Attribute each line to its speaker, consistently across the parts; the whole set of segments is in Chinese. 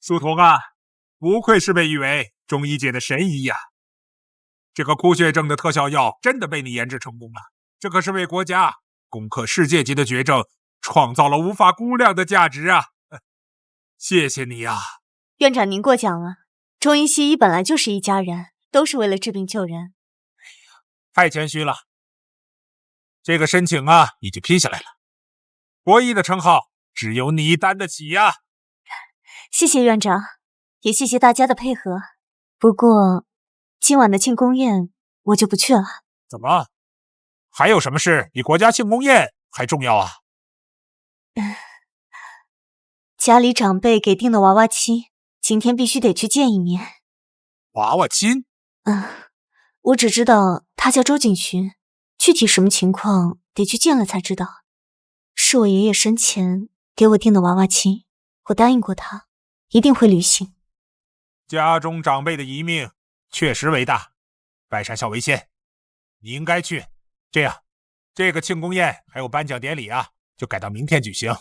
Speaker 1: 苏童啊，不愧是被誉为中医界的神医呀！这个枯血症的特效药真的被你研制成功了，这可是为国家攻克世界级的绝症，创造了无法估量的价值啊！谢谢你啊！
Speaker 2: 院长您过奖了，中医西医本来就是一家人，都是为了治病救人。
Speaker 1: 太谦虚了，这个申请啊已经批下来了，国医的称号只有你担得起呀！
Speaker 2: 谢谢院长，也谢谢大家的配合。不过今晚的庆功宴我就不去了。
Speaker 1: 怎么？还有什么事比国家庆功宴还重要啊？
Speaker 2: 家里长辈给定的娃娃亲，今天必须得去见一面。
Speaker 1: 娃娃亲？
Speaker 2: 我只知道他叫周景寻，具体什么情况得去见了才知道。是我爷爷生前给我定的娃娃亲，我答应过他，一定会履行。
Speaker 1: 家中长辈的遗命确实为大，拜山孝为先，你应该去。这样，这个庆功宴还有颁奖典礼啊，就改到明天举行。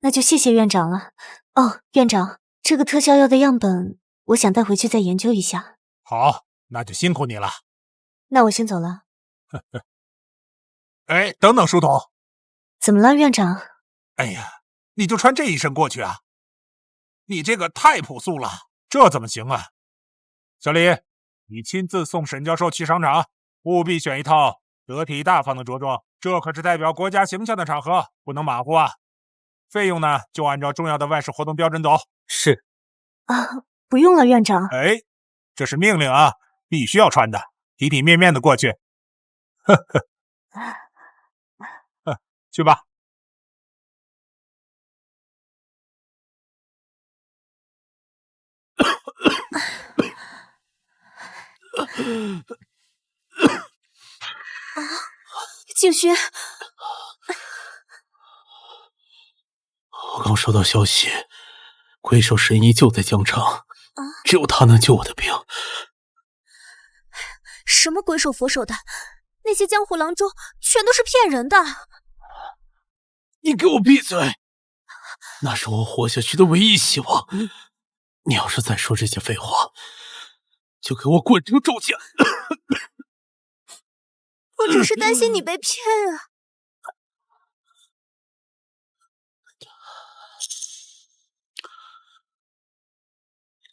Speaker 2: 那就谢谢院长了。哦，院长，这个特效药的样本，我想带回去再研究一下。
Speaker 1: 好，那就辛苦你了。
Speaker 2: 那我先走了。
Speaker 1: 哎，等等，书童。
Speaker 2: 怎么了，院长？
Speaker 1: 哎呀，你就穿这一身过去啊？你这个太朴素了，这怎么行啊？小李，你亲自送沈教授去商场，务必选一套得体大方的着装，这可是代表国家形象的场合，不能马虎啊。费用呢，就按照重要的万事活动标准走。
Speaker 3: 是。
Speaker 2: 不用了，院长。
Speaker 1: 哎，这是命令啊，必须要穿的，体体面面的过去。呵呵。去吧。
Speaker 2: 景勋，
Speaker 3: 我刚收到消息，鬼手神医就在江城，只有他能救我的病。
Speaker 4: 什么鬼手佛手的，那些江湖郎中全都是骗人的。
Speaker 3: 你给我闭嘴！那是我活下去的唯一希望。你要是再说这些废话，就给我滚出周家！
Speaker 4: 我只是担心你被骗啊。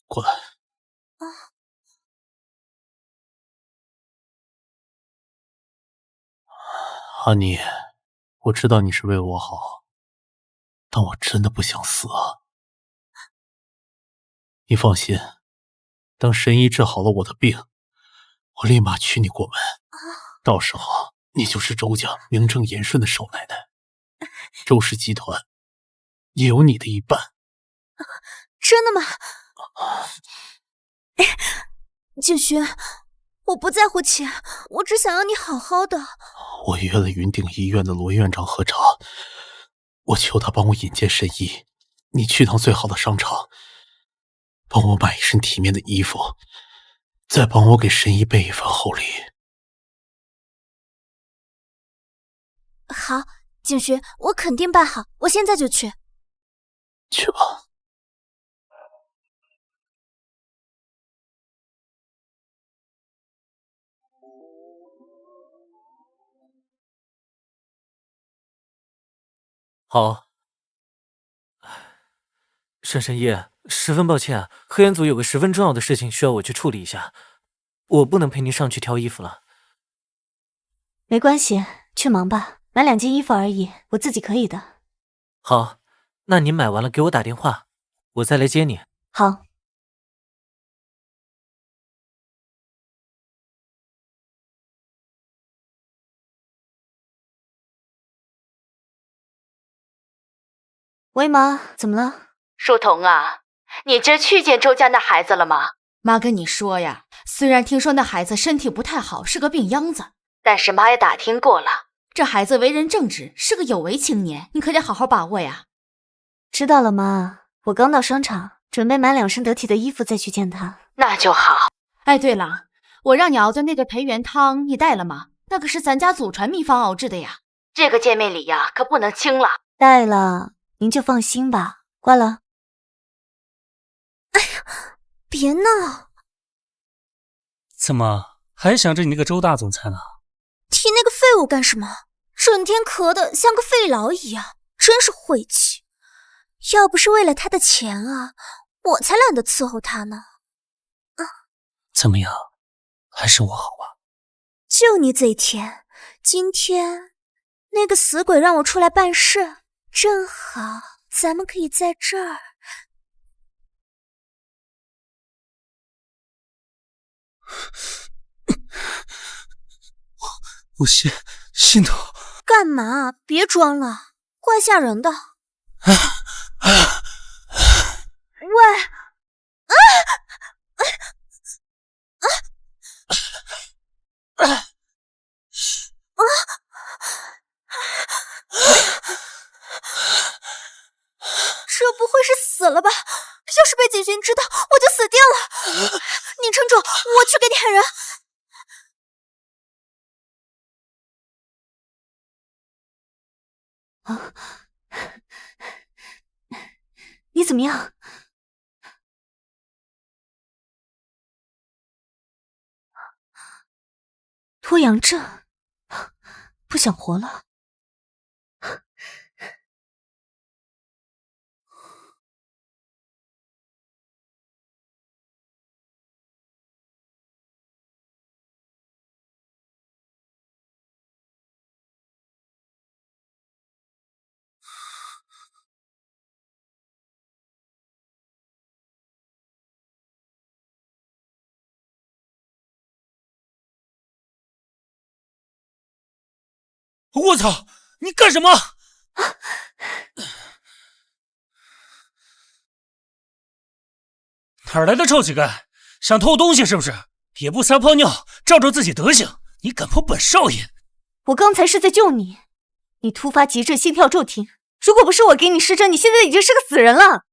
Speaker 3: 滚！阿妮，我知道你是为我好，但我真的不想死啊！你放心，等神医治好了我的病，我立马娶你过门。到时候你就是周家名正言顺的少奶奶，周氏集团也有你的一半。
Speaker 4: 真的吗？景勋，我不在乎钱，我只想要你好好的。
Speaker 3: 我约了云顶医院的罗院长喝茶，我求他帮我引荐神医，你去趟最好的商场，帮我买一身体面的衣服，再帮我给神医备一份厚礼。
Speaker 4: 好，景勋，我肯定办好，我现在就去。
Speaker 3: 去吧。
Speaker 5: 好。沈神医，十分抱歉，黑岩组有个十分重要的事情需要我去处理一下，我不能陪您上去挑衣服了。
Speaker 2: 没关系，去忙吧，买2件衣服而已，我自己可以的。
Speaker 5: 好，那您买完了给我打电话，我再来接你。
Speaker 2: 好。喂，妈，怎么了？
Speaker 6: 书童啊，你今儿去见周家那孩子了吗？
Speaker 7: 妈跟你说呀，虽然听说那孩子身体不太好，是个病秧子，
Speaker 6: 但是妈也打听过了，
Speaker 7: 这孩子为人正直，是个有为青年，你可得好好把握呀。
Speaker 2: 知道了，妈，我刚到商场，准备买2身得体的衣服再去见他。
Speaker 6: 那就好。
Speaker 7: 哎，对了，我让你熬的那个培元汤你带了吗？那可是咱家祖传秘方熬制的呀。
Speaker 6: 这个见面礼呀，可不能轻了。
Speaker 2: 带了，您就放心吧。挂了。
Speaker 4: 哎呀，别闹！
Speaker 8: 怎么还想着你那个周大总裁呢？
Speaker 4: 提那个废物干什么？整天咳得像个废痨一样，真是晦气。要不是为了他的钱啊，我才懒得伺候他呢。
Speaker 8: 怎么样，还是我好吧？
Speaker 4: 就你嘴甜，今天那个死鬼让我出来办事，正好咱们可以在这儿。
Speaker 8: 我心疼。
Speaker 4: 干嘛？别装了，怪吓人的。喂，这不会是死了吧？要是被警巡知道，我就死定了。你撑住，我去给你喊人。
Speaker 2: 啊，你怎么样？脱阳症，不想活了。
Speaker 8: 我操！你干什么？哪儿来的臭乞丐？想偷东西是不是？也不撒泡尿，照照自己德行，你敢泼本少爷？
Speaker 2: 我刚才是在救你，你突发急症，心跳骤停。如果不是我给你施针，你现在已经是个死人了。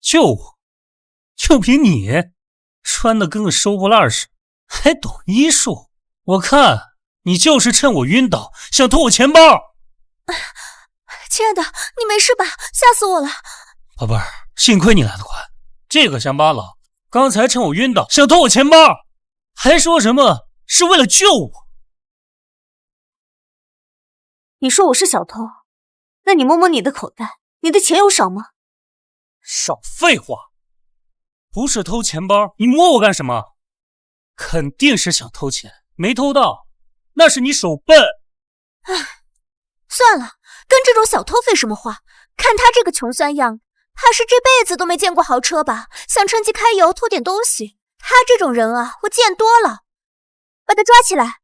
Speaker 8: 救我？就凭你，穿的跟个收破烂似的，还懂医术？我看你就是趁我晕倒，想偷我钱包。
Speaker 4: 亲爱的，你没事吧？吓死我了！
Speaker 8: 宝贝儿，幸亏你来得快。这个乡巴佬刚才趁我晕倒，想偷我钱包，还说什么是为了救我。
Speaker 2: 你说我是小偷，那你摸摸你的口袋，你的钱有少吗？
Speaker 8: 少废话！不是偷钱包，你摸我干什么？肯定是想偷钱，没偷到，那是你手笨。
Speaker 4: 唉，算了，跟这种小偷废什么话？看他这个穷酸样，怕是这辈子都没见过豪车吧？想趁机开油偷点东西，他这种人啊，我见多了。把他抓起来，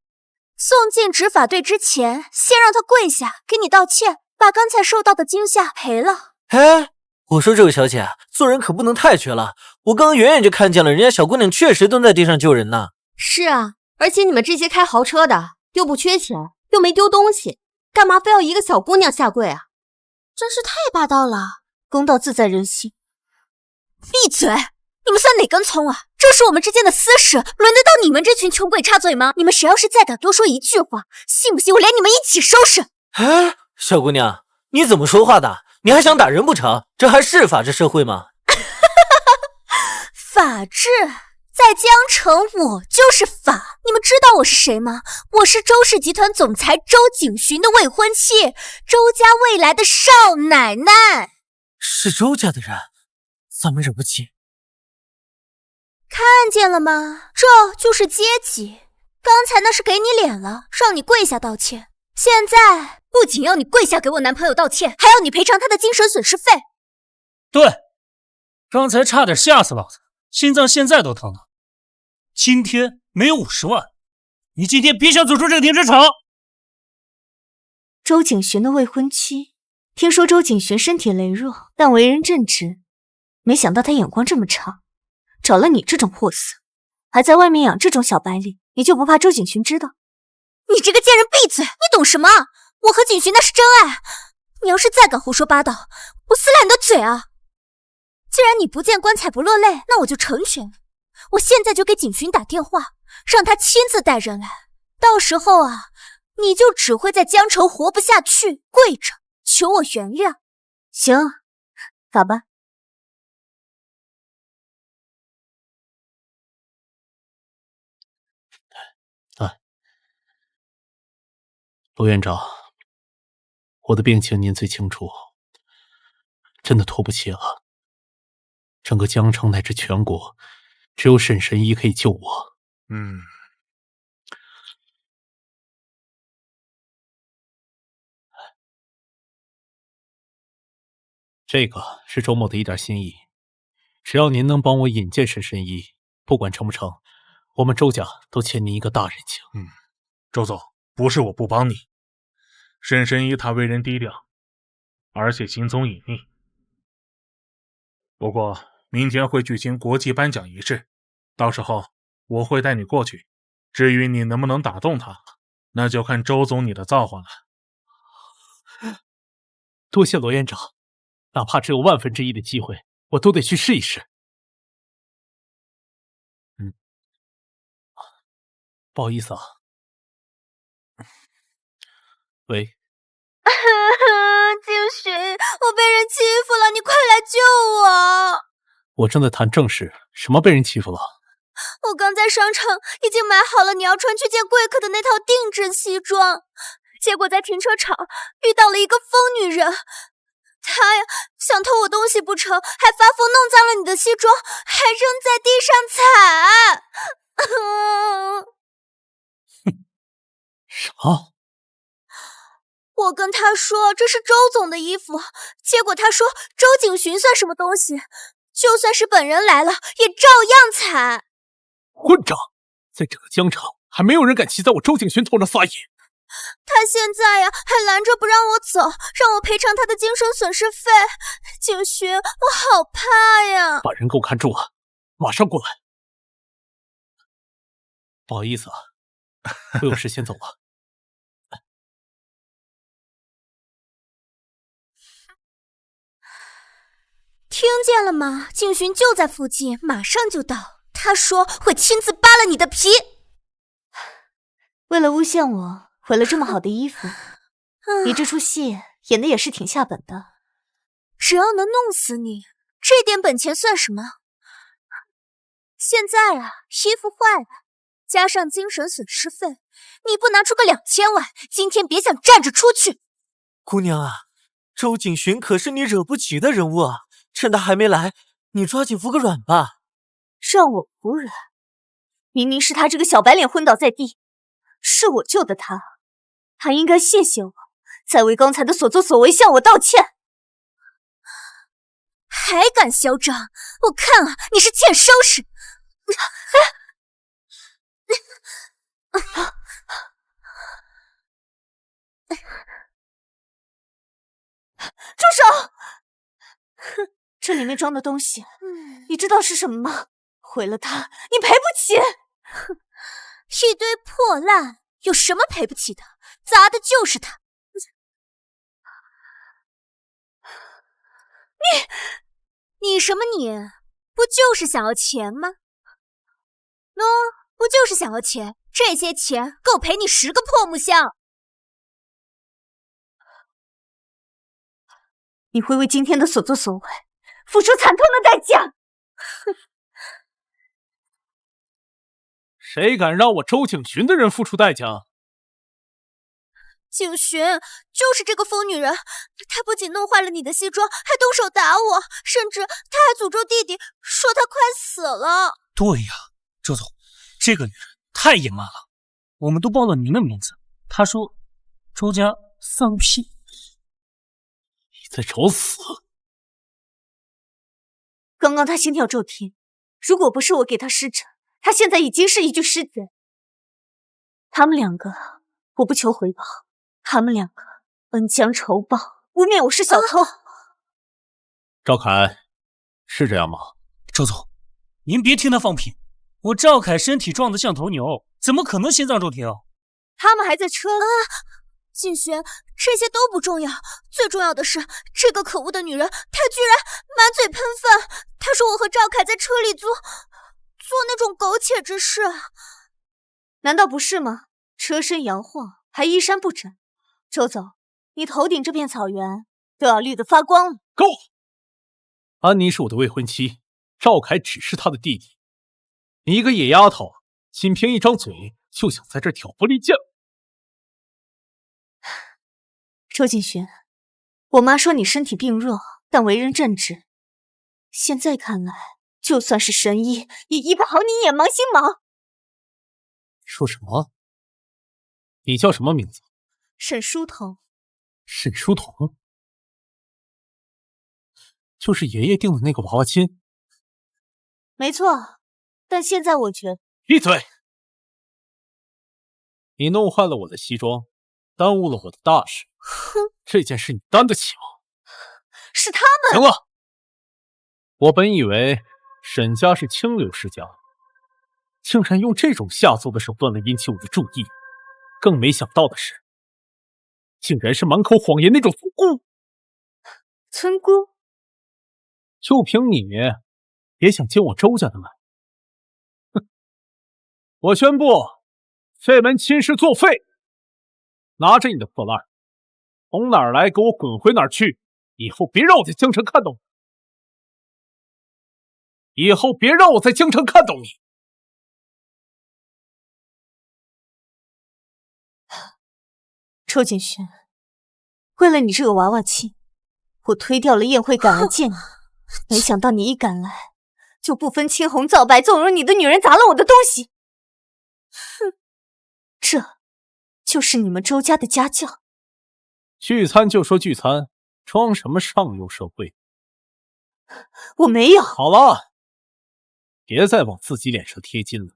Speaker 4: 送进执法队之前，先让他跪下，给你道歉，把刚才受到的惊吓赔了。
Speaker 5: 哎，我说这位小姐，做人可不能太绝了。我刚刚远远就看见了，人家小姑娘确实蹲在地上救人呢。
Speaker 9: 是啊，而且你们这些开豪车的，又不缺钱，又没丢东西，干嘛非要一个小姑娘下跪啊？
Speaker 4: 真是太霸道了！
Speaker 2: 公道自在人心。
Speaker 4: 闭嘴！你们算哪根葱啊？这是我们之间的私事，轮得到你们这群穷鬼插嘴吗？你们谁要是再敢多说一句话，信不信我连你们一起收拾？
Speaker 5: 哎，小姑娘，你怎么说话的？你还想打人不成？这还是法治社会吗？
Speaker 4: 法治在江城，我就是法。你们知道我是谁吗？我是周氏集团总裁周景寻的未婚妻，周家未来的少奶奶。
Speaker 5: 是周家的人，咱们惹不起。
Speaker 4: 看见了吗？这就是阶级。刚才那是给你脸了，让你跪下道歉。现在不仅要你跪下给我男朋友道歉，还要你赔偿他的精神损失费。
Speaker 8: 对，刚才差点吓死老子，心脏现在都疼了。今天没有50万，你今天别想走出这个停车场。
Speaker 2: 周景寻的未婚妻，听说周景寻身体羸弱，但为人正直，没想到他眼光这么差，找了你这种货色，还在外面养这种小白领，你就不怕周景寻知道？
Speaker 4: 你这个贱人闭嘴！你懂什么？我和景寻那是真爱，你要是再敢胡说八道，我撕烂你的嘴啊！既然你不见棺材不落泪，那我就成全。我现在就给景寻打电话，让他亲自带人来。到时候啊，你就只会在江城活不下去，跪着求我原谅。
Speaker 2: 行，打吧。
Speaker 3: 罗院长，我的病情您最清楚，真的拖不起了。整个江城乃至全国，只有沈神医可以救我。这个是周某的一点心意，只要您能帮我引荐沈神医，不管成不成，我们周家都欠您一个大人情。
Speaker 1: 周总，不是我不帮你，沈神医他为人低调，而且行踪隐匿。不过明天会举行国际颁奖仪式，到时候我会带你过去。至于你能不能打动他，那就看周总你的造化了。
Speaker 3: 多谢罗院长，哪怕只有1/1000的机会，我都得去试一试。不好意思啊。喂。
Speaker 4: 景勋，我被人欺负了，你快来救我！
Speaker 3: 我正在谈正事，什么被人欺负了？
Speaker 4: 我刚在商场已经买好了你要穿去见贵客的那套定制西装，结果在停车场遇到了一个疯女人，她呀想偷我东西不成，还发疯弄脏了你的西装，还扔在地上踩。
Speaker 3: 什么？
Speaker 4: 我跟他说这是周总的衣服，结果他说周景寻算什么东西，就算是本人来了也照样踩。
Speaker 3: 混账！在整个江城还没有人敢骑在我周景寻头上撒野。
Speaker 4: 他现在呀还拦着不让我走，让我赔偿他的精神损失费。景寻，我好怕呀！
Speaker 3: 把人给我看住了，马上过来。不好意思啊，我有事先走了。
Speaker 4: 听见了吗？景寻就在附近，马上就到。他说会亲自扒了你的皮。
Speaker 2: 为了诬陷我，毁了这么好的衣服，你这出戏演的也是挺下本的。
Speaker 4: 只要能弄死你，这点本钱算什么？现在啊，衣服坏了，加上精神损失费，你不拿出个2000万，今天别想站着出去。
Speaker 5: 姑娘啊，周景寻可是你惹不起的人物啊！趁他还没来，你抓紧服个软吧。
Speaker 2: 让我服软？明明是他这个小白脸昏倒在地，是我救的他，他应该谢谢我，再为刚才的所作所为向我道歉。
Speaker 4: 还敢嚣张？我看啊，你是欠收拾！
Speaker 2: 住手！哼，这里面装的东西，你知道是什么吗？毁了它，你赔不起。
Speaker 4: 哼，一堆破烂，有什么赔不起的？砸的就是他。你什么你？不就是想要钱吗？喏，不就是想要钱？这些钱够赔你10个破木箱。
Speaker 2: 你会为今天的所作所为付出惨痛的代价。
Speaker 3: 谁敢让我周景寻的人付出代价？
Speaker 4: 景寻，就是这个疯女人，她不仅弄坏了你的西装，还动手打我，甚至她还诅咒弟弟，说他快死了。
Speaker 8: 对呀，周总，这个女人太野蛮了。我们都报了您的名字，她说周家丧屁。
Speaker 3: 你在找死！
Speaker 2: 刚刚他心跳骤停，如果不是我给他施诊，他现在已经是一具尸体。他们两个，我不求回报，他们两个恩将仇报，污蔑我是小偷。
Speaker 3: 赵凯，是这样吗？
Speaker 8: 周总，您别听他放屁，我赵凯身体壮得像头牛，怎么可能心脏骤停？
Speaker 2: 他们还在车里。
Speaker 4: 景轩，这些都不重要，最重要的是这个可恶的女人，她居然满嘴喷粪。她说我和赵凯在车里做那种苟且之事。
Speaker 2: 难道不是吗？车身摇晃，还衣衫不整。周总，你头顶这片草原都要绿得发光了。
Speaker 3: 够了！安妮是我的未婚妻，赵凯只是她的弟弟。你一个野丫头，仅凭一张嘴就想在这挑拨离间？
Speaker 2: 周景轩，我妈说你身体病弱，但为人正直。现在看来，就算是神医也医不好你眼盲心盲。
Speaker 3: 说什么？你叫什么名字？
Speaker 2: 沈书童。
Speaker 3: 沈书童？就是爷爷订的那个娃娃亲？
Speaker 2: 没错，但现在我觉得……
Speaker 3: 闭嘴！你弄坏了我的西装，耽误了我的大事。
Speaker 2: 哼，
Speaker 3: 这件事你担得起吗？
Speaker 2: 是他们。
Speaker 3: 行了，我本以为沈家是清流世家，竟然用这种下作的手段来引起我的注意，更没想到的是，竟然是满口谎言那种村姑。
Speaker 2: 村姑？
Speaker 3: 就凭你也想进我周家的门？哼！我宣布，这门亲事作废。拿着你的破烂，从哪儿来给我滚回哪儿去！以后别让我在江城看到你！以后别让我在江城看到你！
Speaker 2: 周景轩，为了你这个娃娃亲，我推掉了宴会赶来见你，没想到你一赶来，就不分青红皂白纵容你的女人砸了我的东西。哼，这就是你们周家的家教。
Speaker 3: 聚餐就说聚餐，装什么上流社会？
Speaker 2: 我没有。
Speaker 3: 好了，别再往自己脸上贴金了。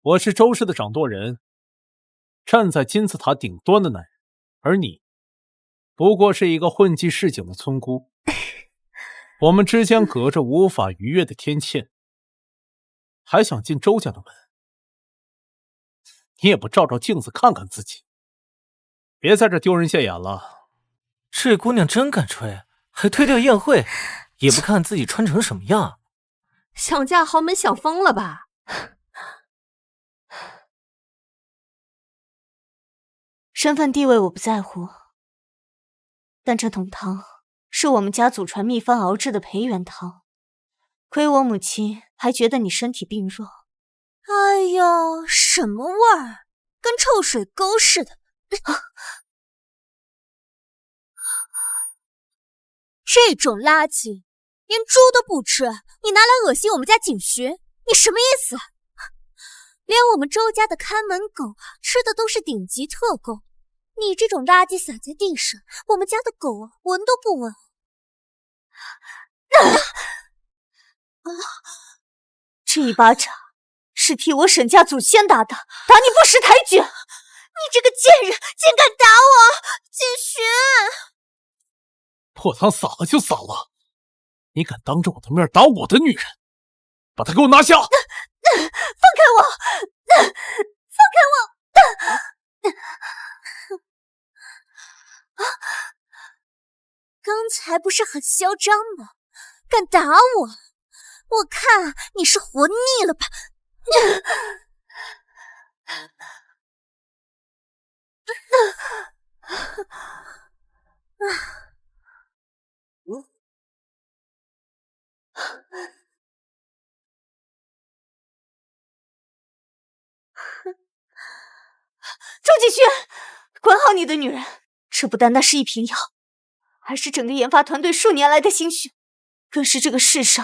Speaker 3: 我是周氏的掌舵人，站在金字塔顶端的男人，而你不过是一个混迹市井的村姑。我们之间隔着无法逾越的天堑，还想进周家的门？你也不照照镜子看看自己，别在这丢人现眼了。
Speaker 5: 这姑娘真敢吹，还推掉宴会，也不看自己穿成什么样。
Speaker 9: 想嫁豪门想疯了吧？
Speaker 2: 身份地位我不在乎，但这桶汤是我们家祖传秘方熬制的培元汤，亏我母亲还觉得你身体病弱。
Speaker 4: 哎呦，什么味儿？跟臭水沟似的。这种垃圾连猪都不吃，你拿来恶心我们家景徐，你什么意思？连我们周家的看门狗吃的都是顶级特供，你这种垃圾撒在地上，我们家的狗闻都不闻。
Speaker 2: 这一巴掌是替我沈家祖先打的，打你不识抬举！
Speaker 4: 你这个贱人，竟敢打我！景徐，
Speaker 3: 破汤洒了就洒了，你敢当着我的面打我的女人，把她给我拿下！
Speaker 4: 放开我！放开我！刚才不是很嚣张吗？敢打我？我看你是活腻了吧？
Speaker 2: 周景轩，管好你的女人！这不单单是一瓶药，还是整个研发团队数年来的心血，更是这个世上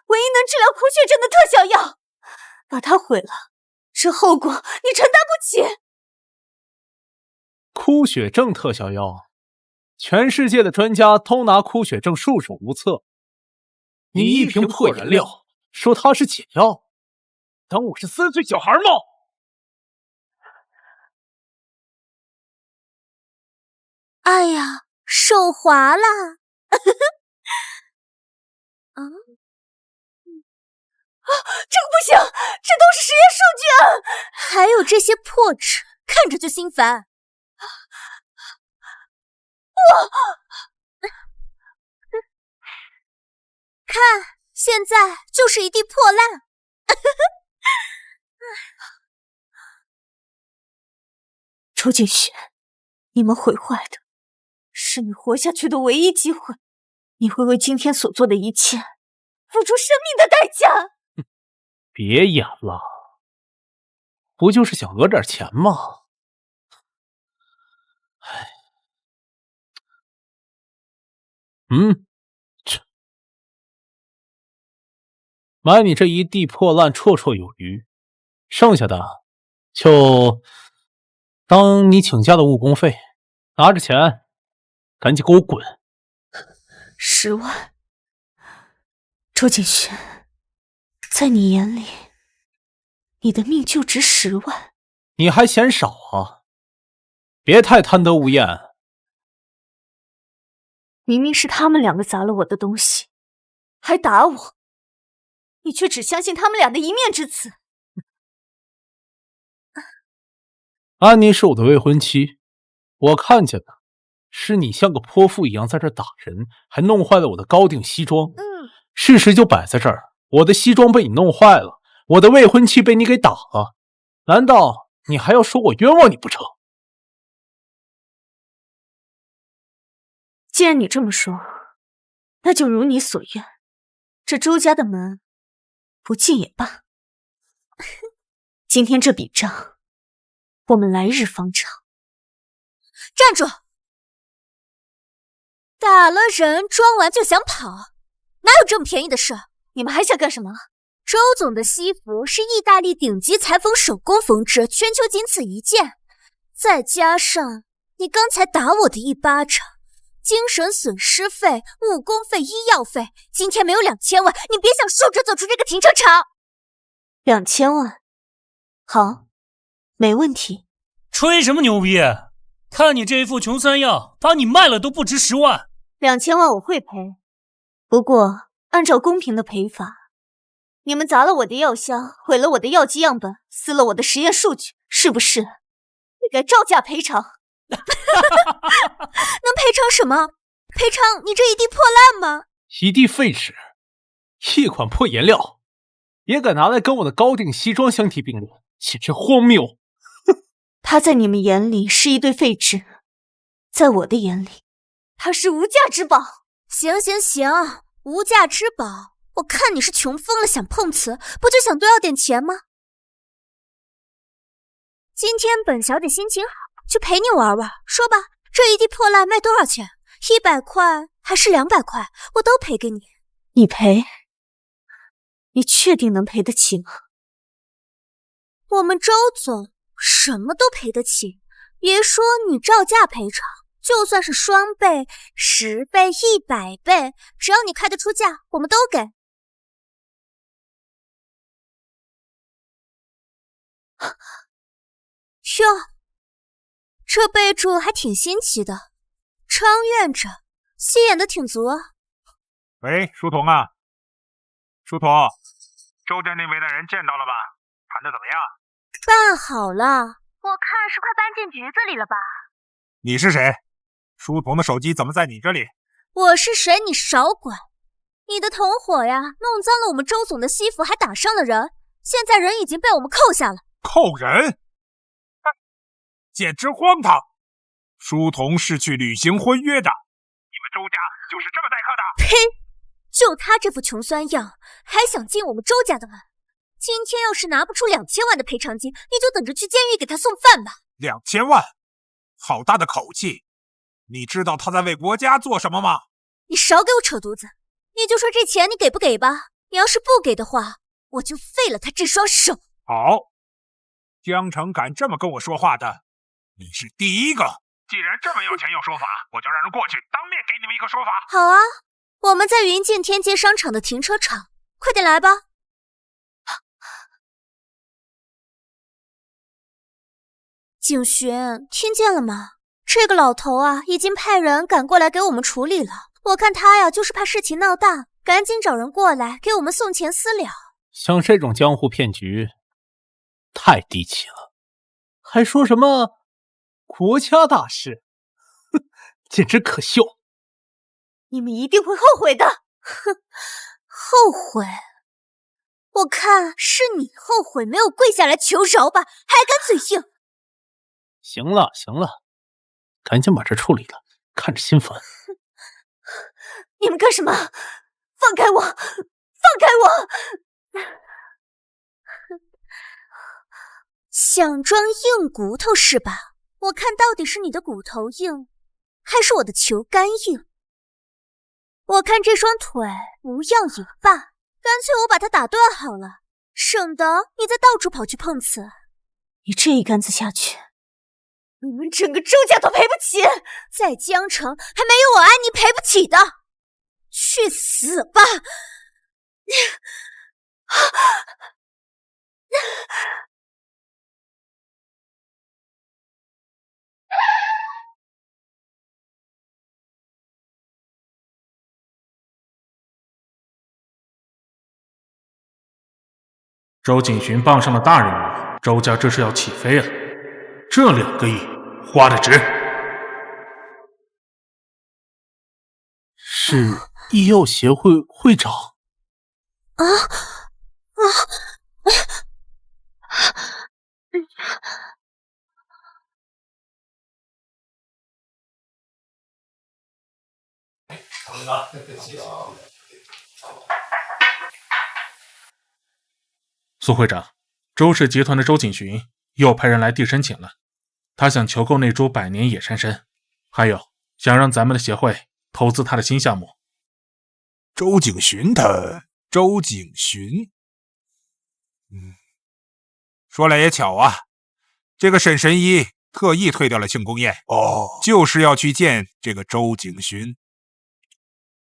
Speaker 2: 唯一能治疗枯血症的特效药。把它毁了，这后果你承担不起。
Speaker 3: 枯血症特效药，全世界的专家都拿枯血症束手无策。你一瓶破燃料，说它是解药，当我是3岁小孩吗？
Speaker 4: 哎呀，手滑了！啊，
Speaker 2: 这个不行，这都是实验数据啊！
Speaker 4: 还有这些破纸，看着就心烦。看，现在就是一地破烂。
Speaker 2: 周景轩，你们毁坏的是你活下去的唯一机会，你会为今天所做的一切付出生命的代价。
Speaker 3: 别演了，不就是想讹点钱吗？唉，买你这一地破烂绰绰有余，剩下的就当你请假的误工费，拿着钱赶紧给我滚
Speaker 2: 10万，周景轩，在你眼里，你的命就值10万，
Speaker 3: 你还嫌少啊？别太贪得无厌。
Speaker 2: 明明是他们2个砸了我的东西，还打我，你却只相信他们俩的一面之词。
Speaker 3: 安妮是我的未婚妻，我看见的是你像个泼妇一样在这打人，还弄坏了我的高定西装。事实就摆在这儿，我的西装被你弄坏了，我的未婚妻被你给打了，难道你还要说我冤枉你不成？
Speaker 2: 既然你这么说，那就如你所愿，这周家的门不进也罢。今天这笔账，我们来日方偿。
Speaker 4: 站住！打了人装完就想跑，哪有这么便宜的事？
Speaker 2: 你们还想干什么？
Speaker 4: 周总的西服是意大利顶级裁缝手工缝制，全球仅此一件，再加上你刚才打我的一巴掌，精神损失费、误工费、医药费，今天没有2000万，你别想竖着走出这个停车场。
Speaker 2: 2000万，好，没问题。
Speaker 8: 吹什么牛逼？看你这一副穷酸样，把你卖了都不值10万。
Speaker 2: 2000万我会赔，不过按照公平的赔法，你们砸了我的药箱，毁了我的药剂样本，撕了我的实验数据，是不是也该照价赔偿？
Speaker 4: 能赔偿什么？赔偿你这一地破烂吗？
Speaker 3: 一地废纸，一款破颜料，也敢拿来跟我的高定西装相提并论，简直荒谬！
Speaker 2: 它在你们眼里是一堆废纸，在我的眼里，它是无价之宝。
Speaker 4: 行，无价之宝，我看你是穷疯了，想碰瓷，不就想多要点钱吗？今天本小姐心情好，去陪你玩玩。说吧，这一地破烂卖多少钱？100块还是200块？我都赔给你。
Speaker 2: 你赔？你确定能赔得起吗？
Speaker 4: 我们周总什么都赔得起，别说你照价赔偿，就算是双倍、10倍、100倍，只要你开得出价，我们都给。哟，这备注还挺新奇的，昌院者，戏演的挺足啊。
Speaker 1: 喂，书童啊，书童，周家那边的人见到了吧？谈的怎么样？
Speaker 4: 办好了，
Speaker 6: 我看是快搬进局子里了吧？
Speaker 1: 你是谁？书童的手机怎么在你这里？
Speaker 4: 我是谁你少管。你的同伙呀，弄脏了我们周总的西服，还打伤了人，现在人已经被我们扣下了。
Speaker 1: 扣人？简直荒唐！书童是去履行婚约的，你们周家就是这么待客的？
Speaker 4: 呸！就他这副穷酸样，还想进我们周家的门？今天要是拿不出2000万的赔偿金，你就等着去监狱给他送饭吧。
Speaker 1: 2000万？好大的口气！你知道他在为国家做什么吗？
Speaker 4: 你少给我扯犊子！你就说这钱你给不给吧？你要是不给的话，我就废了他这双手。
Speaker 1: 好，江城敢这么跟我说话的，你是第一个。既然这么有钱有说法，我就让人过去当面给你们一个说法。
Speaker 4: 好啊，我们在云境天街商场的停车场，快点来吧。景轩，听见了吗？这个老头啊，已经派人赶过来给我们处理了。我看他呀，就是怕事情闹大，赶紧找人过来给我们送钱私了。
Speaker 3: 像这种江湖骗局，太低级了，还说什么国家大事，哼，简直可笑！
Speaker 2: 你们一定会后悔的。
Speaker 4: 哼，后悔？我看是你后悔没有跪下来求饶吧，还敢嘴硬。
Speaker 3: 行了行了，赶紧把这处理了，看着心烦。
Speaker 2: 你们干什么？放开我！放开我！
Speaker 4: 想装硬骨头是吧？我看到底是你的骨头硬，还是我的球杆硬？我看这双腿无样也罢，干脆我把它打断好了，省得你再到处跑去碰瓷。
Speaker 2: 你这一杆子下去，你们整个周家都赔不起，
Speaker 4: 在江城还没有我安妮赔不起的。去死吧！
Speaker 10: 周景寻傍上了大人物，周家这是要起飞了。这2个亿花的值。
Speaker 3: 是医药协会会长。
Speaker 10: 苏会长，周氏集团的周景寻又派人来递申请了，他想求购那株100年野山参，还有想让咱们的协会投资他的新项目。
Speaker 1: 周景寻周景寻，说来也巧啊，这个沈神医特意退掉了庆功宴，就是要去见这个周景寻。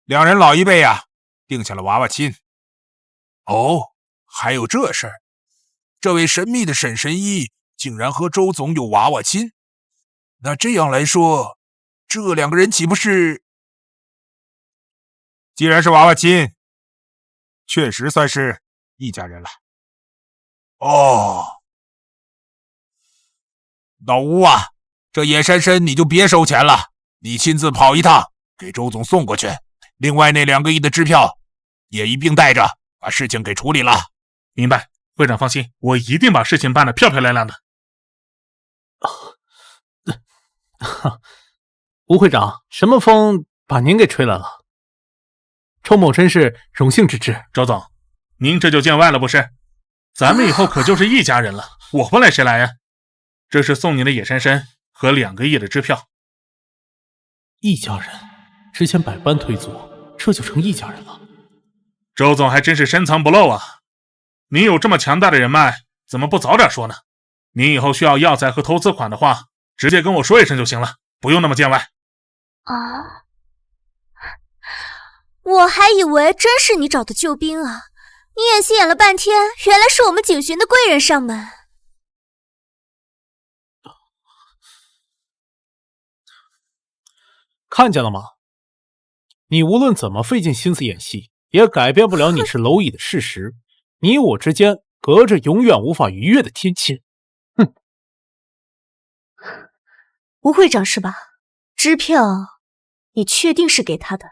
Speaker 1: 2人老一辈啊，定下了娃娃亲。还有这事儿，这位神秘的沈神医竟然和周总有娃娃亲，那这样来说，这2个人岂不是……既然是娃娃亲，确实算是一家人了。老吴啊，这野山参你就别收钱了，你亲自跑一趟，给周总送过去。另外那2个亿的支票也一并带着，把事情给处理了。
Speaker 10: 明白，会长放心，我一定把事情办得漂漂亮亮的。
Speaker 3: 吴会长，什么风把您给吹来了？周某真是荣幸之至。
Speaker 10: 周总，您这就见外了不是？咱们以后可就是一家人了，我不来谁来呀？这是送你的野山参和2个亿的支票。
Speaker 3: 一家人，之前百般推阻，这就成一家人了。
Speaker 10: 周总还真是深藏不露啊！您有这么强大的人脉，怎么不早点说呢？您以后需要药材和投资款的话，直接跟我说一声就行了，不用那么见外。
Speaker 4: 我还以为真是你找的救兵啊！你演戏演了半天，原来是我们景寻的贵人上门。
Speaker 3: 看见了吗？你无论怎么费尽心思演戏，也改变不了你是蝼蚁的事实。你我之间隔着永远无法逾越的天堑。
Speaker 2: 吴会长是吧？支票你确定是给他的？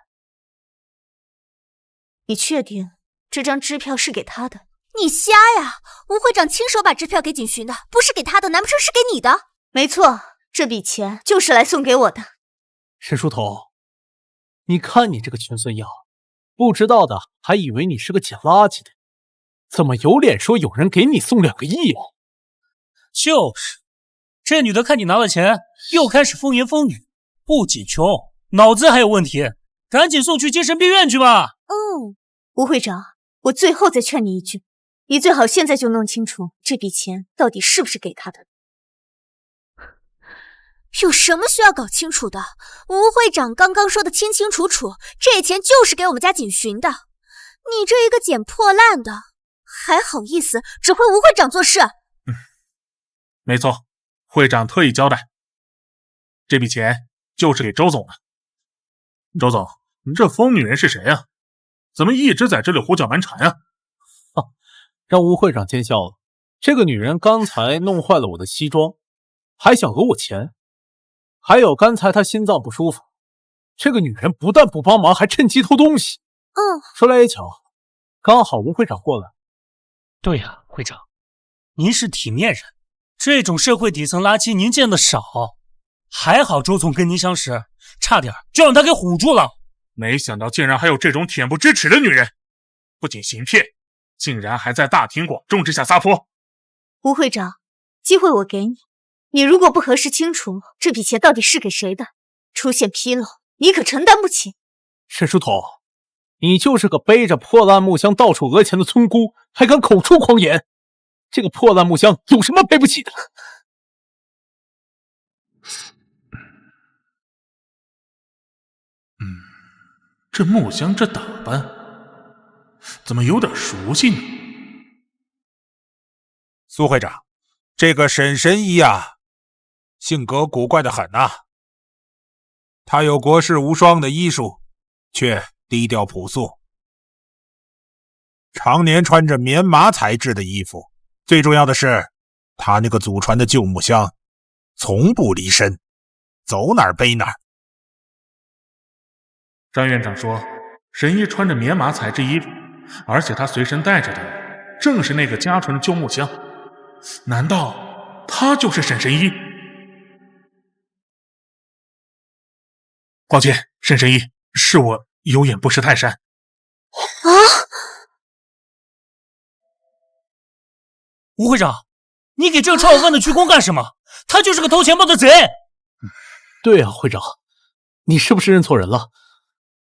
Speaker 2: 你确定这张支票是给他的？
Speaker 4: 你瞎呀！吴会长亲手把支票给景寻的，不是给他的，难不成是给你的？
Speaker 2: 没错，这笔钱就是来送给我的。
Speaker 3: 沈书头，你看你这个穷酸样，不知道的还以为你是个捡垃圾的，怎么有脸说有人给你送2个亿啊？
Speaker 8: 就是，这女的看你拿了钱，又开始风言风语，不仅穷，脑子还有问题，赶紧送去精神病院去吧。
Speaker 2: 吴会长，我最后再劝你一句，你最好现在就弄清楚这笔钱到底是不是给他的。
Speaker 4: 有什么需要搞清楚的？吴会长刚刚说的清清楚楚，这钱就是给我们家景寻的。你这一个捡破烂的，还好意思指挥吴会长做事？
Speaker 10: 没错，会长特意交代，这笔钱就是给周总的。周总，这疯女人是谁呀？怎么一直在这里胡搅蛮缠呀？
Speaker 3: 让吴会长见笑了。这个女人刚才弄坏了我的西装，还想讹我钱。还有刚才她心脏不舒服，这个女人不但不帮忙，还趁机偷东西。说来也巧，刚好吴会长过来。
Speaker 8: 对呀，会长，您是体面人，这种社会底层垃圾您见得少，还好周总跟您相识，差点就让他给唬住了。
Speaker 10: 没想到竟然还有这种恬不知耻的女人，不仅行骗，竟然还在大庭广众之下撒泼。
Speaker 2: 吴会长，机会我给你，你如果不核实清楚这笔钱到底是给谁的，出现纰漏，你可承担不起。
Speaker 3: 沈书童，你就是个背着破烂木箱到处讹钱的村姑，还敢口出狂言？这个破烂木箱有什么赔不起的？
Speaker 10: 这木箱这打扮，怎么有点熟悉呢？
Speaker 1: 苏会长，这个沈神医啊，性格古怪的很啊。他有国士无双的医术，却低调朴素，常年穿着棉麻材质的衣服。最重要的是，他那个祖传的旧木箱，从不离身，走哪儿背哪儿。
Speaker 10: 张院长说，神医穿着棉麻材质衣服，而且他随身带着的正是那个家传的旧木箱。难道他就是沈神医？抱歉，沈神医，是我有眼不识泰山。
Speaker 2: 啊！
Speaker 8: 吴会长，你给这个炒饭的鞠躬干什么？他就是个偷钱包的贼。
Speaker 3: 对啊，会长，你是不是认错人了？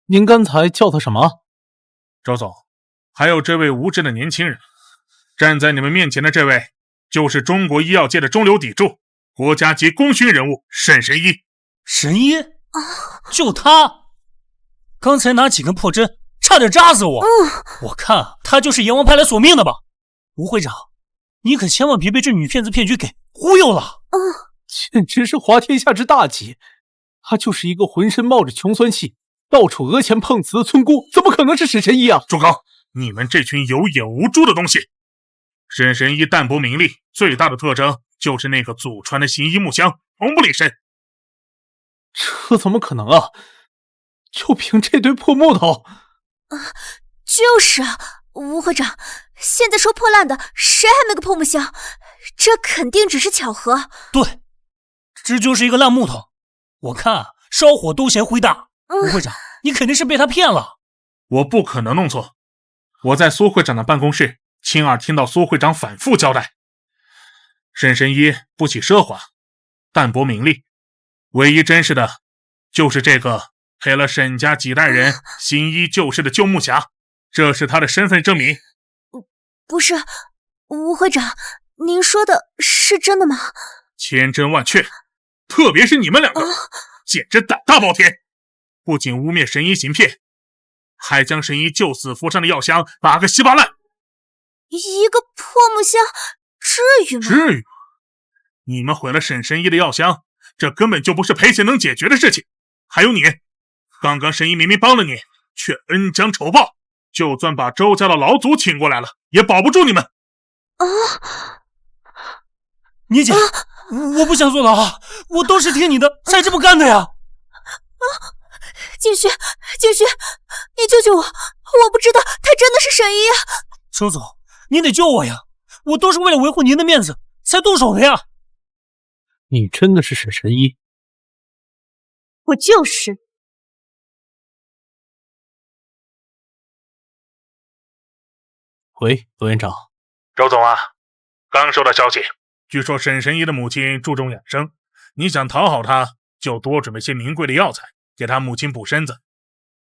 Speaker 3: 您刚才叫他什么？
Speaker 10: 周总，还有这位无知的年轻人，站在你们面前的这位，就是中国医药界的中流砥柱，国家级功勋人物沈神医。
Speaker 8: 神医？就他！刚才拿几根破针，差点扎死我。我看他就是阎王派来索命的吧？吴会长，你可千万别被这女骗子骗局给忽悠了。
Speaker 3: 简直是滑天下之大稽！他就是一个浑身冒着穷酸气，到处讹钱碰瓷的村姑，怎么可能是沈神医啊？
Speaker 10: 朱高，你们这群有眼无珠的东西！沈神医淡泊名利，最大的特征就是那个祖传的行医木箱，从不离身。
Speaker 3: 这怎么可能啊？就凭这堆破木头？
Speaker 4: 就是啊，吴会长，现在说破烂的，谁还没个破木箱？这肯定只是巧合。
Speaker 8: 对，这就是一个烂木头。我看烧火都嫌灰大。吴会长，你肯定是被他骗了。
Speaker 10: 我不可能弄错，我在苏会长的办公室亲耳听到苏会长反复交代，沈神医不喜奢华，淡泊名利，唯一真实的就是这个陪了沈家几代人行医救世的旧木匣，这是他的身份证明。
Speaker 4: 不是，吴会长，您说的是真的吗？
Speaker 10: 千真万确，特别是你们两个，简直胆大包天，不仅污蔑神医行骗，还将神医救死扶伤的药箱打个稀巴烂。
Speaker 4: 一个破木箱，至于吗？
Speaker 10: 至于？你们毁了沈神医的药箱，这根本就不是赔钱能解决的事情。还有你，刚刚神医明明帮了你，却恩将仇报，就算把周家的老祖请过来了，也保不住你们。
Speaker 8: 你姐，我不想坐牢啊，我都是听你的才这么干的呀。
Speaker 4: 景轩，你救救我！我不知道他真的是神医啊！
Speaker 8: 周总，您得救我呀！我都是为了维护您的面子才动手的呀！
Speaker 3: 你真的是沈神医？
Speaker 2: 我就是。
Speaker 3: 喂，罗院长。
Speaker 10: 周总啊，刚收到消息，据说沈神医的母亲注重养生，你想讨好她，就多准备些名贵的药材，给她母亲补身子。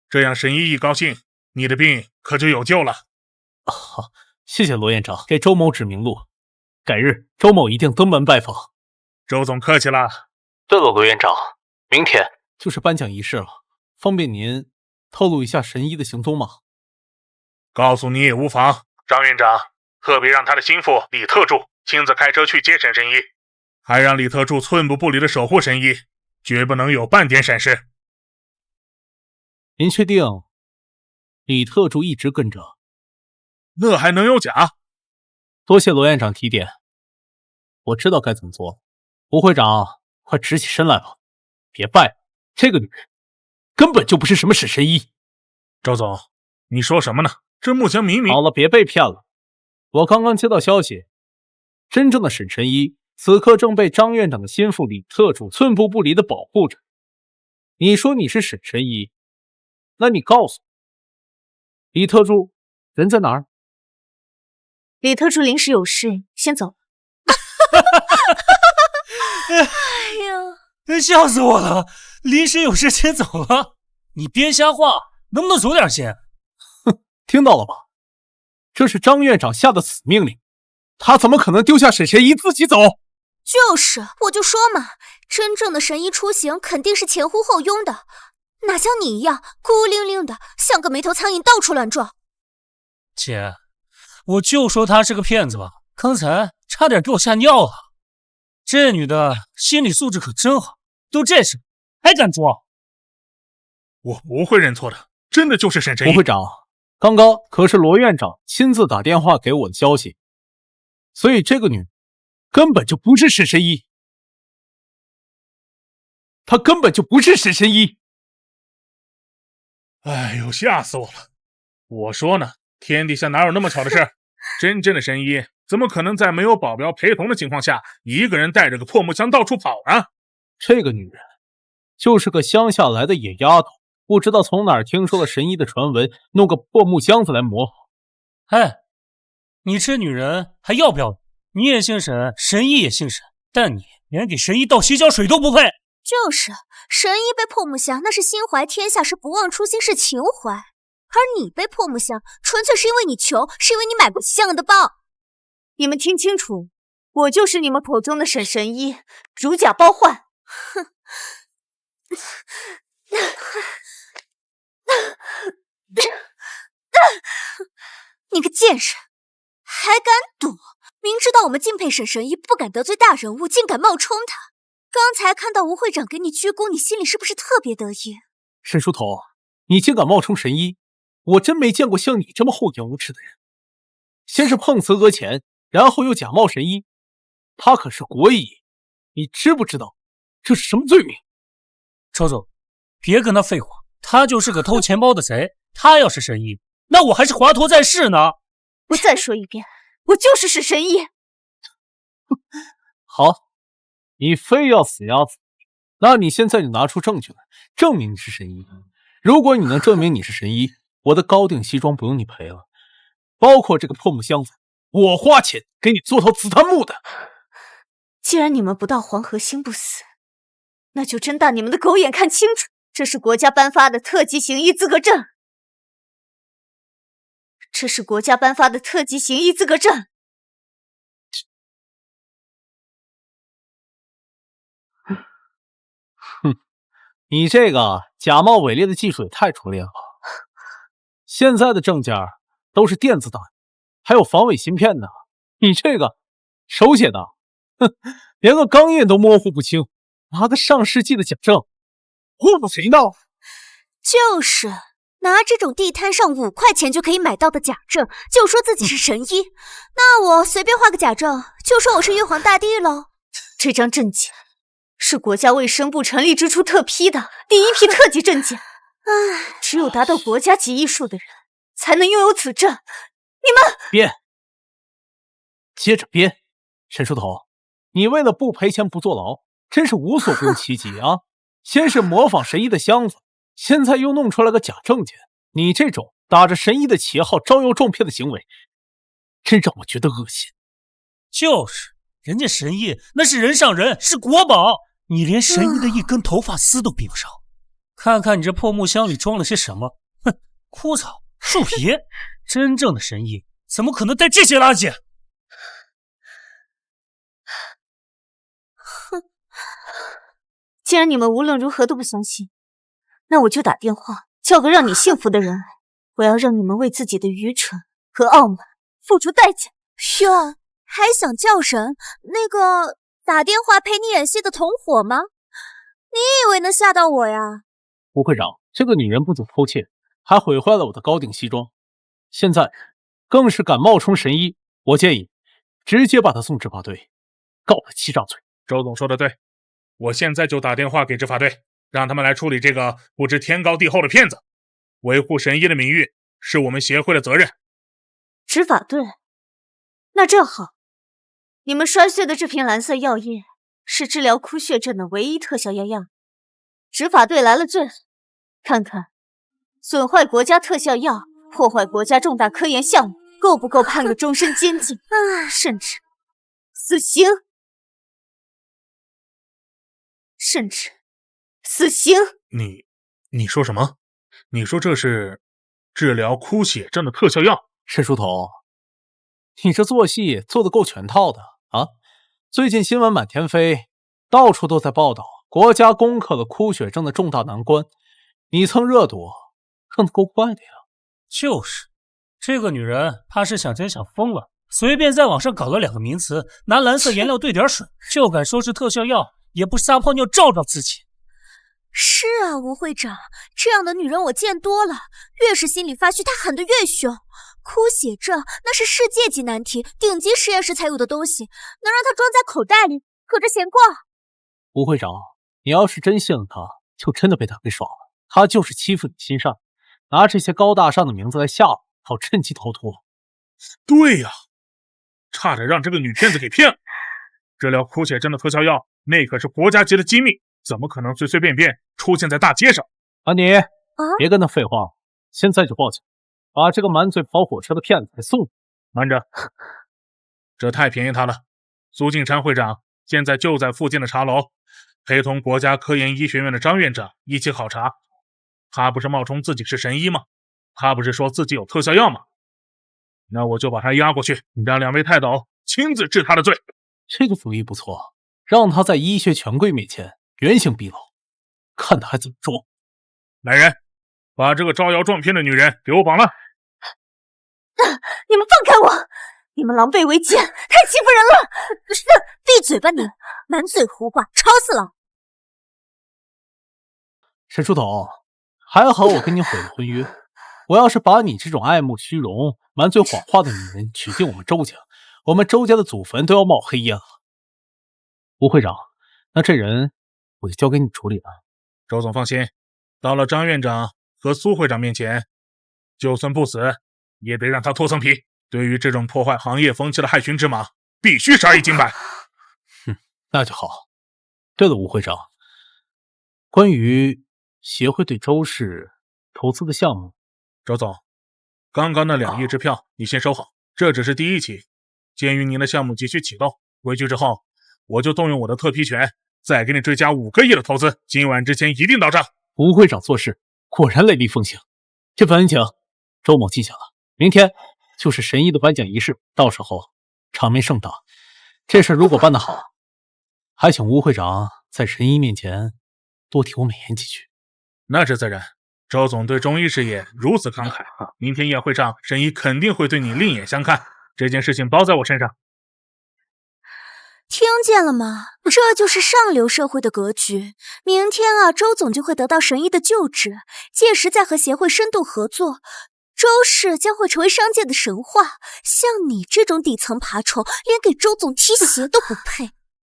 Speaker 10: 这样神医一高兴，你的病可就有救了。
Speaker 3: 好，谢谢罗院长给周某指明路，改日周某一定登门拜访。
Speaker 10: 周总客气了。
Speaker 3: 对了，罗院长，明天就是颁奖仪式了，方便您透露一下神医的行踪吗？
Speaker 10: 告诉你也无妨。张院长特别让他的心腹李特助亲自开车去接沈神医，还让李特助寸步不离的守护神医，绝不能有半点闪失。
Speaker 3: 您确定李特助一直跟着？
Speaker 10: 那还能有假？
Speaker 3: 多谢罗院长提点，我知道该怎么做了。吴会长，快直起身来吧，别拜了，这个女人根本就不是什么沈神医。
Speaker 10: 周总，你说什么呢？这木箱明明……
Speaker 3: 好了，别被骗了。我刚刚接到消息，真正的沈神医此刻正被张院长的心腹李特助寸步不离的保护着。你说你是沈神医，那你告诉我，李特助人在哪儿？
Speaker 2: 李特助临时有事，先走。
Speaker 8: 哎呀，笑死我了！临时有事先走了，你别瞎话，能不能走点心？
Speaker 3: 哼，听到了吧？这是张院长下的死命令，他怎么可能丢下沈神医自己走？
Speaker 4: 就是，我就说嘛，真正的神医出行肯定是前呼后拥的，哪像你一样孤零零的，像个没头苍蝇到处乱撞。
Speaker 8: 姐，我就说他是个骗子吧，刚才差点给我吓尿了。这女的心理素质可真好，都这时还敢装。
Speaker 10: 我不会认错的，真的就是沈神医。
Speaker 3: 吴会长，刚刚可是罗院长亲自打电话给我的消息，所以这个女根本就不是沈神医，她根本就不是沈神医。
Speaker 10: 哎呦，吓死我了！我说呢，天底下哪有那么巧的事？真正的神医怎么可能在没有保镖陪同的情况下，一个人带着个破木箱到处跑呢？
Speaker 3: 这个女人就是个乡下来的野丫头，不知道从哪儿听说了神医的传闻，弄个破木箱子来模仿。
Speaker 8: 哎，你这女人还要不要脸？你也姓沈，神医也姓沈，但你连给神医倒洗脚水都不配。
Speaker 4: 就是，神医被破木箱那是心怀天下，是不忘初心，是情怀；而你被破木箱，纯粹是因为你穷，是因为你买不起像样的包。
Speaker 2: 你们听清楚，我就是你们口中的沈神医，如假包换。
Speaker 4: 哼！你个贱人，还敢躲！明知道我们敬佩沈神医，不敢得罪大人物，竟敢冒充他。刚才看到吴会长给你鞠躬，你心里是不是特别得意？
Speaker 3: 沈书头，你竟敢冒充神医，我真没见过像你这么厚颜无耻的人。先是碰瓷讹钱，然后又假冒神医，他可是国医，你知不知道这是什么罪名？
Speaker 8: 周总，别跟他废话，他就是个偷钱包的贼。他要是神医，那我还是华佗在世呢。
Speaker 2: 我再说一遍，我就是沈神医。
Speaker 3: 好，你非要死鸭子，那你现在就拿出证据来，证明你是神医。如果你能证明你是神医，我的高定西装不用你赔了，包括这个破木箱子，我花钱给你做套紫檀木的。
Speaker 2: 既然你们不到黄河心不死，那就睁大你们的狗眼看清楚，这是国家颁发的特级行医资格证。这是国家颁发的特级行医资格证。
Speaker 3: 哼，你这个假冒伪劣的技术也太拙劣了。现在的证件都是电子档，还有防伪芯片呢。你这个手写的，哼，连个钢印都模糊不清，拿个上世纪的假证，糊弄谁呢？
Speaker 4: 就是。拿这种地摊上5块钱就可以买到的假证，就说自己是神医，那我随便画个假证，就说我是玉皇大帝喽。
Speaker 2: 这张证件是国家卫生部成立之初特批的第一批特级证件，只有达到国家级医术的人才能拥有此证。你们
Speaker 3: 编，接着编。沈书头，你为了不赔钱不坐牢，真是无所不用其极啊！先是模仿神医的箱子。现在又弄出来个假证件，你这种打着神医的旗号招摇撞骗的行为，真让我觉得恶心。
Speaker 8: 就是，人家神医那是人上人，是国宝，你连神医的一根头发丝都比不上。看看你这破木箱里装了些什么？哼，枯草、树皮。真正的神医怎么可能带这些垃圾？
Speaker 2: 哼，既然你们无论如何都不相信，那我就打电话叫个让你信服的人来，我要让你们为自己的愚蠢和傲慢付出代价。
Speaker 4: 哟，还想叫人？那个打电话陪你演戏的同伙吗？你以为能吓到我呀？
Speaker 3: 吴会长，这个女人不仅偷窃，还毁坏了我的高定西装，现在更是敢冒充神医，我建议直接把她送执法队，告她欺诈罪。
Speaker 10: 周总说的对，我现在就打电话给执法队。让他们来处理这个不知天高地厚的骗子，维护神医的名誉是我们协会的责任。
Speaker 2: 执法队，那正好，你们摔碎的这瓶蓝色药液是治疗枯血症的唯一特效药样。执法队来了罪，看看损坏国家特效药、破坏国家重大科研项目，够不够判个终身监禁，甚至死刑？甚至死刑！
Speaker 10: 你说什么？你说这是治疗枯血症的特效药？
Speaker 3: 沈书童，你这做戏做得够全套的啊！最近新闻满天飞，到处都在报道国家攻克了枯血症的重大难关，你蹭热度蹭得够快的呀！
Speaker 8: 就是，这个女人怕是想真想疯了，随便在网上搞了2个名词，拿蓝色颜料兑点水，就敢说是特效药，也不撒泡尿照照自己。
Speaker 4: 是啊，吴会长，这样的女人我见多了，越是心里发虚，她喊得越凶。枯血症那是世界级难题，顶级实验室才有的东西，能让她装在口袋里，可着闲逛。
Speaker 3: 吴会长，你要是真信了他，就真的被他给耍了。他就是欺负你心善，拿这些高大上的名字来吓我，好趁机逃脱。
Speaker 10: 对呀，差点让这个女骗子给骗了。治疗枯血症的特效药，那可是国家级的机密，怎么可能随随便便出现在大街上？
Speaker 3: 安妮，别跟他废话，现在就报警，把这个满嘴跑火车的骗子给送。
Speaker 10: 慢着，这太便宜他了。苏敬山会长现在就在附近的茶楼，陪同国家科研医学院的张院长一起考察。他不是冒充自己是神医吗？他不是说自己有特效药吗？那我就把他押过去，让2位泰斗亲自治他的罪。
Speaker 3: 这个主意不错，让他在医学权贵面前原形毕露，看他还怎么装。
Speaker 10: 来人，把这个招摇撞骗的女人给我绑了！
Speaker 2: 你们放开我！你们狼狈为奸，太欺负人了！
Speaker 4: 闭嘴吧你，满嘴胡话，吵死了！
Speaker 3: 沈书童，还好我跟你毁了婚约。我要是把你这种爱慕虚荣、满嘴谎话的女人娶进我们周家，我们周家的祖坟都要冒黑烟了。吴会长，那这人我就交给你处理了。
Speaker 10: 周总放心，到了张院长和苏会长面前，就算不死，也得让他脱层皮。对于这种破坏行业风气的害群之马，必须杀一儆百。
Speaker 3: 那就好。对了，吴会长，关于协会对周氏投资的项目，
Speaker 10: 周总，刚刚那2亿支票你先收好，这只是第一期。鉴于您的项目急需启动，回去之后我就动用我的特批权，再给你追加5个亿的投资，今晚之前一定到账。
Speaker 3: 吴会长做事果然雷厉风行。这份恩情，周某记下了。明天就是神医的颁奖仪式，到时候场面盛大。这事如果办得好，还请吴会长在神医面前多替我美言几句。
Speaker 10: 那是自然，周总对中医事业如此慷慨，明天宴会上神医肯定会对你另眼相看。这件事情包在我身上。
Speaker 4: 听见了吗？这就是上流社会的格局。明天啊，周总就会得到神医的救治，届时再和协会深度合作，周氏将会成为商界的神话。像你这种底层爬虫，连给周总踢鞋都不配。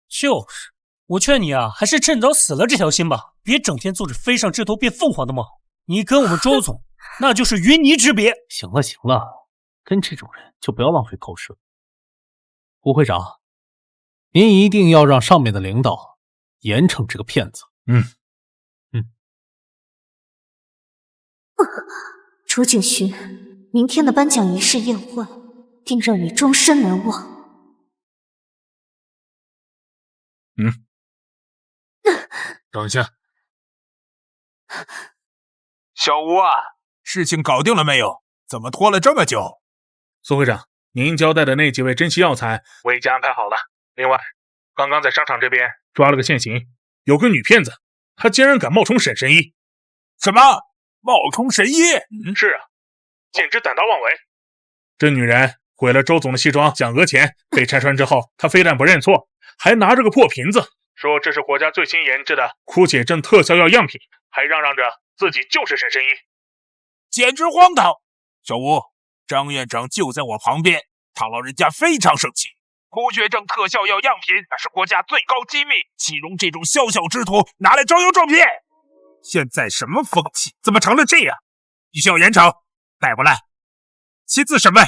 Speaker 8: 就是，我劝你啊，还是趁早死了这条心吧，别整天做着飞上枝头变凤凰的梦。你跟我们周总，那就是云泥之别。
Speaker 3: 行了行了，跟这种人就不要浪费口舌。吴会长，您一定要让上面的领导严惩这个骗子。
Speaker 2: 朱景勋，明天的颁奖仪式宴会定让你终身难忘。
Speaker 10: 等一下，
Speaker 1: 小吴啊，事情搞定了没有？怎么拖了这么久？
Speaker 10: 苏会长，您交代的那几位珍稀药材我已经安排好了。另外，刚刚在商场这边抓了个现行，有个女骗子，她竟然敢冒充沈神医。
Speaker 1: 什么？冒充神医？
Speaker 10: 是啊，简直胆大妄为。这女人毁了周总的西装，想讹钱，被拆穿之后，她非但不认错，还拿着个破瓶子，说这是国家最新研制的枯血症特效药样品，还嚷嚷着自己就是沈神医，
Speaker 1: 简直荒唐！小吴，张院长就在我旁边，他老人家非常生气。枯血症特效药样品那是国家最高机密，岂容这种小小之徒拿来招摇撞骗？现在什么风气，怎么成了这样？必须要严惩，带过来，亲自审问，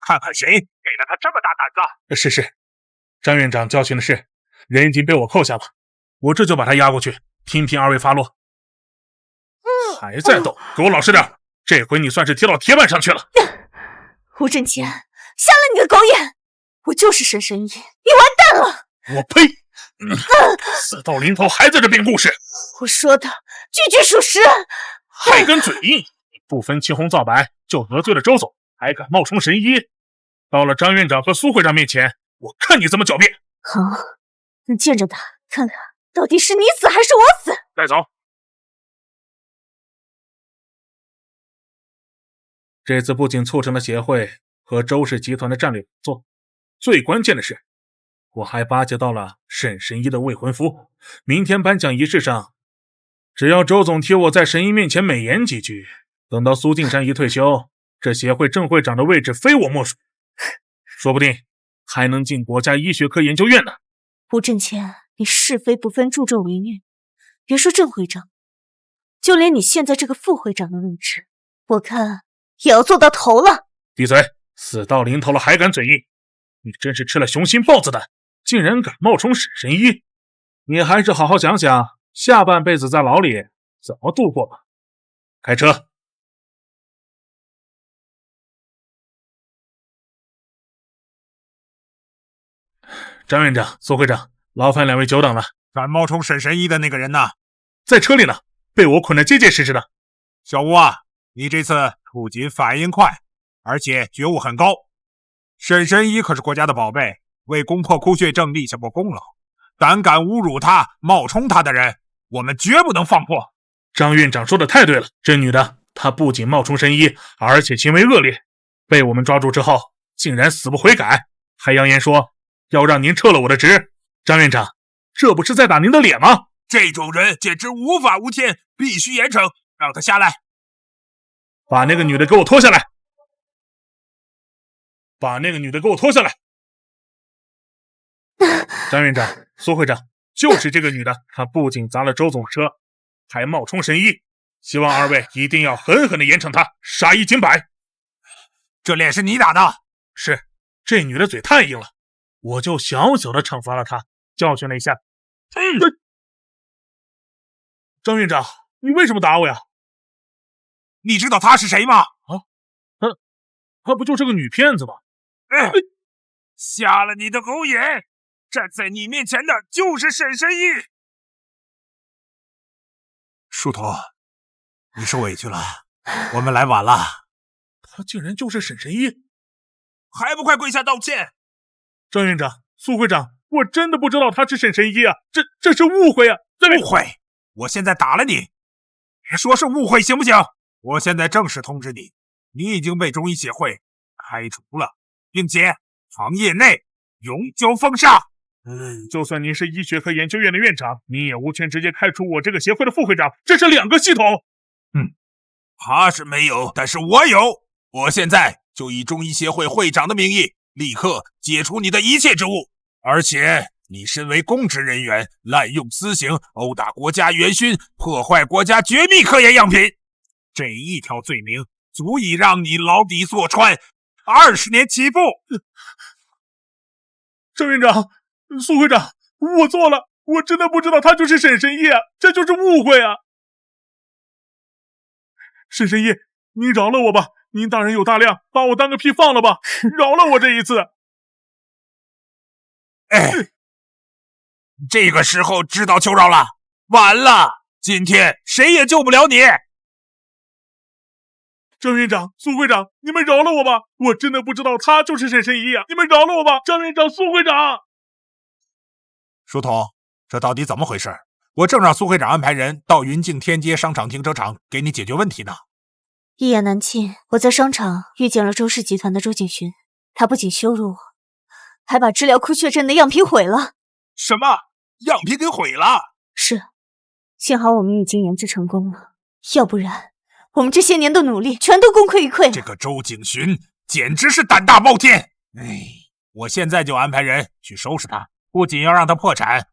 Speaker 1: 看看谁给了他这么大胆子。
Speaker 10: 是。张院长教训的是，人已经被我扣下了，我这就把他押过去，听听二位发落。还在斗，给我老实点，这回你算是踢到铁板上去了。
Speaker 2: 吴振谦，瞎了你的狗眼！我就是沈神医，你完蛋了！
Speaker 10: 我呸！死到临头还在这编故事。
Speaker 2: 我说的句句属实。
Speaker 10: 还跟嘴硬，你不分青红皂白就得罪了周总，还敢冒充神医，到了张院长和苏会长面前，我看你怎么狡辩。
Speaker 2: 好，你见着他，看看到底是你死还是我死。
Speaker 10: 带走。这次不仅促成了协会和周氏集团的战略合作，最关键的是，我还巴结到了沈神医的未婚夫。明天颁奖仪式上，只要周总替我在神医面前美言几句，等到苏敬山一退休，这协会正会长的位置非我莫属，说不定还能进国家医学科研究院呢。
Speaker 2: 吴振谦，你是非不分，助纣为虐。别说郑会长，就连你现在这个副会长的位置，我看也要做到头了。
Speaker 10: 闭嘴！死到临头了还敢嘴硬，你真是吃了雄心豹子胆，竟然敢冒充沈神医！你还是好好想想，下半辈子在牢里怎么度过吧。开车。张院长、苏会长，劳烦两位久等了。
Speaker 1: 敢冒充沈神医的那个人呢？
Speaker 10: 在车里呢，被我捆得结结实实的。
Speaker 1: 小吴啊，你这次不仅反应快，而且觉悟很高。沈神医可是国家的宝贝，为攻破枯血症立下过功劳。胆敢侮辱他、冒充他的人，我们绝不能放过。
Speaker 10: 张院长说的太对了，这女的她不仅冒充神医，而且行为恶劣，被我们抓住之后，竟然死不悔改，还扬言说要让您撤了我的职。张院长，这不是在打您的脸吗？
Speaker 1: 这种人简直无法无天，必须严惩，让他下来。
Speaker 10: 把那个女的给我拖下来！把那个女的给我拖下来！张院长、苏会长，就是这个女的，她不仅砸了周总车，还冒充神医，希望二位一定要狠狠的严惩她，杀一儆百。
Speaker 1: 这脸是你打的？
Speaker 10: 是，这女的嘴太硬了，我就小小的惩罚了她，教训了一下。张院长，你为什么打我呀？
Speaker 1: 你知道她是谁吗？
Speaker 10: 她不就是个女骗子吗？
Speaker 1: 瞎了你的狗眼！站在你面前的就是沈神医。树头，你受委屈了，我们来晚了。
Speaker 10: 他竟然就是沈神医，
Speaker 1: 还不快跪下道歉！
Speaker 10: 张院长、苏会长，我真的不知道他是沈神医啊，这是误会啊！
Speaker 1: 误会！我现在打了你，别说是误会行不行？我现在正式通知你，你已经被中医协会开除了，并且行业内永久封杀。
Speaker 10: 就算您是医学科研究院的院长，你也无权直接开除我这个协会的副会长，这是两个系统。
Speaker 1: 他是没有，但是我有。我现在就以中医协会会长的名义，立刻解除你的一切职务。而且你身为公职人员，滥用私刑，殴打国家元勋，破坏国家绝密科研样品，这一条罪名足以让你牢底坐穿20年起步。
Speaker 10: 张院长、苏会长，我错了，我真的不知道他就是沈神医啊，这就是误会啊！沈神医，您饶了我吧，您大人有大量，把我当个屁放了吧，饶了我这一次。
Speaker 1: 这个时候知道求饶了，晚了，今天谁也救不了你。
Speaker 10: 张院长、苏会长，你们饶了我吧，我真的不知道他就是沈神医啊，你们饶了我吧，张院长、苏会长。
Speaker 1: 书童，这到底怎么回事？我正让苏会长安排人到云境天街商场停车场给你解决问题呢。
Speaker 2: 一言难尽，我在商场遇见了周氏集团的周景勋，他不仅羞辱我，还把治疗枯血症的样品毁了。
Speaker 1: 什么？样品给毁了？
Speaker 2: 是，幸好我们已经研制成功了，要不然我们这些年的努力全都功亏一篑了。
Speaker 1: 这个周景勋简直是胆大包天！我现在就安排人去收拾他，不仅要让他破产，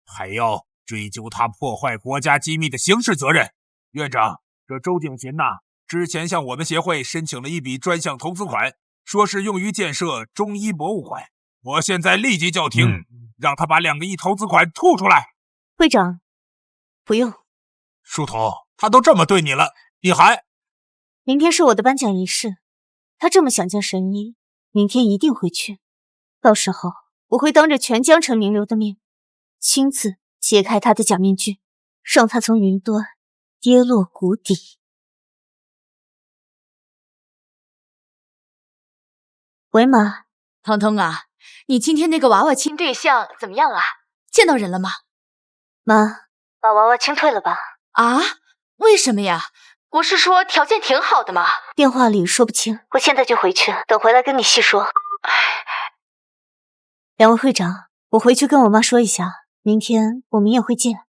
Speaker 1: 还要追究他破坏国家机密的刑事责任。院长，这周景勋呐，之前向我们协会申请了一笔专项投资款，说是用于建设中医博物馆。我现在立即叫停，让他把2个亿投资款吐出来。
Speaker 2: 会长，不用。
Speaker 1: 书童，他都这么对你了，你还……
Speaker 2: 明天是我的颁奖仪式，他这么想见神医，明天一定会去。到时候我会当着全江城名流的面，亲自揭开他的假面具，让他从云端跌落谷底。喂，妈。
Speaker 7: 彤彤啊，你今天那个娃娃亲
Speaker 6: 对象怎么样啊？
Speaker 7: 见到人了吗？
Speaker 2: 妈，把娃娃亲退了吧。
Speaker 7: 啊？为什么呀？
Speaker 6: 不是说条件挺好的吗？
Speaker 2: 电话里说不清，我现在就回去，等回来跟你细说。2位会长，我回去跟我妈说一下，明天我们宴会见。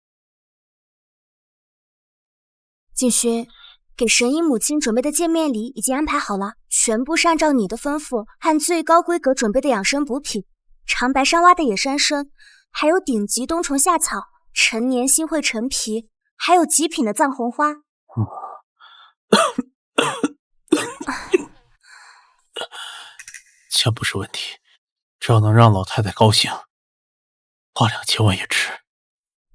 Speaker 4: 景勋，给神医母亲准备的见面礼已经安排好了，全部是按照你的吩咐，按最高规格准备的养生补品，长白山蛙的野山参，还有顶级冬虫夏草、陈年新会陈皮，还有极品的藏红花。
Speaker 3: 钱不是问题，只要能让老太太高兴，花2000万也值。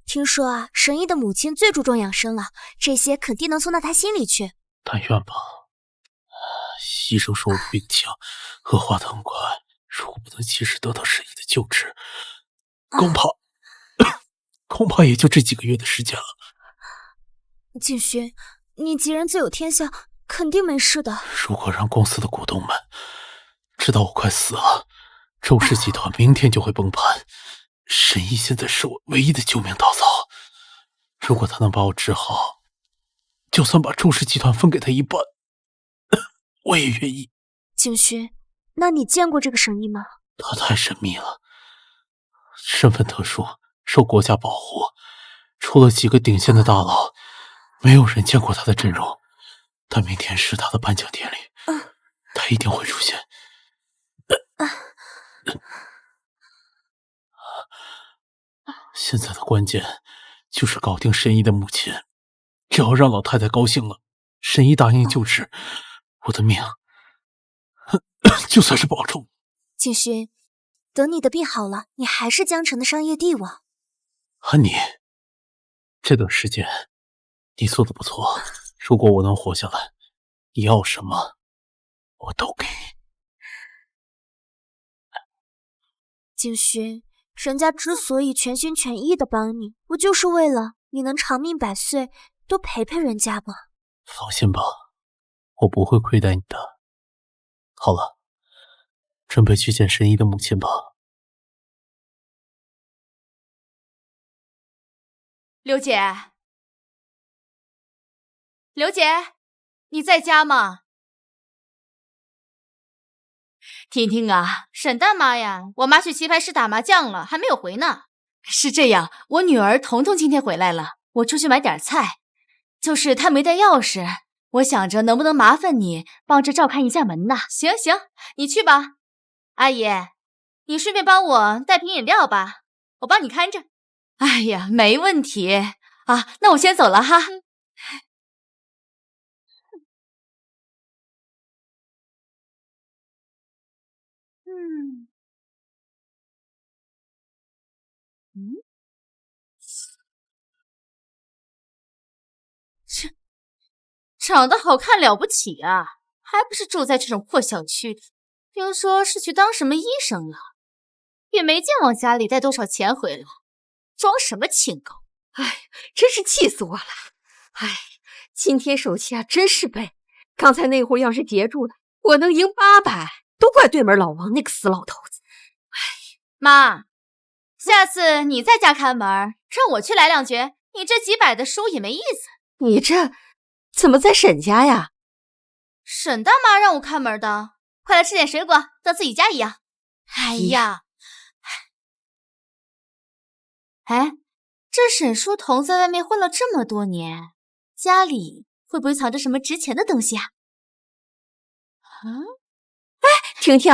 Speaker 4: 听说啊，神医的母亲最注重养生了，这些肯定能送到她心里去。
Speaker 3: 但愿吧。医生说我的病情恶化得很快，如果不能及时得到神医的救治，恐怕也就这几个月的时间了。
Speaker 4: 景勋，你吉人自有天相，肯定没事的。
Speaker 3: 如果让公司的股东们知道我快死了，周氏集团明天就会崩盘。神医现在是我唯一的救命稻草，如果他能把我治好，就算把周氏集团分给他一半，我也愿意。
Speaker 4: 景勋，那你见过这个神医吗？
Speaker 3: 他太神秘了，身份特殊，受国家保护，除了几个顶尖的大佬，没有人见过他的真容。但明天是他的颁奖典礼，他一定会出现。现在的关键就是搞定神医的母亲，只要让老太太高兴了，神医答应救治，我的命就算是保住。
Speaker 4: 景勋，等你的病好了，你还是江城的商业帝王。
Speaker 3: 安妮，这段时间你做的不错，如果我能活下来，你要什么我都给你。
Speaker 4: 景勋，人家之所以全心全意的帮你，不就是为了你能长命百岁，多陪陪人家吗？
Speaker 3: 放心吧，我不会亏待你的。好了，准备去见神医的母亲吧。
Speaker 7: 刘姐，刘姐，你在家吗？婷婷啊，沈大妈呀，我妈去棋牌室打麻将了，还没有回呢。是这样，我女儿彤彤今天回来了，我出去买点菜，就是她没带钥匙，我想着能不能麻烦你帮着照看一下门呢？行行，你去吧。阿姨，你顺便帮我带瓶饮料吧，我帮你看着。哎呀，没问题啊，那我先走了哈。长得好看了不起啊，还不是住在这种破小区里。听说是去当什么医生了，也没见往家里带多少钱回来，装什么清高？
Speaker 9: 哎，真是气死我了！哎，今天手气啊，真是背。刚才那会要是截住了，我能赢800，都怪对门老王那个死老头子。
Speaker 7: 哎，妈，下次你在家看门，让我去来2局，你这几百的输也没意思。
Speaker 9: 你这怎么在沈家呀？
Speaker 7: 沈大妈让我看门的，快来吃点水果，当自己家一样。哎呀，哎，这沈书童在外面混了这么多年，家里会不会藏着什么值钱的东西啊？
Speaker 9: 哎，婷婷，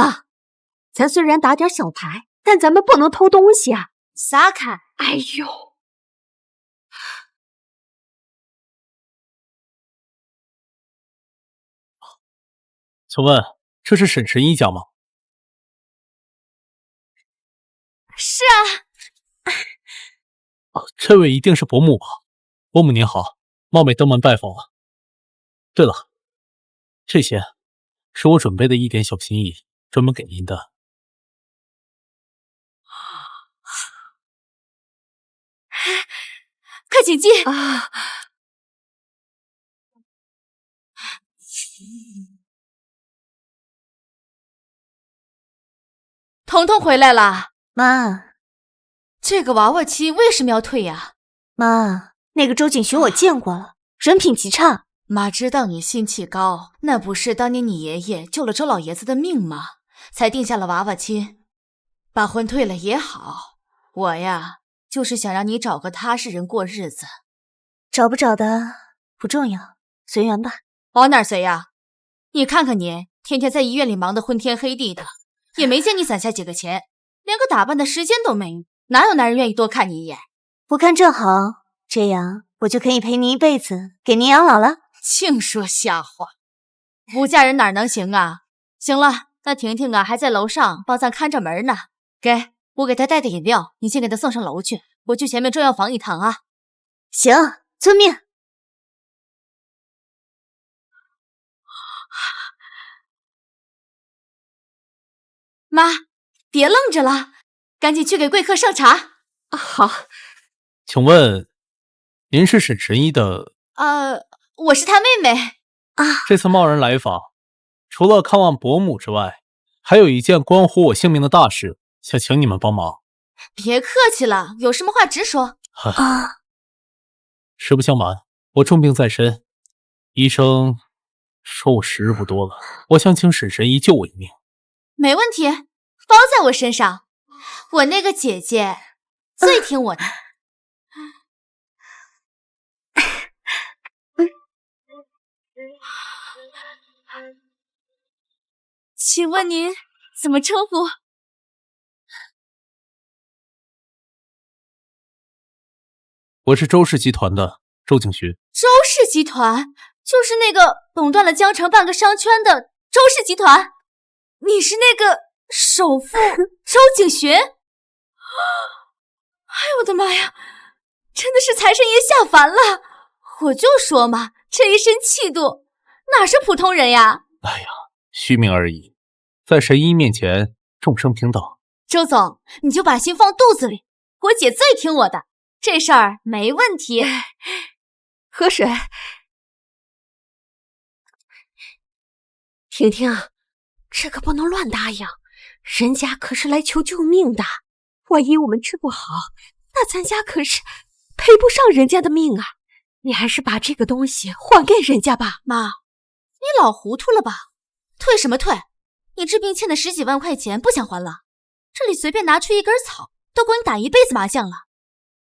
Speaker 9: 咱虽然打点小牌，但咱们不能偷东西啊！
Speaker 7: 撒开！
Speaker 9: 哎呦！
Speaker 3: 请问这是沈神医家吗？
Speaker 7: 是啊。
Speaker 3: 这位一定是伯母吧？伯母您好，冒昧登门拜访了。对了，这些是我准备的一点小心意，专门给您的。
Speaker 7: 快请进
Speaker 9: 啊！
Speaker 7: 彤彤回来了，
Speaker 2: 妈，
Speaker 7: 这个娃娃亲为什么要退呀？
Speaker 2: 妈，那个周景寻我见过了，人品极差。
Speaker 7: 妈知道你心气高，那不是当年你爷爷救了周老爷子的命吗？才定下了娃娃亲，把婚退了也好。我呀，就是想让你找个踏实人过日子。
Speaker 2: 找不找的不重要，随缘吧。
Speaker 7: 往哪儿随呀？你看看你，天天在医院里忙得昏天黑地的，也没见你攒下几个钱，连个打扮的时间都没有，哪有男人愿意多看你一眼？
Speaker 2: 不看正好，这样我就可以陪您一辈子，给您养老了。
Speaker 7: 净说瞎话，不嫁人哪能行啊？行了，那婷婷啊还在楼上帮咱看着门呢，我给她带的饮料，你先给她送上楼去，我去前面中药房一趟啊。
Speaker 2: 行，遵命。
Speaker 7: 妈，别愣着了，赶紧去给贵客上茶。
Speaker 9: 好，
Speaker 3: 请问您是沈神医的？
Speaker 7: 我是她妹妹
Speaker 2: 啊。
Speaker 3: 这次贸然来访，除了看望伯母之外，还有一件关乎我性命的大事，想请你们帮忙。
Speaker 7: 别客气了，有什么话直说。
Speaker 2: 啊，
Speaker 3: 实不相瞒，我重病在身，医生说我时日不多了，我想请沈神医救我一命。
Speaker 7: 没问题，包在我身上。我那个姐姐最听我的。请问您怎么称呼？
Speaker 3: 我是周氏集团的周景寻。
Speaker 7: 周氏集团就是那个垄断了江城半个商圈的周氏集团？你是那个首富周景寻？哎呦我的妈呀，真的是财神爷下凡了！我就说嘛，这一身气度哪是普通人呀？
Speaker 3: 哎呀，虚名而已，在神医面前众生平等。
Speaker 7: 周总，你就把心放肚子里，我姐最听我的，这事儿没问题。
Speaker 9: 喝水。婷婷，这个不能乱答应，人家可是来求救命的，万一我们治不好，那咱家可是赔不上人家的命啊！你还是把这个东西还给人家吧。
Speaker 7: 妈，你老糊涂了吧？退什么退？你治病欠的10几万块钱不想还了？这里随便拿出一根草，都够你打一辈子麻将了。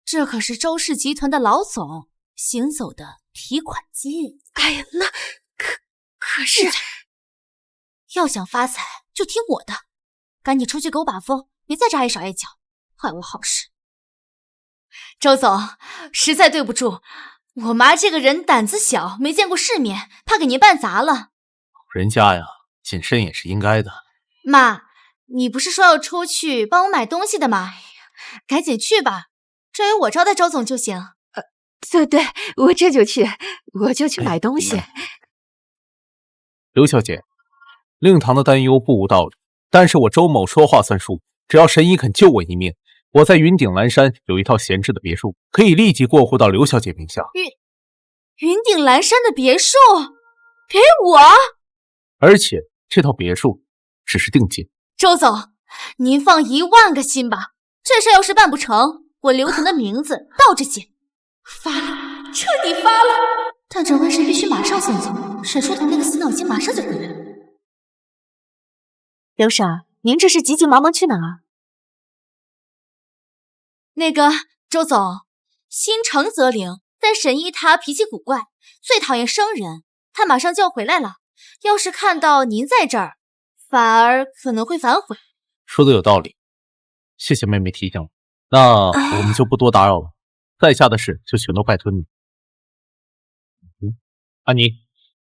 Speaker 7: 这可是周氏集团的老总行走的提款机。
Speaker 9: 哎呀，那可是
Speaker 7: 要想发财就听我的，赶紧出去给我把风，别再扎一手碍脚，害我好事。周总，实在对不住，我妈这个人胆子小，没见过世面，怕给您办砸了。
Speaker 3: 人家呀，谨慎也是应该的。
Speaker 7: 妈，你不是说要出去帮我买东西的吗？赶紧去吧，这有我招待周总就行。
Speaker 9: 对，我这就去，买东西。
Speaker 3: 刘小姐，令堂的担忧不无道理，但是我周某说话算数，只要神医肯救我一命，我在云顶蓝山有一套闲置的别墅，可以立即过户到刘小姐名下。
Speaker 7: 云顶蓝山的别墅给我？
Speaker 3: 而且这套别墅只是定金。
Speaker 7: 周总，您放10000个心吧，这事要是办不成，我刘腾的名字倒着写。发了，彻底发了！但这婚事必须马上送走，沈书腾那个死脑筋马上就回来了。
Speaker 2: 刘婶儿，您这是急急忙忙去哪儿？
Speaker 7: 那个周总，心诚则灵，但沈一他脾气古怪，最讨厌生人，他马上就要回来了。要是看到您在这儿，反而可能会反悔。
Speaker 3: 说的有道理，谢谢妹妹提醒了。那我们就不多打扰了，在下的事就全都拜托你。安妮，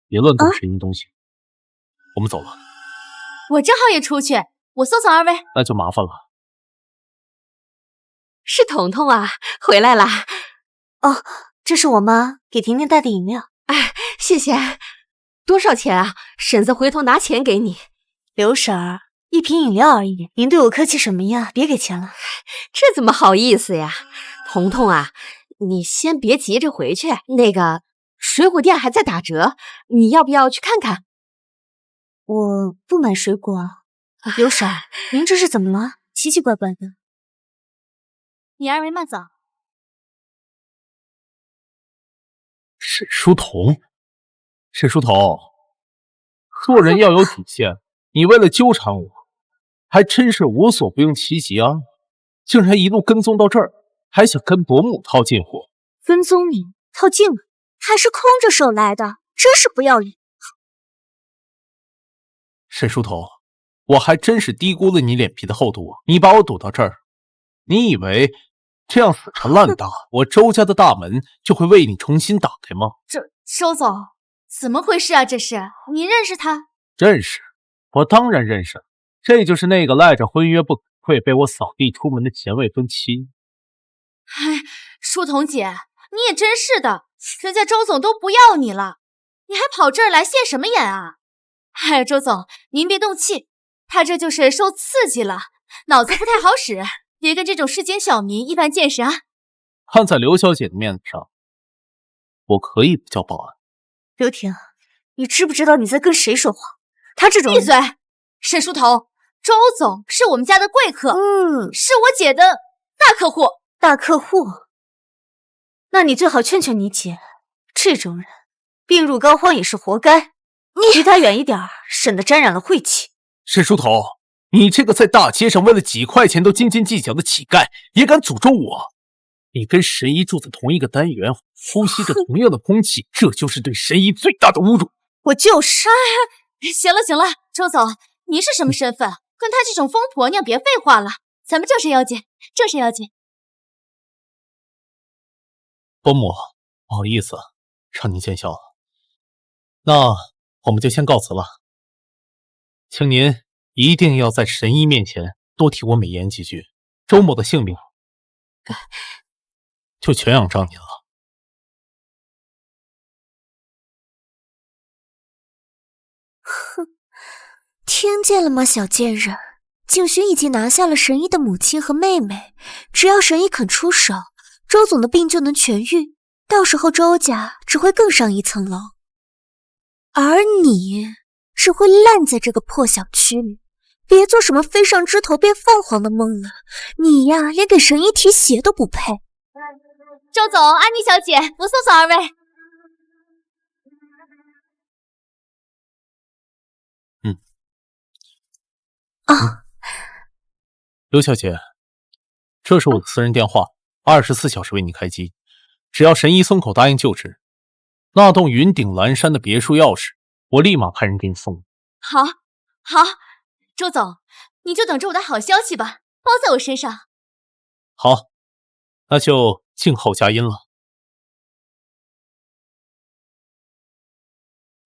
Speaker 3: 别乱动神医东西。我们走了。
Speaker 7: 我正好也出去，我送送二位。
Speaker 3: 那就麻烦了。
Speaker 9: 是彤彤啊，回来啦。
Speaker 2: 哦，这是我妈给婷婷带的饮料。
Speaker 9: 哎，谢谢。多少钱啊？婶子回头拿钱给你。
Speaker 2: 刘婶儿，一瓶饮料而已，您对我客气什么呀？别给钱了。
Speaker 9: 这怎么好意思呀？彤彤啊，你先别急着回去，那个水果店还在打折，你要不要去看看？
Speaker 2: 我不买水果啊。刘婶儿，您这是怎么了？奇奇怪怪的。
Speaker 7: 你二位慢走。
Speaker 3: 沈书童，沈书童，做人要有底线。你为了纠缠我，还真是无所不用其极啊！竟然一路跟踪到这儿，还想跟伯母套近乎。
Speaker 4: 跟踪你，套近乎，还是空着手来的，真是不要脸。
Speaker 3: 沈书童，我还真是低估了你脸皮的厚度啊！你把我堵到这儿，你以为这样死缠烂打，我周家的大门就会为你重新打开吗？
Speaker 7: 周总，怎么回事啊？这是你认识他？
Speaker 3: 认识，我当然认识。这就是那个赖着婚约不会被我扫地出门的前未婚妻。
Speaker 7: 哎，书童姐，你也真是的，人家周总都不要你了，你还跑这儿来现什么眼啊？哎呀，周总，您别动气，他这就是受刺激了，脑子不太好使，别跟这种市井小民一般见识啊！
Speaker 3: 看在刘小姐的面子上，我可以不叫报案。
Speaker 2: 刘婷，你知不知道你在跟谁说话？他这种……
Speaker 7: 闭嘴！沈书童，周总是我们家的贵客，是我姐的大客户。
Speaker 2: 大客户？那你最好劝劝你姐，这种人病入膏肓也是活该。离他远一点，省得沾染了晦气。
Speaker 3: 沈书童，你这个在大街上为了几块钱都斤斤计较的乞丐，也敢诅咒我？你跟神医住在同一个单元，呼吸着同样的空气，这就是对神医最大的侮辱。
Speaker 2: 我就是。
Speaker 7: 行了行了，周总，您是什么身份？跟他这种疯婆娘别废话了，咱们正事要紧，正事要紧。
Speaker 3: 伯母，不好意思，让您见笑了。那我们就先告辞了，请您一定要在神医面前多替我美言几句，周某的性命就全仰仗您了。
Speaker 4: 哼，听见了吗，小贱人？景勋已经拿下了神医的母亲和妹妹，只要神医肯出手，周总的病就能痊愈，到时候周家只会更上一层楼。而你只会烂在这个破小区里，别做什么飞上枝头变凤凰的梦了。你呀，连给神医提鞋都不配。
Speaker 7: 周总，安妮小姐，不送送二位。
Speaker 3: 刘小姐，这是我的私人电话，24小时为你开机。只要神医松口答应就职，那栋云顶蓝山的别墅钥匙，我立马派人给你送。
Speaker 7: 好，周总，你就等着我的好消息吧，包在我身上。
Speaker 3: 好，那就静候佳音了。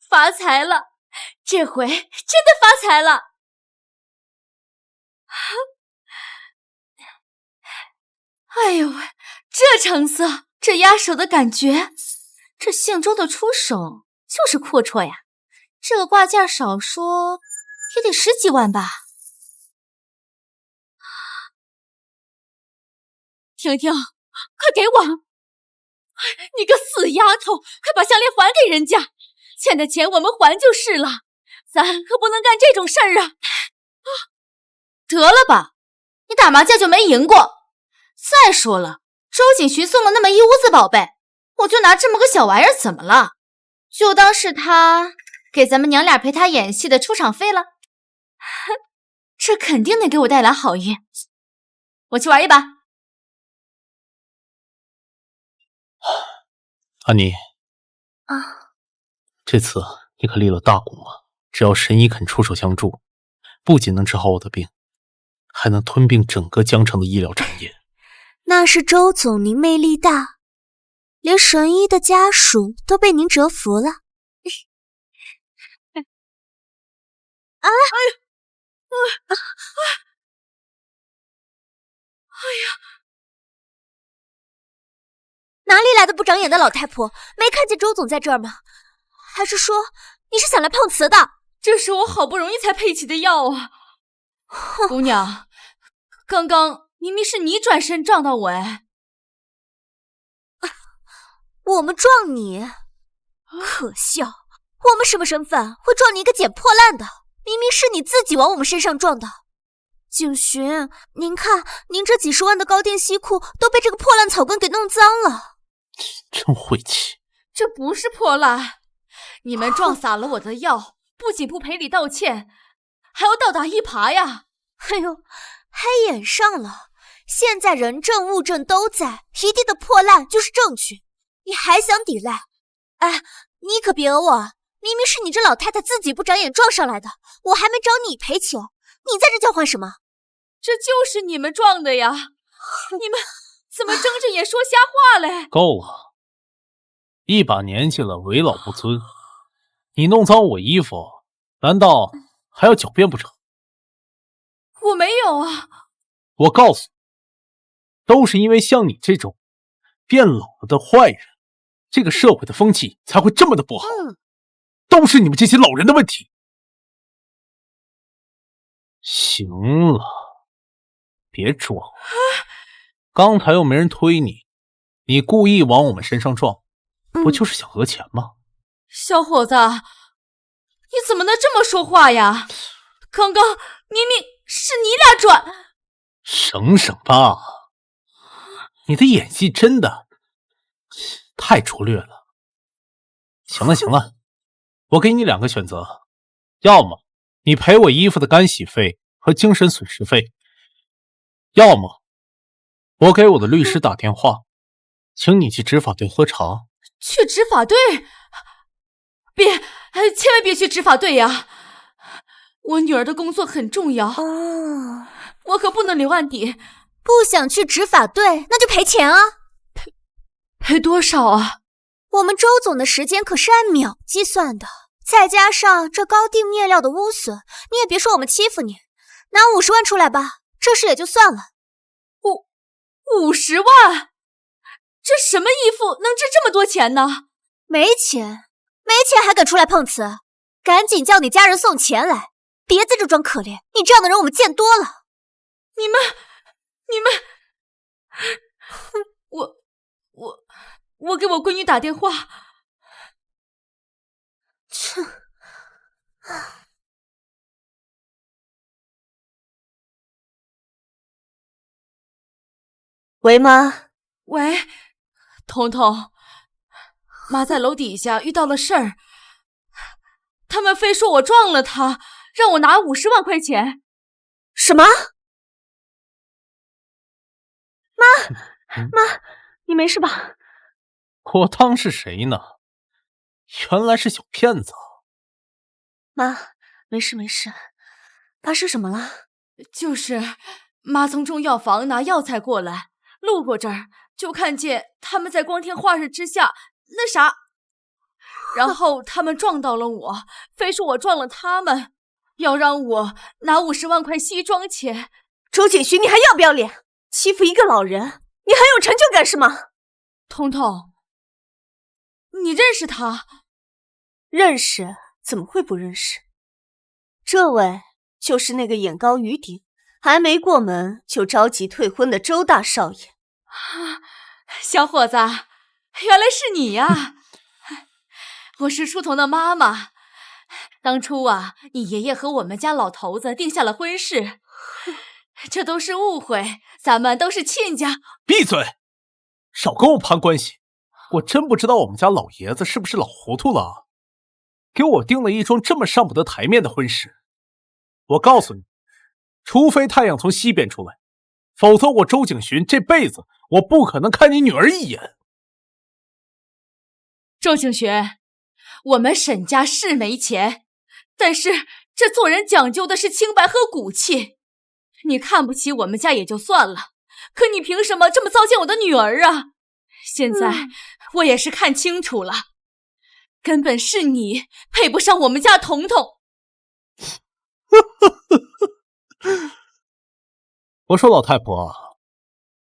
Speaker 7: 发财了，这回真的发财了。哎呦喂，这成色，这压手的感觉，这姓周的出手就是阔绰呀。这个挂件少说也得10几万吧。婷婷，快给我！你个死丫头，快把项链还给人家！欠的钱我们还就是了，咱可不能干这种事儿啊！得了吧，你打麻将就没赢过。再说了，周景徐送了那么一屋子宝贝，我就拿这么个小玩意儿怎么了？就当是他给咱们娘俩陪他演戏的出场费了。哼，这肯定能给我带来好运。我去玩一把。
Speaker 3: 安妮，这次你可立了大功了。只要神医肯出手相助，不仅能治好我的病，还能吞并整个江城的医疗产业。
Speaker 4: 那是周总您魅力大，连神医的家属都被您折服了。哎呀！哪里来的不长眼的老太婆？没看见周总在这儿吗？还是说你是想来碰瓷的？
Speaker 7: 这是我好不容易才配齐的药啊！姑娘，刚刚明明是你转身撞到我哎！
Speaker 4: 我们撞你？可笑！我们什么身份会撞你一个捡破烂的？明明是你自己往我们身上撞的。景巡，您看，您这几10万的高定西裤都被这个破烂草根给弄脏了。
Speaker 3: 真晦气！
Speaker 7: 这不是破烂，你们撞洒了我的药，不仅不赔礼道歉，还要倒打一耙呀！
Speaker 4: 哎呦，黑眼上了！现在人证物证都在，一地的破烂就是证据，你还想抵赖？哎，你可别讹我，明明是你这老太太自己不长眼撞上来的，我还没找你赔情，你在这叫唤什么？
Speaker 7: 这就是你们撞的呀！你们怎么睁着眼说瞎话嘞？
Speaker 3: 够了，一把年纪了，为老不尊。你弄脏我衣服，难道还要狡辩不成？
Speaker 7: 我没有啊！
Speaker 3: 我告诉你，都是因为像你这种变老了的坏人，这个社会的风气才会这么的不好。都是你们这些老人的问题。行了，别装了。刚才又没人推你，你故意往我们身上撞，不就是想讹钱吗？
Speaker 7: 小伙子，你怎么能这么说话呀？刚刚明明是你俩转。
Speaker 3: 省省吧，你的演技真的太拙劣了。行了行了，我给你2个选择，要么你赔我衣服的干洗费和精神损失费，要么我给我的律师打电话，请你去执法队喝茶。
Speaker 7: 去执法队？别，千万别去执法队呀！我女儿的工作很重要，我可不能留案底。
Speaker 4: 不想去执法队，那就赔钱啊！
Speaker 7: 赔多少啊？
Speaker 4: 我们周总的时间可是按秒计算的，再加上这高定面料的污损，你也别说我们欺负你。拿50万出来吧，这事也就算了。
Speaker 7: 50万？这什么衣服能值这么多钱呢？
Speaker 4: 没钱还敢出来碰瓷？赶紧叫你家人送钱来，别在这装可怜，你这样的人我们见多了。
Speaker 7: 你们，我给我闺女打电话。
Speaker 4: 切！
Speaker 2: 喂，妈。
Speaker 7: 喂，彤彤，妈在楼底下遇到了事儿，他们非说我撞了她，让我拿50万块钱。
Speaker 2: 什么？妈，你没事吧？
Speaker 3: 我当是谁呢？原来是小骗子。
Speaker 2: 妈，没事。发生什么了？
Speaker 7: 就是妈从中药房拿药材过来，路过这儿就看见他们在光天化日之下那啥，然后他们撞到了我，非说我撞了他们，要让我拿50万块西装钱。
Speaker 2: 周景徐，你还要不要脸？欺负一个老人，你很有成就感是吗？
Speaker 7: 彤彤，你认识他？
Speaker 2: 认识，怎么会不认识？这位就是那个眼高于顶，还没过门就着急退婚的周大少爷。
Speaker 7: 小伙子，原来是你呀！我是书童的妈妈。当初啊，你爷爷和我们家老头子定下了婚事，这都是误会，咱们都是亲家。
Speaker 3: 闭嘴！少跟我攀关系！我真不知道我们家老爷子是不是老糊涂了，给我定了一桩这么上不得台面的婚事。我告诉你，除非太阳从西边出来，否则我周景寻这辈子我不可能看你女儿一眼。
Speaker 7: 周景寻，我们沈家是没钱，但是这做人讲究的是清白和骨气。你看不起我们家也就算了，可你凭什么这么糟践我的女儿啊？现在我也是看清楚了，根本是你配不上我们家彤彤。
Speaker 3: 我说老太婆，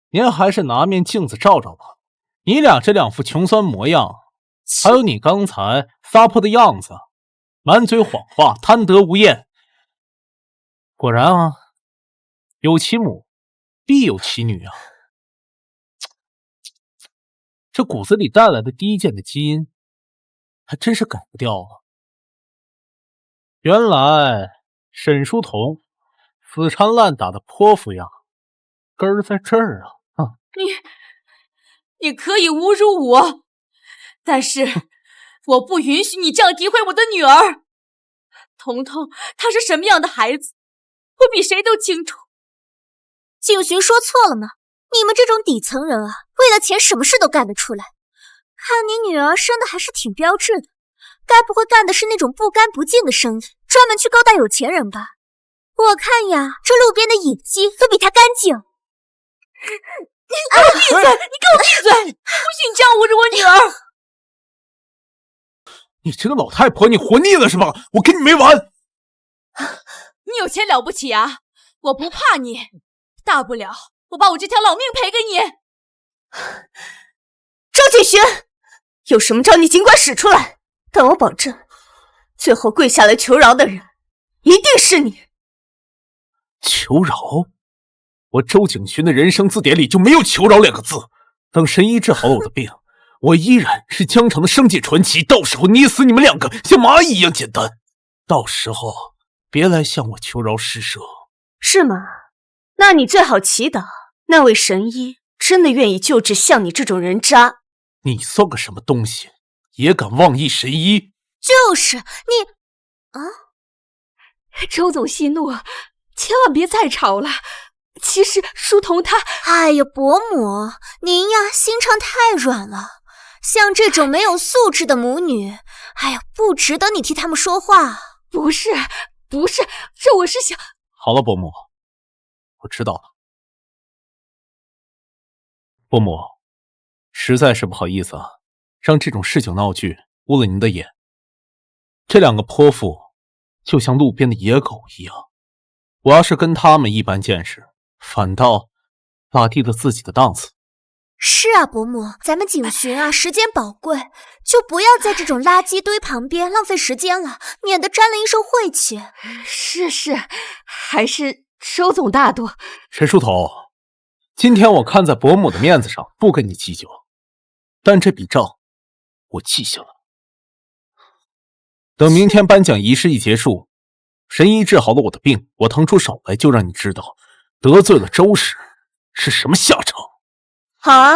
Speaker 3: 您还是拿面镜子照照吧。你俩这两副穷酸模样，还有你刚才撒泼的样子，满嘴谎话，贪得无厌。果然啊，有其母，必有其女啊。这骨子里带来的低贱的基因，还真是改不掉啊。原来沈书童死缠烂打的泼妇样，根儿在这儿啊！
Speaker 7: 你可以侮辱我，但是我不允许你这样诋毁我的女儿。彤彤她是什么样的孩子，我比谁都清楚。
Speaker 4: 景寻说错了吗？你们这种底层人啊，为了钱什么事都干得出来。看你女儿生的还是挺标致的，该不会干的是那种不干不净的生意，专门去勾搭有钱人吧？我看呀，这路边的野鸡都比她干净。
Speaker 7: 你给我闭嘴！你给我闭嘴！不许你这样侮辱我女儿！
Speaker 3: 你这个老太婆，你活腻了是吧？我跟你没完！
Speaker 7: 你有钱了不起啊？我不怕你，大不了我把我这条老命赔给你。
Speaker 2: 周景轩，有什么招你尽管使出来，但我保证，最后跪下来求饶的人，一定是你。
Speaker 3: 求饶？我周景勋的人生字典里就没有求饶两个字。等神医治好了我的病，我依然是江城的生界传奇，到时候捏死你们两个像蚂蚁一样简单。到时候别来向我求饶施舍。
Speaker 2: 是吗？那你最好祈祷那位神医真的愿意救治像你这种人渣。
Speaker 3: 你算个什么东西，也敢妄议神医？
Speaker 4: 就是你啊！
Speaker 9: 周总息怒，千万别再吵了。其实书童他……
Speaker 4: 哎呀，伯母，您呀心肠太软了。像这种没有素质的母女，哎呀，不值得你替他们说话。
Speaker 9: 不是，这我是想……
Speaker 3: 好了，伯母，我知道了。伯母，实在是不好意思啊，让这种市井闹剧污了您的眼。这两个泼妇就像路边的野狗一样，我要是跟他们一般见识，反倒拉低了自己的档次。
Speaker 4: 是啊，伯母，咱们景寻啊，时间宝贵，就不要在这种垃圾堆旁边浪费时间了，免得沾了一身晦气。
Speaker 9: 是，还是周总大度。
Speaker 3: 沈书童，今天我看在伯母的面子上，不跟你计较，但这笔账我记下了。等明天颁奖仪式一结束，神医治好了我的病，我腾出手来就让你知道，得罪了周氏是什么下场。
Speaker 2: 好啊，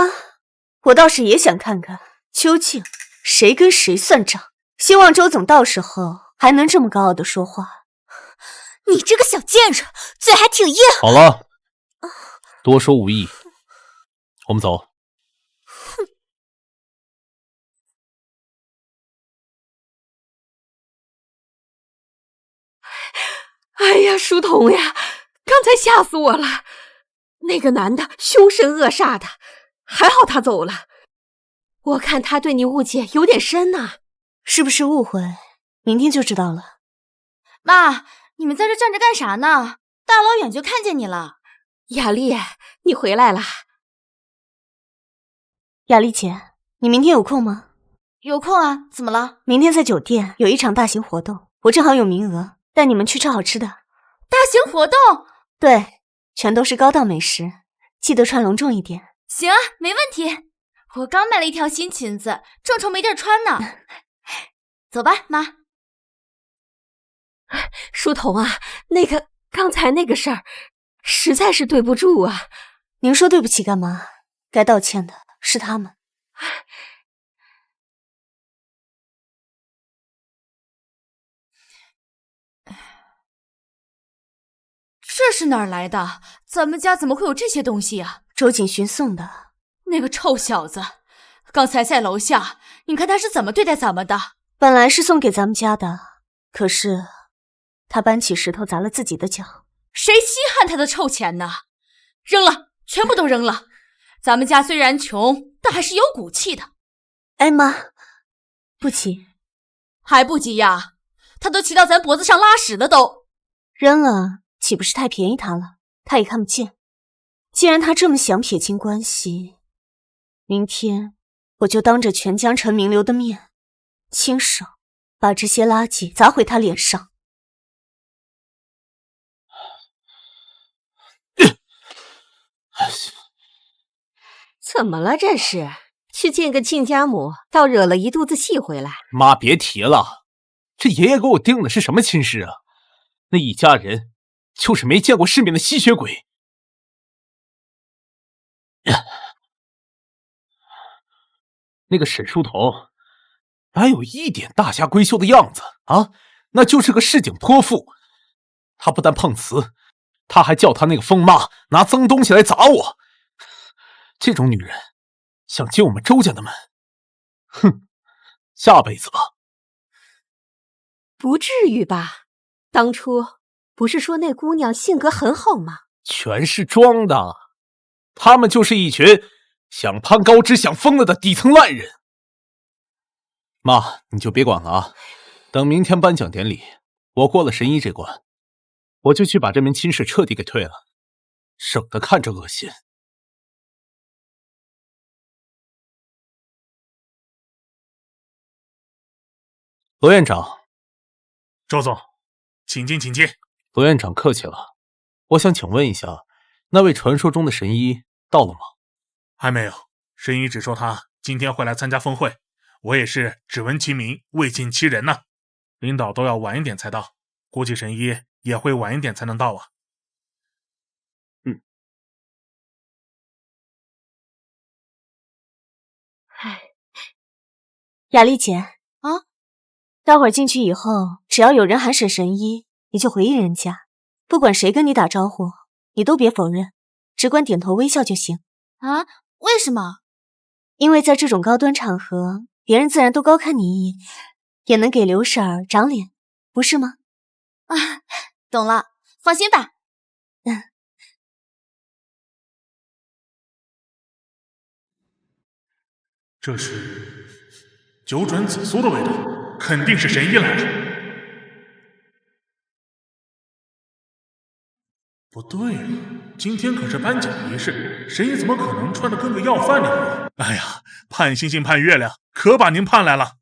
Speaker 2: 我倒是也想看看，究竟谁跟谁算账。希望周总到时候还能这么高傲的说话。
Speaker 4: 你这个小贱人，嘴还挺硬。
Speaker 3: 好了，多说无益，我们走。
Speaker 9: 哎呀，书童呀，刚才吓死我了！那个男的凶神恶煞的，还好他走了。我看他对你误解有点深呐。
Speaker 2: 是不是误会？明天就知道了。
Speaker 7: 妈，你们在这站着干啥呢？大老远就看见你了。
Speaker 9: 雅丽，你回来了。
Speaker 2: 雅丽姐，你明天有空吗？
Speaker 7: 有空啊，怎么了？
Speaker 2: 明天在酒店有一场大型活动，我正好有名额，带你们去吃好吃的。
Speaker 7: 大型活动？
Speaker 2: 对，全都是高档美食，记得穿隆重一点。
Speaker 7: 行啊，没问题。我刚买了一条新裙子，正愁没地儿穿呢。走吧，妈。
Speaker 9: 书童啊，刚才那个事儿，实在是对不住啊。
Speaker 2: 您说对不起干嘛？该道歉的是他们。
Speaker 7: 这是哪儿来的？咱们家怎么会有这些东西啊？
Speaker 2: 周景寻送的。
Speaker 7: 那个臭小子，刚才在楼下，你看他是怎么对待咱们的？
Speaker 2: 本来是送给咱们家的，可是他搬起石头砸了自己的脚。
Speaker 7: 谁稀罕他的臭钱呢？扔了，全部都扔了。咱们家虽然穷，但还是有骨气的。
Speaker 2: 哎妈，不急。
Speaker 7: 还不急呀？他都骑到咱脖子上拉屎了都。
Speaker 2: 扔了岂不是太便宜他了？他也看不见。既然他这么想撇清关系，明天我就当着全江城名流的面，亲手把这些垃圾砸回他脸上。
Speaker 9: 怎么了？这是去见个亲家母，倒惹了一肚子气回来。
Speaker 3: 妈，别提了，这爷爷给我定的是什么亲事啊？那一家人就是没见过世面的吸血鬼。那个沈书童哪有一点大家闺秀的样子啊？那就是个市井泼妇。他不但碰瓷，他还叫他那个疯妈拿脏东西来砸我。这种女人想进我们周家的门，哼，下辈子吧。
Speaker 9: 不至于吧？当初不是说那姑娘性格很好吗？
Speaker 3: 全是装的，他们就是一群想攀高枝想疯了的底层烂人。妈，你就别管了啊！等明天颁奖典礼，我过了神医这关，我就去把这门亲事彻底给退了，省得看着恶心。罗院长，
Speaker 10: 周总，请进，请进。
Speaker 3: 罗院长客气了，我想请问一下，那位传说中的神医到了吗？
Speaker 10: 还没有，神医只说他今天会来参加峰会，我也是只闻其名未见其人呢。领导都要晚一点才到，估计神医也会晚一点才能到啊。
Speaker 2: 雅丽姐啊，待会儿进去以后，只要有人喊沈神医，你就回应人家，不管谁跟你打招呼，你都别否认，只管点头微笑就行。
Speaker 7: 啊？为什么？
Speaker 2: 因为在这种高端场合，别人自然都高看你一眼，也能给刘婶儿长脸，不是吗？
Speaker 7: 啊，懂了，放心吧。
Speaker 10: 这是九转紫苏的味道，肯定是神医来了。不对啊，今天可是颁奖仪式，神医怎么可能穿得跟个要饭的一样？哎呀，盼星星盼月亮，可把您盼来了。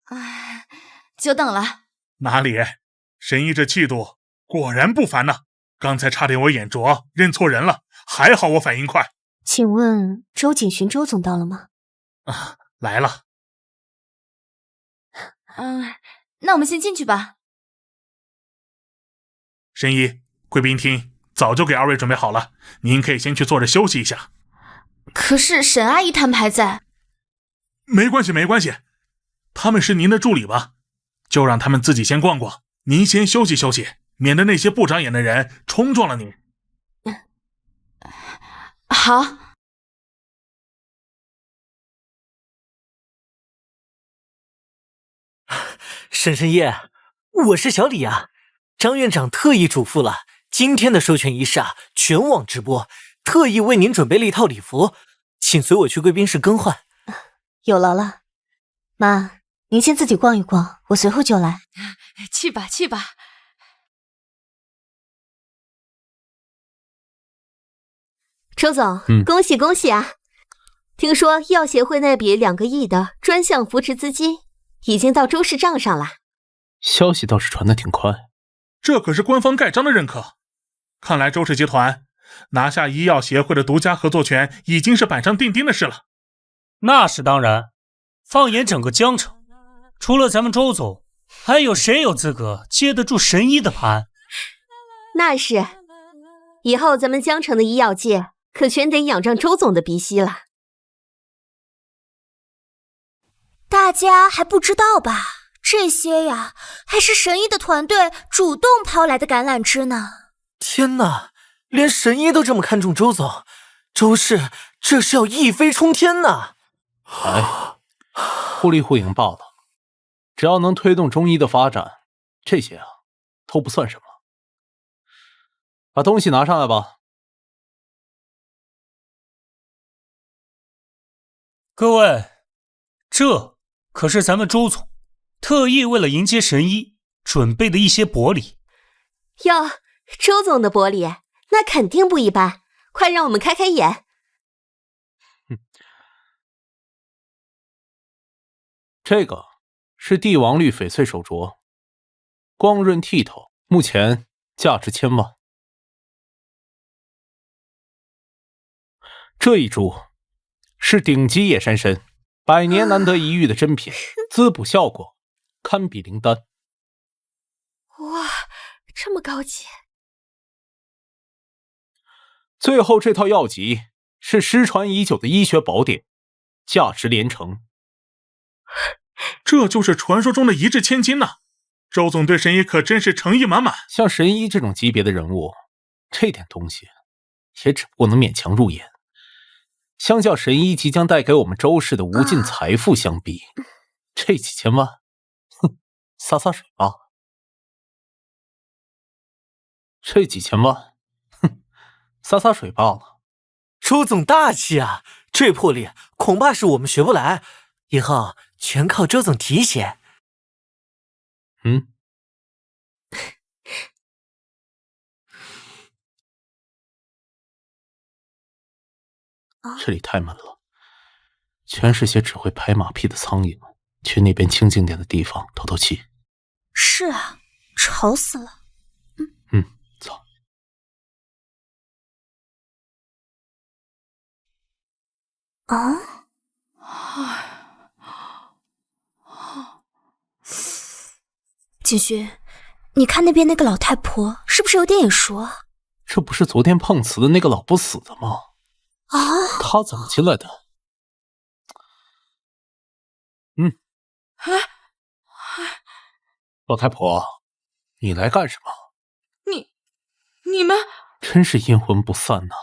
Speaker 7: 哎，久等了。
Speaker 10: 哪里，神医这气度果然不凡呐！刚才差点我眼拙认错人了，还好我反应快。
Speaker 2: 请问周景寻周总到了吗？
Speaker 10: 啊，来了。
Speaker 7: 那我们先进去吧。
Speaker 10: 神医，贵宾厅早就给二位准备好了，您可以先去坐着休息一下。
Speaker 7: 可是沈阿姨摊牌在。
Speaker 10: 没关系，没关系，他们是您的助理吧？就让他们自己先逛逛，您先休息休息，免得那些不长眼的人冲撞了您。
Speaker 7: 好。
Speaker 5: 沈神医，我是小李啊。张院长特意嘱咐了，今天的授权仪式啊，全网直播，特意为您准备了一套礼服，请随我去贵宾室更换。
Speaker 2: 有劳了，妈，您先自己逛一逛，我随后就来。
Speaker 7: 去吧，去吧。
Speaker 9: 周总，恭喜恭喜啊！听说医药协会那笔2个亿的专项扶持资金已经到周氏账上了。
Speaker 3: 消息倒是传得挺快，
Speaker 10: 这可是官方盖章的认可。看来周氏集团拿下医药协会的独家合作权已经是板上钉钉的事了。
Speaker 8: 那是当然，放眼整个江城，除了咱们周总，还有谁有资格接得住神医的盘？
Speaker 9: 那是，以后咱们江城的医药界可全得仰仗周总的鼻息了。
Speaker 4: 大家还不知道吧？这些呀，还是神医的团队主动抛来的橄榄枝呢。
Speaker 5: 天哪，连神医都这么看重周总，周氏这是要一飞冲天呐！
Speaker 3: 哎，互利互赢罢了，只要能推动中医的发展，这些啊都不算什么。把东西拿上来吧。
Speaker 8: 各位，这可是咱们周总特意为了迎接神医准备的一些薄礼。
Speaker 9: 哟，周总的薄礼那肯定不一般，快让我们开开眼。
Speaker 3: 这个是帝王绿翡翠手镯，光润剔透，目前价值1000万。这一株是顶级野山参，100年难得一遇的珍品，滋补效果堪比灵丹。
Speaker 9: 哇，这么高级！
Speaker 3: 最后这套药集是失传已久的医学宝典，价值连城。
Speaker 10: 这就是传说中的一掷千金呐！周总对神医可真是诚意满满。
Speaker 3: 像神医这种级别的人物，这点东西也只不过能勉强入眼。相较神医即将带给我们周氏的无尽财富相比，这几千万，哼，洒洒水罢了。这几千万，哼，洒洒水罢了。
Speaker 5: 周总大气啊，这魄力恐怕是我们学不来，以后全靠周总提携。
Speaker 3: 这里太闷了，全是些只会拍马屁的苍蝇，去那边清静点的地方透透气。
Speaker 4: 是啊，吵死了。
Speaker 3: 走。
Speaker 4: 啊！景勋，你看那边那个老太婆是不是有点眼熟啊？
Speaker 3: 这不是昨天碰瓷的那个老不死的吗？
Speaker 4: 啊！
Speaker 3: 他怎么进来的？老太婆，你来干什么？
Speaker 7: 你们
Speaker 3: 真是阴魂不散呐！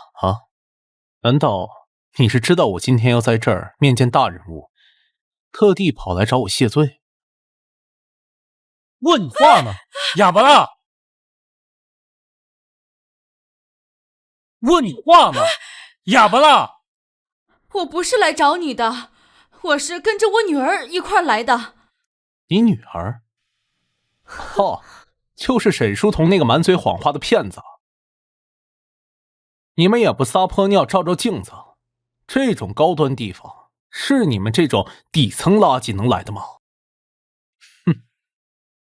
Speaker 3: 难道你是知道我今天要在这儿面见大人物，特地跑来找我谢罪？
Speaker 8: 问你话呢，哑巴啦！问你话呢，哑巴啦！
Speaker 7: 我不是来找你的，我是跟着我女儿一块来的。
Speaker 3: 你女儿？就是沈书童那个满嘴谎话的骗子。你们也不撒泼尿照照镜子，这种高端地方是你们这种底层垃圾能来的吗？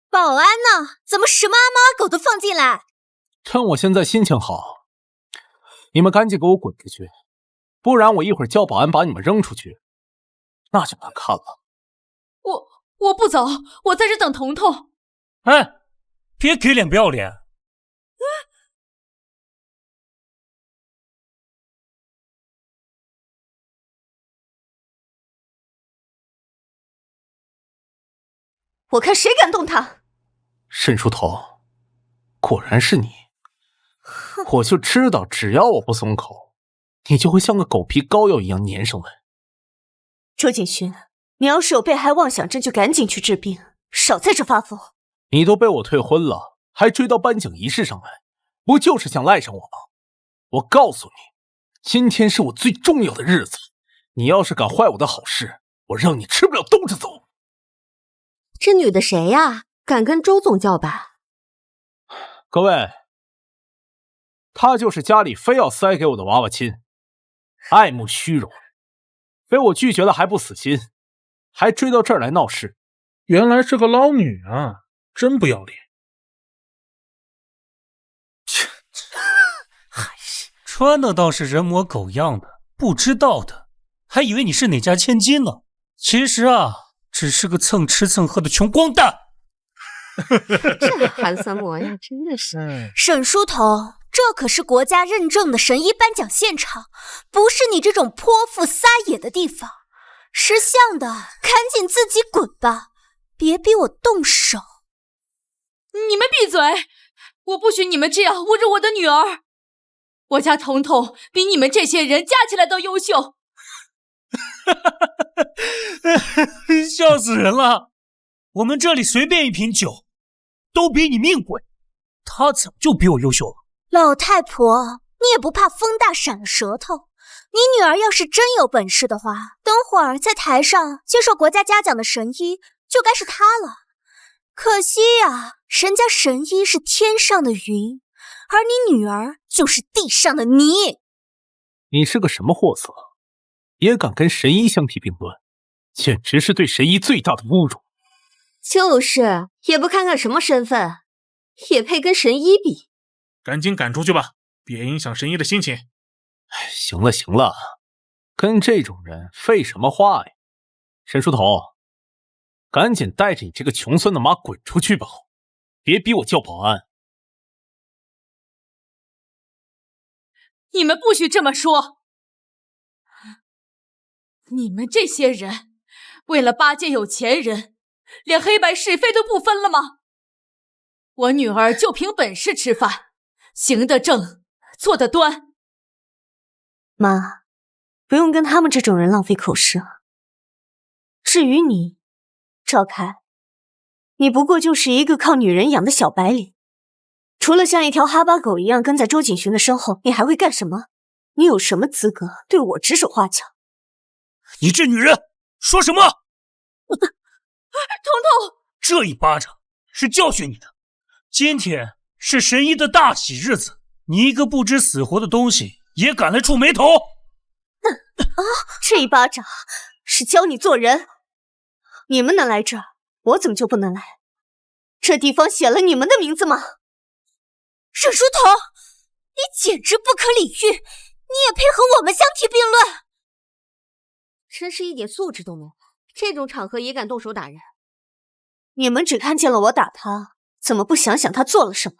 Speaker 4: 保安呢？怎么什么阿猫阿狗都放进来？
Speaker 3: 趁我现在心情好，你们赶紧给我滚出去，不然我一会儿叫保安把你们扔出去，那就难看了。
Speaker 7: 我不走，我在这等彤彤。
Speaker 8: 哎，别给脸不要脸！
Speaker 2: 我看谁敢动他！
Speaker 3: 沈书童，果然是你！我就知道，只要我不松口，你就会像个狗皮膏药一样粘上来。
Speaker 2: 周景勋，你要是有被害妄想症，就赶紧去治病，少在这发疯。
Speaker 3: 你都被我退婚了，还追到颁奖仪式上来，不就是想赖上我吗？我告诉你，今天是我最重要的日子，你要是敢坏我的好事，我让你吃不了兜着走。
Speaker 9: 这女的谁呀？敢跟周总叫板？
Speaker 3: 各位，她就是家里非要塞给我的娃娃亲，爱慕虚荣，被我拒绝了还不死心，还追到这儿来闹事。
Speaker 10: 原来是个捞女啊，真不要脸！
Speaker 8: 穿的倒是人模狗样的，不知道的还以为你是哪家千金呢。其实啊，只是个蹭吃蹭喝的穷光蛋。
Speaker 9: 这寒酸模样真的是。
Speaker 4: 沈书童，这可是国家认证的神医颁奖现场，不是你这种泼妇撒野的地方。识相的，赶紧自己滚吧，别逼我动手。
Speaker 7: 你们闭嘴！我不许你们这样侮辱我的女儿。我家彤彤比你们这些人加起来都优秀。
Speaker 8: 笑死人了！我们这里随便一瓶酒都比你命贵，他怎么就比我优秀了？
Speaker 4: 老太婆，你也不怕风大闪了舌头？你女儿要是真有本事的话，等会儿在台上接受国家嘉奖的神医就该是她了。可惜呀，人家神医是天上的云，而你女儿就是地上的泥。
Speaker 3: 你是个什么货色，也敢跟神医相提并论？简直是对神医最大的侮辱。
Speaker 9: 就是，也不看看什么身份，也配跟神医比？
Speaker 10: 赶紧赶出去吧，别影响神医的心情。
Speaker 3: 行了行了，跟这种人废什么话呀？沈书头，赶紧带着你这个穷酸的妈滚出去吧，别逼我叫保安。
Speaker 7: 你们不许这么说！你们这些人，为了巴结有钱人，连黑白是非都不分了吗？我女儿就凭本事吃饭，行得正，坐得端。
Speaker 2: 妈，不用跟他们这种人浪费口舌。至于你，赵凯，你不过就是一个靠女人养的小白领。除了像一条哈巴狗一样跟在周景寻的身后，你还会干什么？你有什么资格对我指手画脚？
Speaker 8: 你这女人说什么？
Speaker 7: 彤彤，
Speaker 8: 这一巴掌是教训你的。今天是神医的大喜日子，你一个不知死活的东西也敢来触霉头？
Speaker 2: 这一巴掌是教你做人。你们能来这儿，我怎么就不能来？这地方写了你们的名字吗？
Speaker 4: 沈书童，你简直不可理喻，你也配和我们相提并论？
Speaker 9: 真是一点素质都没有，这种场合也敢动手打人？
Speaker 2: 你们只看见了我打他，怎么不想想他做了什么？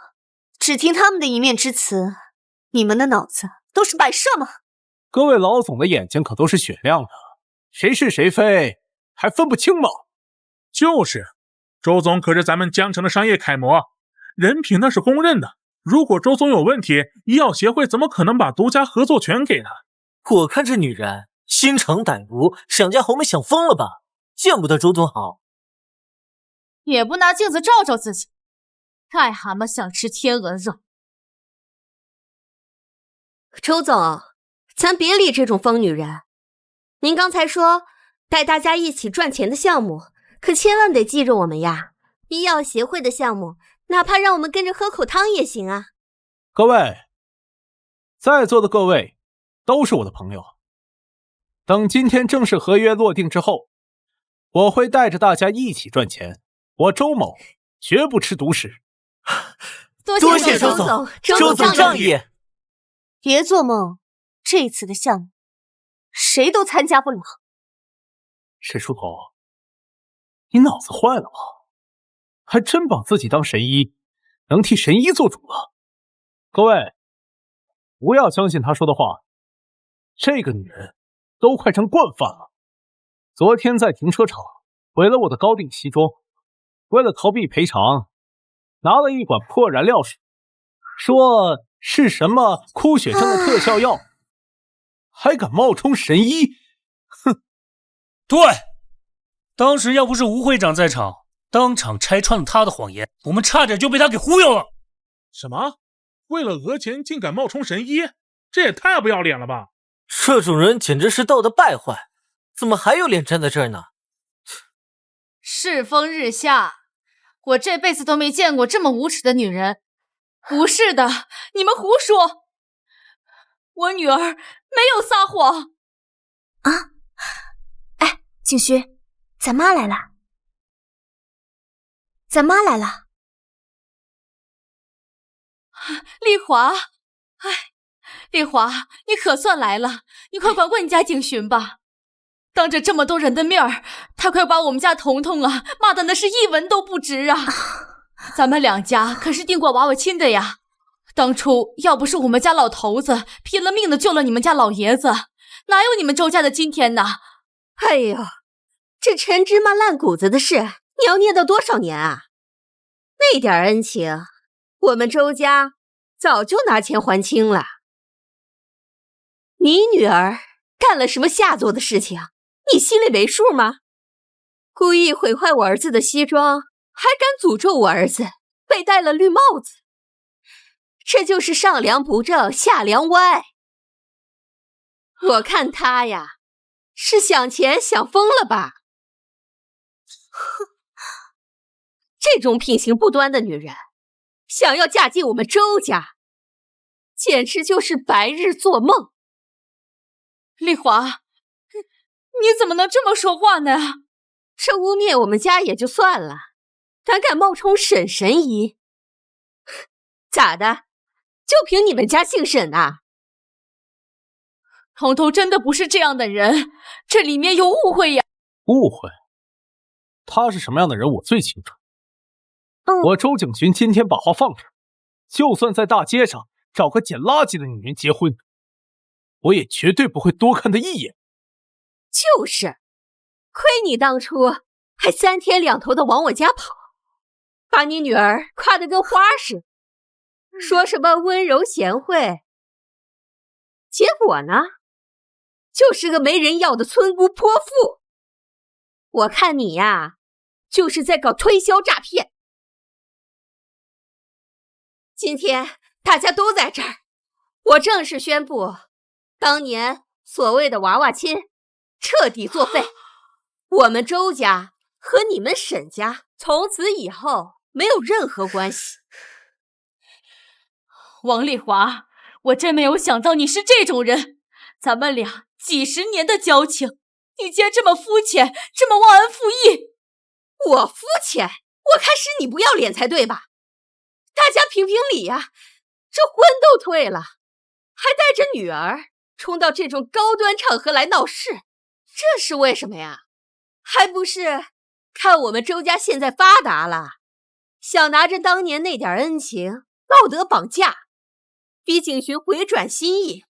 Speaker 2: 只听他们的一面之词，你们的脑子都是摆设吗？
Speaker 3: 各位老总的眼睛可都是雪亮的，谁是谁非还分不清吗？
Speaker 10: 就是，周总可是咱们江城的商业楷模，人品那是公认的。如果周总有问题，医药协会怎么可能把独家合作权给他？
Speaker 5: 我看这女人心肠歹毒，想家豪门想疯了吧？见不得周总好，
Speaker 7: 也不拿镜子照照自己。癞蛤蟆想吃天鹅肉。
Speaker 9: 周总，咱别理这种疯女人。您刚才说带大家一起赚钱的项目，可千万得记着我们呀。医药协会的项目，哪怕让我们跟着喝口汤也行啊。
Speaker 3: 各位，在座的各位都是我的朋友。等今天正式合约落定之后，我会带着大家一起赚钱。我周某绝不吃独食。
Speaker 5: 多谢周总，周总仗义。
Speaker 2: 别做梦，这次的项目谁都参加不了。
Speaker 3: 沈书头，你脑子坏了吗？还真把自己当神医，能替神医做主了。各位，不要相信他说的话，这个女人都快成惯犯了。昨天在停车场毁了我的高定西装，为了逃避赔偿，拿了一管破燃料水，说是什么枯血症的特效药，还敢冒充神医，哼！
Speaker 8: 对，当时要不是吴会长在场，当场拆穿了他的谎言，我们差点就被他给忽悠了。
Speaker 10: 什么？为了讹钱竟敢冒充神医？这也太不要脸了吧！
Speaker 5: 这种人简直是道德败坏，怎么还有脸站在这儿呢？
Speaker 7: 世风日下，我这辈子都没见过这么无耻的女人。不是的，你们胡说，我女儿没有撒谎。
Speaker 4: 啊，哎，景虚，咱妈来了。咱妈来了。
Speaker 7: 丽华，哎，丽华，你可算来了，你快管管你家景寻吧。当着这么多人的面儿，他快把我们家彤彤啊骂的那是一文都不值啊！咱们两家可是定过娃娃亲的呀。当初要不是我们家老头子拼了命的救了你们家老爷子，哪有你们周家的今天呢？
Speaker 9: 哎呦，这陈芝麻烂谷子的事，你要念叨多少年啊？那点恩情，我们周家早就拿钱还清了。你女儿干了什么下作的事情，你心里没数吗？故意毁坏我儿子的西装，还敢诅咒我儿子被戴了绿帽子，这就是上梁不正下梁歪。我看他呀，是想钱想疯了吧？哼，这种品行不端的女人，想要嫁进我们周家，简直就是白日做梦。
Speaker 7: 丽华，你怎么能这么说话呢？
Speaker 9: 这污蔑我们家也就算了，敢冒充沈神医，咋的？就凭你们家姓沈呐？
Speaker 7: 彤彤真的不是这样的人，这里面有误会呀！
Speaker 3: 误会？他是什么样的人，我最清楚。我周景群今天把话放出来，就算在大街上找个捡垃圾的女人结婚，我也绝对不会多看她一眼。
Speaker 9: 就是，亏你当初还3天2头的往我家跑，把你女儿夸得跟花似的，说什么温柔贤惠，结果呢，就是个没人要的村姑泼妇。我看你呀，就是在搞推销诈骗。今天大家都在这儿，我正式宣布，当年所谓的娃娃亲彻底作废。我们周家和你们沈家从此以后没有任何关系。
Speaker 7: 王丽华，我真没有想到你是这种人，咱们俩几十年的交情，你竟然这么肤浅，这么忘恩负义。
Speaker 9: 我肤浅？我看是你不要脸才对吧？大家评评理呀，这婚都退了，还带着女儿冲到这种高端场合来闹事，这是为什么呀？还不是看我们周家现在发达了，想拿着当年那点恩情道德绑架，逼景寻回转心意。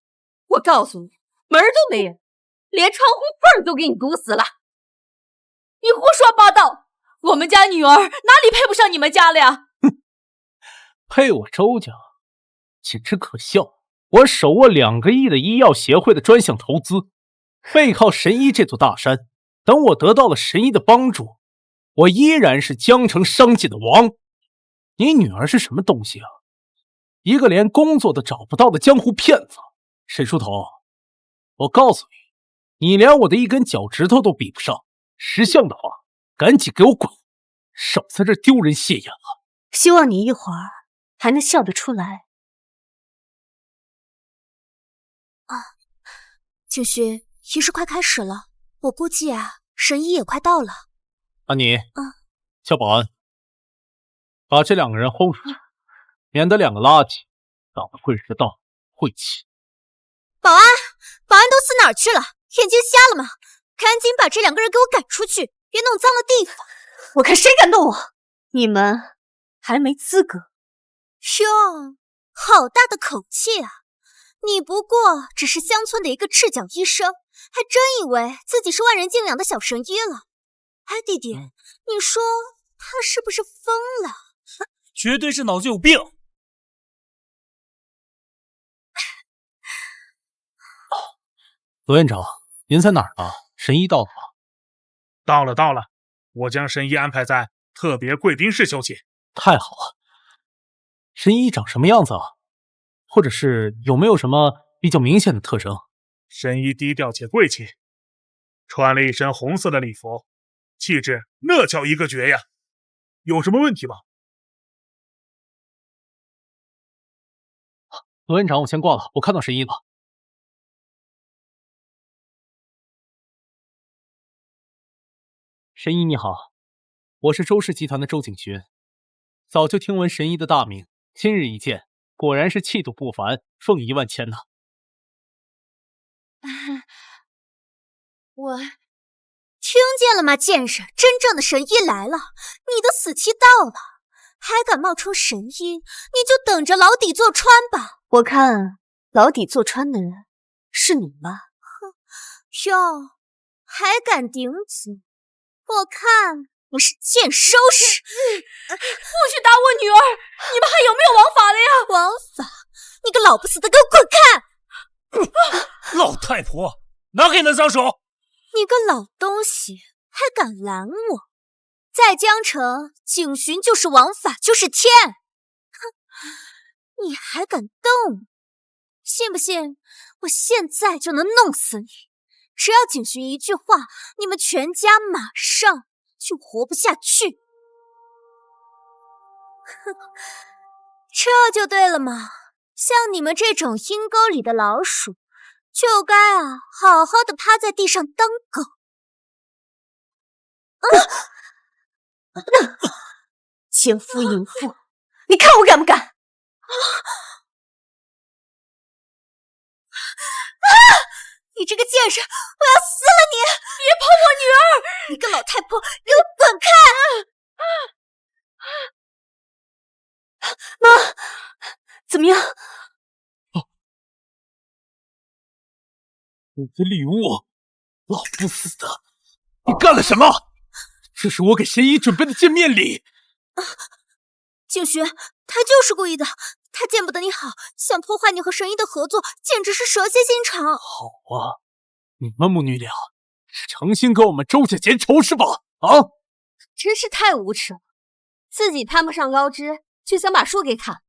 Speaker 9: 我告诉你，门都没有，连窗户缝都给你堵死了。
Speaker 7: 你胡说八道！我们家女儿哪里配不上你们家了呀？
Speaker 3: 配我周家，简直可笑！我手握2个亿的医药协会的专项投资，背靠神医这座大山。等我得到了神医的帮助，我依然是江城商界的王。你女儿是什么东西啊？一个连工作都找不到的江湖骗子！沈书头，我告诉你，你连我的一根脚趾头都比不上。识相的话，赶紧给我滚，少在这丢人现眼了。
Speaker 2: 希望你一会儿还能笑得出来。
Speaker 4: 景寻，仪式快开始了，我估计神医也快到了。
Speaker 3: 安妮，叫保安，把这2个人轰出去，免得2个垃圾挡了贵人的道，晦气。
Speaker 4: 保安都死哪儿去了？眼睛瞎了吗？赶紧把这2个人给我赶出去，别弄脏了地方。
Speaker 2: 我看谁敢动我！你们还没资格。
Speaker 4: 哟，好大的口气啊！你不过只是乡村的一个赤脚医生，还真以为自己是万人敬仰的小神医了。哎，弟弟，你说他是不是疯了？
Speaker 8: 绝对是脑子有病。
Speaker 3: 罗院长，您在哪儿呢？神医到了吗？
Speaker 10: 到了，我将神医安排在特别贵宾室休息。
Speaker 3: 太好了。神医长什么样子啊？或者是有没有什么比较明显的特征？
Speaker 10: 神医低调且贵气，穿了一身红色的礼服，气质那叫一个绝呀！有什么问题吗？
Speaker 3: 罗院长，我先挂了，我看到神医了。神医你好，我是周氏集团的周景寻，早就听闻神医的大名，今日一见，果然是气度不凡，凤仪万千呐。
Speaker 4: 我听见了吗，剑神？真正的神医来了，你的死期到了，还敢冒充神医，你就等着牢底坐穿吧！
Speaker 2: 我看牢底坐穿的人是你吧？
Speaker 4: 哼，哟，还敢顶嘴？我看你是贱收拾！
Speaker 7: 不许打我女儿！你们还有没有王法了呀？
Speaker 4: 王法？你个老不死的，给我滚开！
Speaker 8: 老太婆，拿开你的脏手！
Speaker 4: 你个老东西，还敢拦我？在江城，景寻就是王法，就是天！哼，你还敢动？信不信我现在就能弄死你？只要景寻一句话，你们全家马上就活不下去。哼，这就对了嘛！像你们这种阴沟里的老鼠，就该好好的趴在地上当狗。
Speaker 2: 奸夫淫妇，你看我敢不敢？
Speaker 4: 你这个贱人，我要撕了你！别碰我女儿！你个老太婆，给我滚开！
Speaker 2: 妈，怎么样？
Speaker 3: 你的礼物，老不死的，你干了什么？这是我给神医准备的见面礼。
Speaker 4: 景轩，他就是故意的，他见不得你好，想破坏你和神医的合作，简直是蛇蝎心肠。
Speaker 3: 好啊，你们母女俩是诚心跟我们周家结仇是吧？啊！
Speaker 9: 真是太无耻了，自己攀不上高枝，就想把树给砍，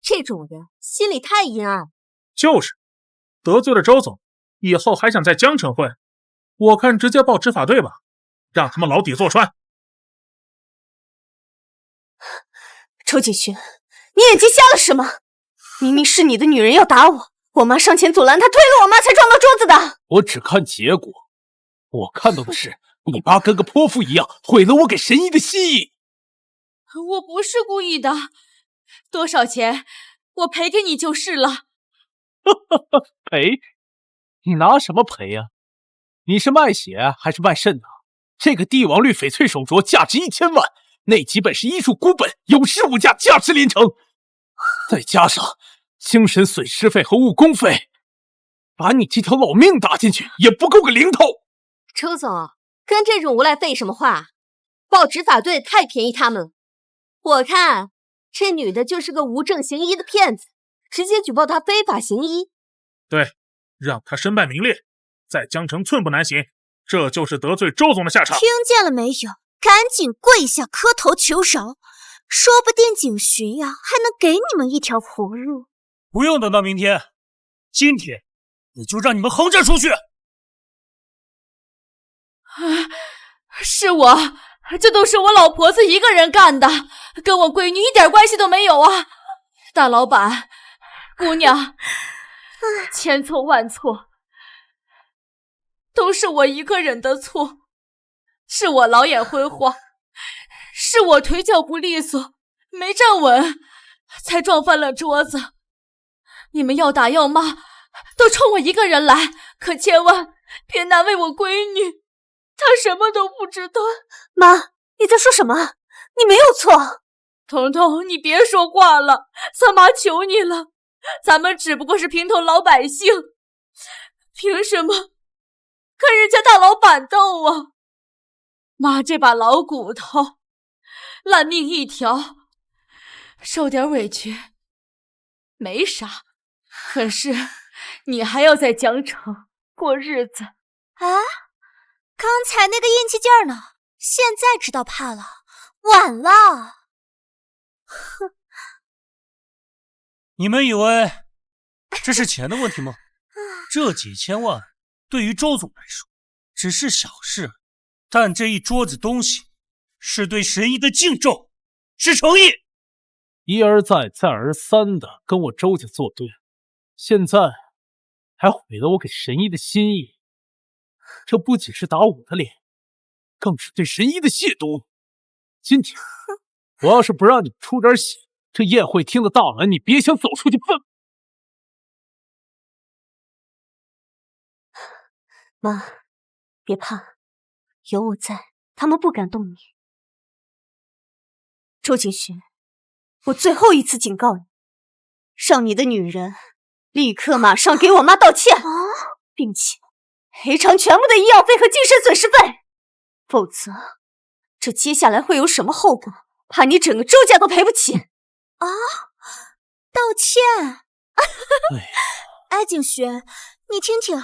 Speaker 9: 这种人心里太阴暗了。
Speaker 10: 就是得罪了周总，以后还想在江城混，我看直接报执法队吧，让他们牢底坐穿。
Speaker 2: 周景轩，你眼睛瞎了是吗？明明是你的女人要打我，我妈上前阻拦，她推了我妈才撞到桌子的。
Speaker 3: 我只看结果，我看到的是你妈跟个泼妇一样，毁了我给神医的心意。
Speaker 7: 我不是故意的，多少钱我赔给你就是了。
Speaker 3: 赔？你拿什么赔呀？你是卖血还是卖肾呢？这个帝王绿翡翠手镯价值1000万，那几本是医术孤本，有市无价，价值连城。再加上精神损失费和误工费，把你这条老命打进去也不够个零头。
Speaker 9: 周总，跟这种无赖废什么话？报执法队太便宜他们了。我看这女的就是个无证行医的骗子，直接举报她非法行医。
Speaker 10: 对，让她身败名裂，在江城寸步难行，这就是得罪周总的下场。
Speaker 4: 听见了没有？赶紧跪下磕头求饶，说不定景巡呀还能给你们一条活路。
Speaker 8: 不用等到明天，今天我就让你们横着出去。
Speaker 7: 是我，这都是我老婆子一个人干的，跟我闺女一点关系都没有啊！大老板，姑娘，千错万错，都是我一个人的错，是我老眼昏花，是我腿脚不利索，没站稳，才撞翻了桌子。你们要打要骂，都冲我一个人来，可千万别难为我闺女。他什么都不知道。
Speaker 2: 妈，你在说什么？你没有错。
Speaker 7: 彤彤，你别说话了，三妈求你了，咱们只不过是平头老百姓，凭什么跟人家大老板斗啊？妈这把老骨头，烂命一条，受点委屈没啥，可是你还要在江城过日子
Speaker 4: 啊！刚才那个硬气劲儿呢？现在知道怕了，晚了。哼！
Speaker 8: 你们以为这是钱的问题吗？这几千万对于周总来说只是小事，但这一桌子东西是对神医的敬重，是诚意。
Speaker 3: 一而再再而三的跟我周家作对，现在还毁了我给神医的心意，这不仅是打我的脸，更是对神医的亵渎。今天我要是不让你们出点血，这宴会厅的大门你别想走出去分。
Speaker 2: 妈，别怕，有我在，他们不敢动你。周景轩，我最后一次警告你，让你的女人立刻马上给我妈道歉，并且赔偿全部的医药费和精神损失费，否则这接下来会有什么后果，怕你整个周家都赔不起。
Speaker 4: 啊！道歉？哎，景轩，你听听，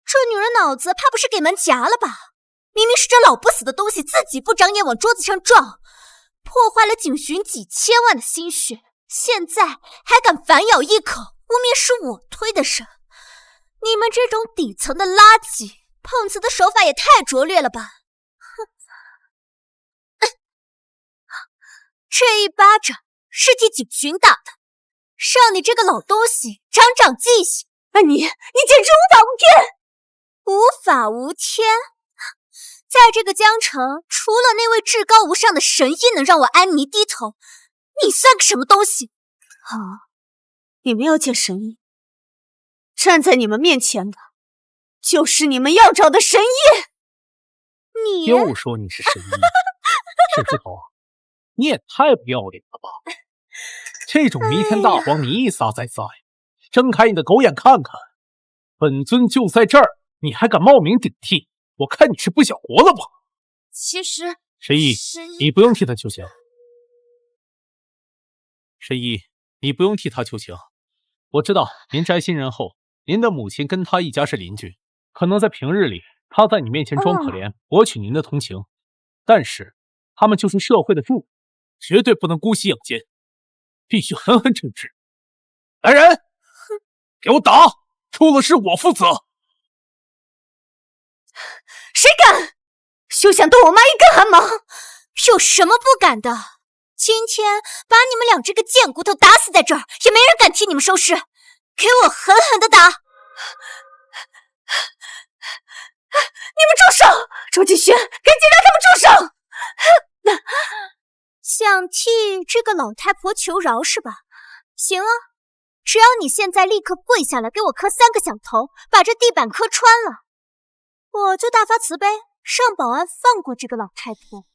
Speaker 4: 这女人脑子怕不是给门夹了吧？明明是这老不死的东西自己不长眼往桌子上撞，破坏了景巡几千万的心血，现在还敢反咬一口，污蔑是我推的人。你们这种底层的垃圾，碰瓷的手法也太拙劣了吧！哼！这一巴掌是替景巡打的，让你这个老东西长长记性，
Speaker 2: 那你简直无法无天！
Speaker 4: 无法无天？在这个江城，除了那位至高无上的神医能让我安妮低头，你算个什么东西？
Speaker 2: 好，你们要见神医，站在你们面前的，就是你们要找的神医。
Speaker 4: 你
Speaker 3: 又说你是神医，沈思彤，你也太不要脸了吧！这种弥天大谎你一撒再撒呀！睁开你的狗眼看看，本尊就在这儿，你还敢冒名顶替？我看你是不想活了吧？
Speaker 7: 其实，
Speaker 3: 神医，你不用替他求情。神医，你不用替他求情。我知道您摘新人后，您的母亲跟他一家是邻居，可能在平日里他在你面前装可怜，博取您的同情。但是他们就是社会的蛀虫，绝对不能姑息养奸，必须狠狠惩治。来人，给我打！出了事我负责。
Speaker 2: 谁敢？休想动我妈一根汗毛！
Speaker 4: 有什么不敢的？今天把你们俩这个贱骨头打死在这儿，也没人敢替你们收拾。给我狠狠的打！
Speaker 2: 你们住手！周继勋，赶紧让他们住手！
Speaker 4: 想替这个老太婆求饶是吧？行啊，只要你现在立刻跪下来给我磕3个响头，把这地板磕穿了，我就大发慈悲，让保安放过这个老太婆。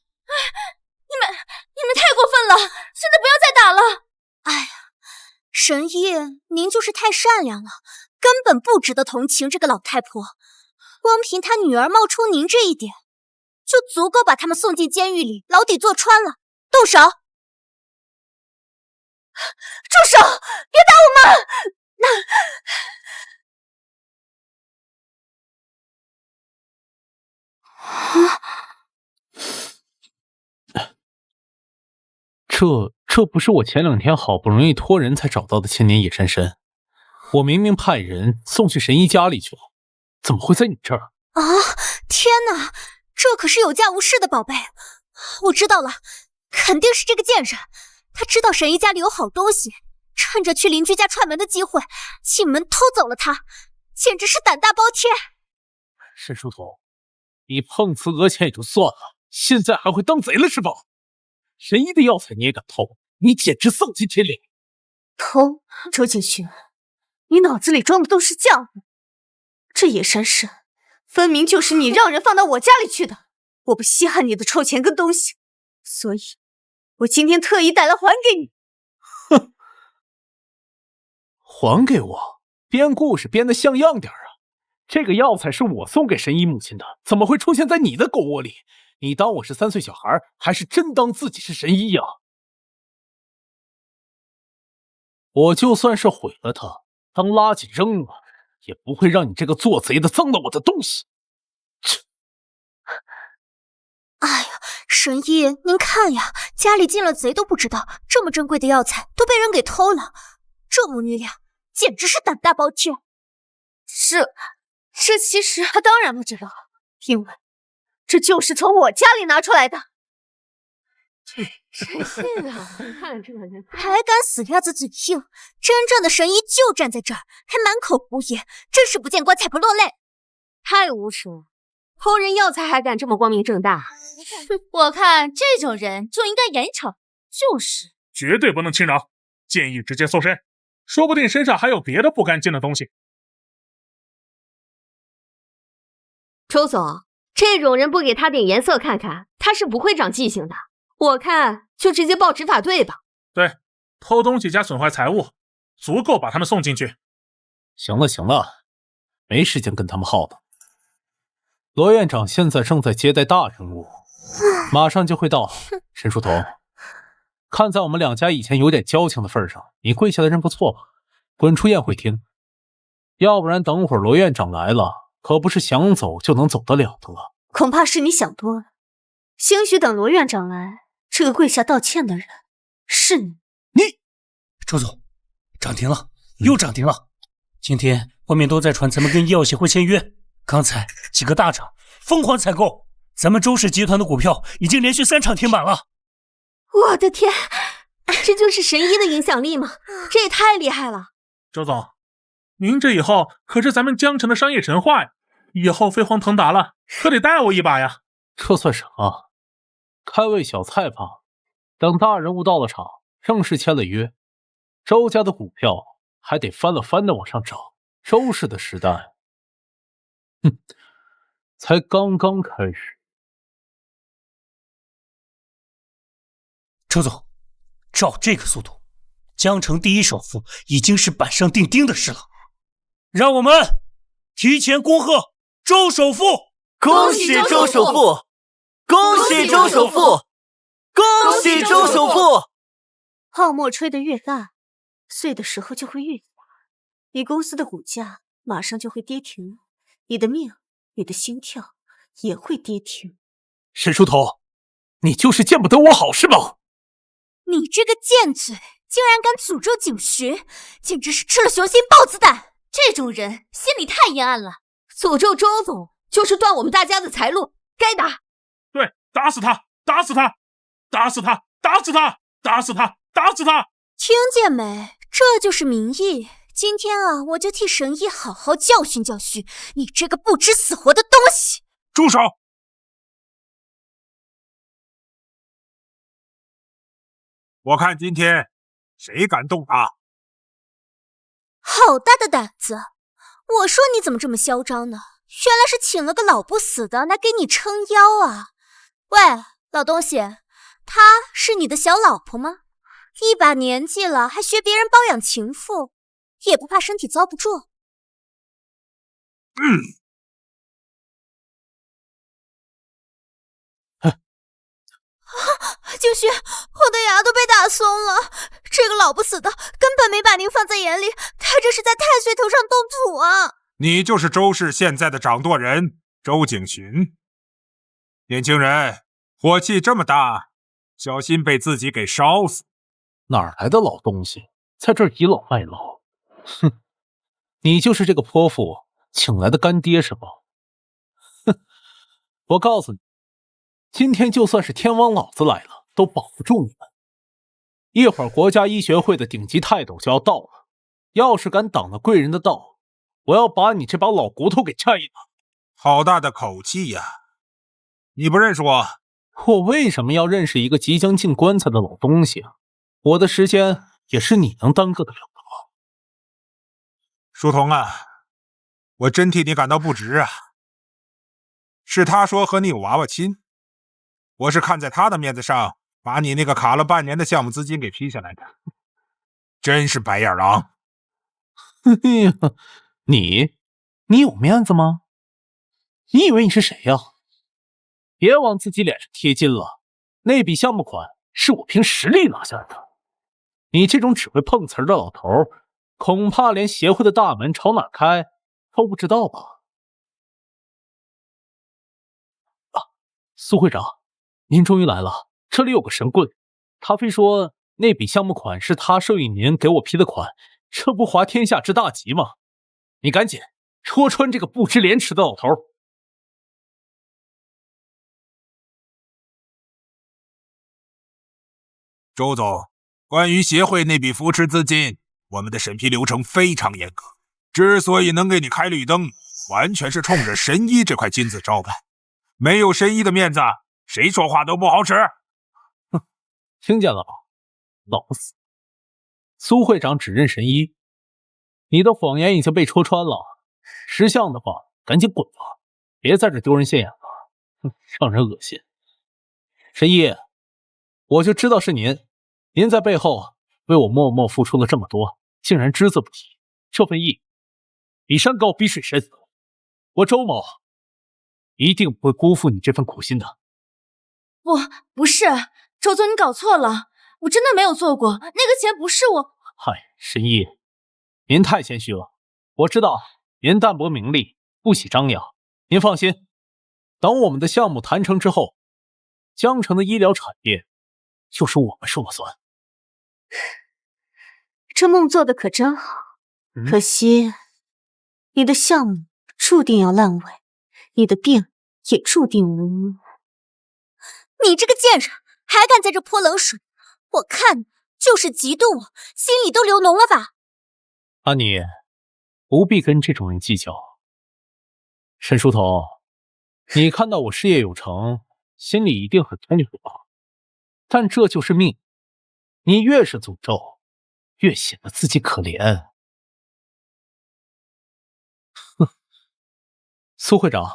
Speaker 7: 你们太过分了，现在不要再打了。
Speaker 4: 哎呀，神医，您就是太善良了，根本不值得同情这个老太婆。光凭她女儿冒充您这一点，就足够把他们送进监狱里，牢底坐穿了。动手！
Speaker 2: 住手！别打我妈！
Speaker 3: 这不是我前2天好不容易托人才找到的千年野山参，我明明派人送去神医家里去了，怎么会在你这儿？
Speaker 4: 啊！天哪，这可是有价无市的宝贝！我知道了，肯定是这个贱人，他知道神医家里有好东西，趁着去邻居家串门的机会，进门偷走了它，简直是胆大包天。
Speaker 3: 沈书童，你碰瓷讹钱也就算了，现在还会当贼了是吧？神医的药材你也敢偷，你简直丧尽天良！
Speaker 2: 偷？周景勋，你脑子里装的都是浆糊。这野山参分明就是你让人放到我家里去的，我不稀罕你的臭钱跟东西，所以我今天特意带来还给你。
Speaker 3: 哼，还给我？编故事编得像样点啊！这个药材是我送给神医母亲的，怎么会出现在你的狗窝里？你当我是3岁小孩，还是真当自己是神医呀？我就算是毁了它，当垃圾扔了，也不会让你这个做贼的脏了我的东西。切！
Speaker 4: 哎呀，神医，您看呀，家里进了贼都不知道，这么珍贵的药材都被人给偷了，这母女俩简直是胆大包天。
Speaker 2: 这其实他当然不知道，因为这就是从我家里拿出来的。
Speaker 9: 谁信啊？你看这人
Speaker 4: 还敢死鸭子嘴硬，真正的神医就站在这儿，还满口胡言，真是不见棺材不落泪。
Speaker 9: 太无耻了，偷人药材还敢这么光明正大？
Speaker 7: 我看这种人就应该严惩。就是，
Speaker 10: 绝对不能轻饶，建议直接搜身，说不定身上还有别的不干净的东西。
Speaker 9: 周总，这种人不给他点颜色看看，他是不会长记性的。我看就直接报执法队吧。
Speaker 10: 对，偷东西加损坏财物，足够把他们送进去。
Speaker 3: 行了，没时间跟他们耗的。罗院长现在正在接待大人物，马上就会到。沈书童，看在我们2家以前有点交情的份上，你跪下来认个错吧，滚出宴会厅。要不然等会儿罗院长来了，可不是想走就能走得了的了。
Speaker 2: 恐怕是你想多了，兴许等罗院长来，这个跪下道歉的人是你。
Speaker 8: 周总，涨停了，又涨停了。今天外面都在传咱们跟医药协会签约，刚才几个大厂疯狂采购，咱们周氏集团的股票已经连续3场停板了。
Speaker 9: 我的天，这就是神医的影响力吗？这也太厉害了。
Speaker 10: 周总，您这以后可是咱们江城的商业神话呀，以后飞黄腾达了，可得带我一把呀。
Speaker 3: 这算什么？开胃小菜吧。等大人物到了场，正式签了约，周家的股票还得翻了翻的往上涨。周氏的时代，才刚刚开始。
Speaker 8: 周总，照这个速度，江城第一首富已经是板上钉钉的事了。让我们提前恭贺周首富！
Speaker 5: 恭喜周首富！恭喜周首富！恭喜周首富！
Speaker 2: 泡沫吹得越大，碎的时候就会越大。你公司的股价马上就会跌停，你的命，你的心跳也会跌停。
Speaker 3: 沈书头，你就是见不得我好是吗？
Speaker 4: 你这个贱嘴，竟然敢诅咒景徐，简直是吃了雄心豹子胆！
Speaker 7: 这种人心里太阴暗了。
Speaker 9: 诅咒周总就是断我们大家的财路，该打！
Speaker 10: 对，打死他！打死他！打死他！打死他！打死他！打死他！
Speaker 4: 听见没？这就是民意。今天啊，我就替神医好好教训教训你这个不知死活的东西！
Speaker 1: 住手！我看今天谁敢动他？
Speaker 4: 好大的胆子！我说你怎么这么嚣张呢？原来是请了个老不死的来给你撑腰啊！喂，老东西，她是你的小老婆吗？一把年纪了，还学别人包养情妇，也不怕身体遭不住？景徐，我的牙都被打松了。这个老不死的根本没把您放在眼里，他这是在太岁头上动土啊！
Speaker 1: 你就是周氏现在的掌舵人周景寻。年轻人，火气这么大，小心被自己给烧死。
Speaker 3: 哪儿来的老东西，在这儿倚老卖老？哼，你就是这个泼妇请来的干爹是吧？哼，我告诉你，今天就算是天王老子来了，都保不住你们。一会儿国家医学会的顶级泰斗就要到了，要是敢挡了贵人的道，我要把你这把老骨头给拆了。
Speaker 1: 好大的口气呀！你不认识我？
Speaker 3: 我为什么要认识一个即将进棺材的老东西啊？我的时间也是你能耽搁得了的吗？
Speaker 1: 书童啊，我真替你感到不值啊！是他说和你有娃娃亲，我是看在他的面子上，把你那个卡了半年的项目资金给批下来的。真是白眼狼！
Speaker 3: 嘿呀，你有面子吗？你以为你是谁呀？别往自己脸上贴金了，那笔项目款是我凭实力拿下的。你这种只会碰瓷儿的老头，恐怕连协会的大门朝哪开都不知道吧？苏会长，您终于来了。这里有个神棍，他非说那笔项目款是他授意您给我批的款，这不滑天下之大稽吗？你赶紧戳穿这个不知廉耻的老头！
Speaker 1: 周总，关于协会那笔扶持资金，我们的审批流程非常严格。之所以能给你开绿灯，完全是冲着神医这块金字招牌。没有神医的面子，谁说话都不好使。
Speaker 3: 哼，听见了吧，老不死！苏会长只认神医，你的谎言已经被戳穿了。识相的话，赶紧滚吧，别在这丢人现眼了，哼，让人恶心。神医，我就知道是您。您在背后为我默默付出了这么多，竟然只字不提，这份义比山高比水深。我周某一定不会辜负你这份苦心的。
Speaker 7: 不是，周总，你搞错了，我真的没有做过，那个钱不是我。
Speaker 3: 嗨，神医，您太谦虚了。我知道您淡泊名利，不喜张扬。您放心，等我们的项目谈成之后，江城的医疗产业就是我们说了算。
Speaker 2: 这梦做的可真好，可惜你的项目注定要烂尾，你的病也注定无。
Speaker 4: 你这个贱人，还敢在这泼冷水！我看就是嫉妒我，心里都流脓了吧？
Speaker 3: 安妮，不必跟这种人计较。沈书童，你看到我事业有成，心里一定很痛苦吧？但这就是命，你越是诅咒，越显得自己可怜。哼，苏会长，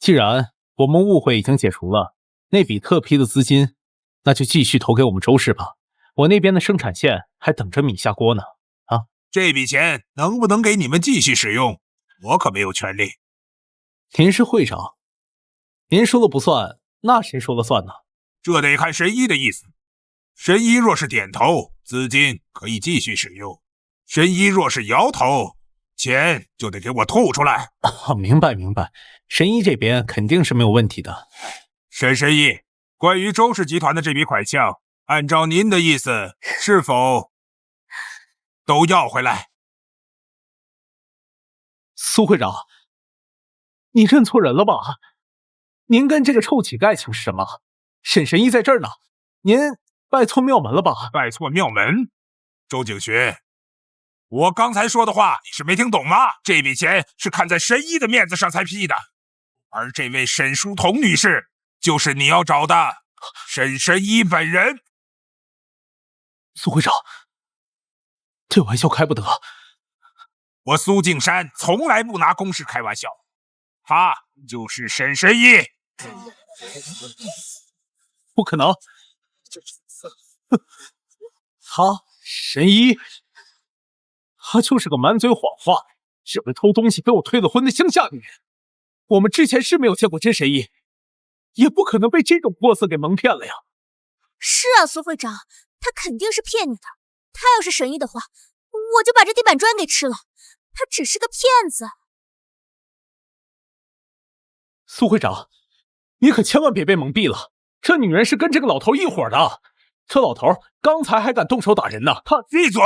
Speaker 3: 既然我们误会已经解除了，那笔特批的资金，那就继续投给我们周氏吧。我那边的生产线还等着米下锅呢。啊，
Speaker 1: 这笔钱能不能给你们继续使用，我可没有权利。
Speaker 3: 您是会长，您说了不算，那谁说了算呢？
Speaker 1: 这得看神医的意思。神医若是点头，资金可以继续使用；神医若是摇头，钱就得给我吐出来。
Speaker 3: 明白明白，神医这边肯定是没有问题的。
Speaker 1: 沈神医，关于周氏集团的这笔款项，按照您的意思，是否都要回来？
Speaker 3: 苏会长，你认错人了吧？您跟这个臭乞丐情是什么？沈神医在这儿呢，您拜错庙门了吧？
Speaker 1: 拜错庙门？周景寻，我刚才说的话你是没听懂吗？这笔钱是看在神医的面子上才批的，而这位沈淑彤女士就是你要找的沈神医本人。
Speaker 3: 苏会长，这玩笑开不得。
Speaker 1: 我苏敬山从来不拿公事开玩笑，他就是沈神医。
Speaker 3: 不可能，他神医，他就是个满嘴谎话，只会偷东西被我退了婚的乡下女人。我们之前是没有见过真神医，也不可能被这种货色给蒙骗了呀。
Speaker 4: 是啊，苏会长，他肯定是骗你的。他要是神医的话，我就把这地板砖给吃了。他只是个骗子。
Speaker 3: 苏会长，你可千万别被蒙蔽了，这女人是跟这个老头一伙的。这老头刚才还敢动手打人呢，他……
Speaker 1: 闭嘴！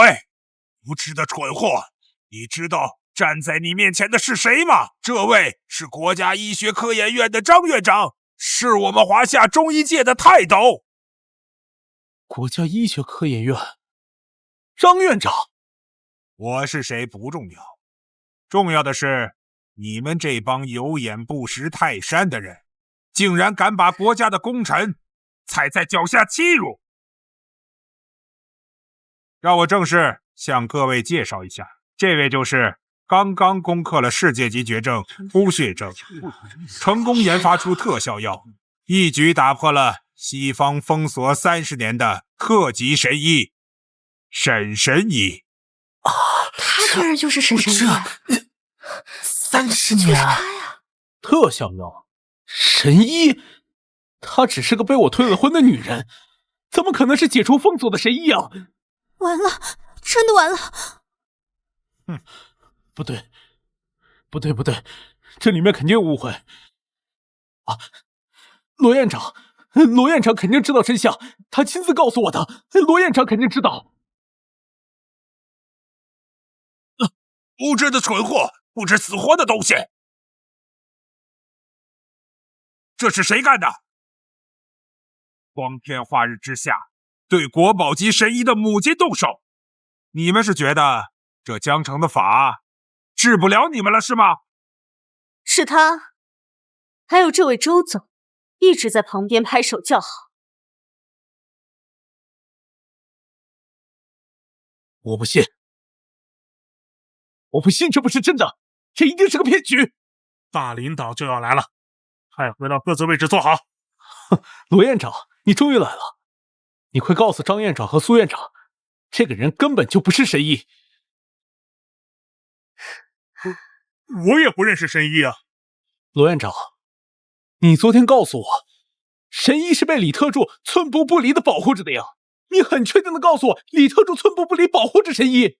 Speaker 1: 无知的蠢货！你知道站在你面前的是谁吗？这位是国家医学科研院的张院长，是我们华夏中医界的泰斗。
Speaker 3: 国家医学科研院，张院长。
Speaker 1: 我是谁不重要，重要的是你们这帮有眼不识泰山的人，竟然敢把国家的功臣踩在脚下欺辱。让我正式向各位介绍一下，这位就是刚刚攻克了世界级绝症突厥症，成功研发出特效药，一举打破了西方封锁30年的特级神医沈神医。
Speaker 9: 他竟然就是沈神医
Speaker 3: ！30年啊！特效药，神医，她只是个被我退了婚的女人，怎么可能是解除封锁的神医啊？
Speaker 4: 完了，真的完了！
Speaker 3: 不对，这里面肯定有误会啊！罗院长肯定知道真相，他亲自告诉我的。罗院长肯定知道。
Speaker 1: 无知的蠢货，不知死活的东西！这是谁干的？光天化日之下，对国宝级神医的母亲动手，你们是觉得这江城的法治不了你们了是吗？
Speaker 2: 是他，还有这位周总，一直在旁边拍手叫好。
Speaker 3: 我不信，这不是真的，这一定是个骗局。
Speaker 10: 大领导就要来了，快回到各自位置坐好。
Speaker 3: 罗院长，你终于来了，你快告诉张院长和苏院长，这个人根本就不是神医。
Speaker 10: 我也不认识神医啊。
Speaker 3: 罗院长，你昨天告诉我，神医是被李特助寸步不离的保护着的呀。你很确定的告诉我，李特助寸步不离保护着神医？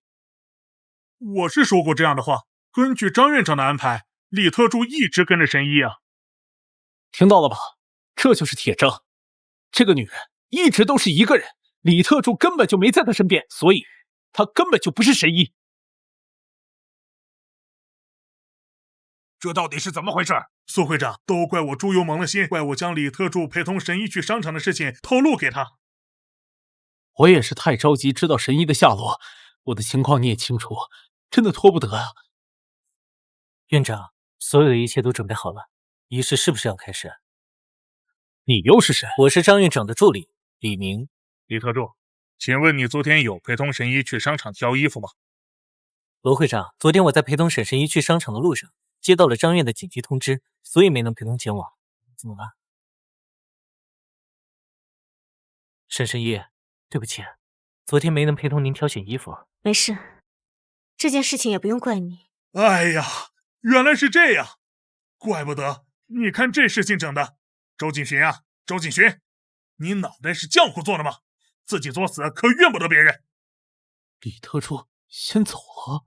Speaker 10: 我是说过这样的话。根据张院长的安排，李特助一直跟着神医啊。
Speaker 3: 听到了吧？这就是铁证。这个女人一直都是一个人，李特助根本就没在她身边，所以她根本就不是神医。
Speaker 1: 这到底是怎么回事？
Speaker 10: 苏会长，都怪我猪油蒙了心，怪我将李特助陪同神医去商场的事情透露给他。
Speaker 3: 我也是太着急知道神医的下落，我的情况你也清楚，真的拖不得啊。
Speaker 5: 院长，所有的一切都准备好了，仪式是不是要开始？
Speaker 3: 你又是谁？
Speaker 5: 我是张院长的助理李明。
Speaker 10: 李特助，请问你昨天有陪同神医去商场挑衣服吗？
Speaker 5: 罗会长，昨天我在陪同沈神医去商场的路上，接到了张院的紧急通知，所以没能陪同前往。怎么了？沈神医，对不起，昨天没能陪同您挑选衣服。
Speaker 2: 没事，这件事情也不用怪你。
Speaker 10: 哎呀，原来是这样，怪不得，你看这事情整的。周锦寻啊，周锦寻，你脑袋是浆糊做的吗？自己作死可怨不得别人。
Speaker 3: 李特助先走了，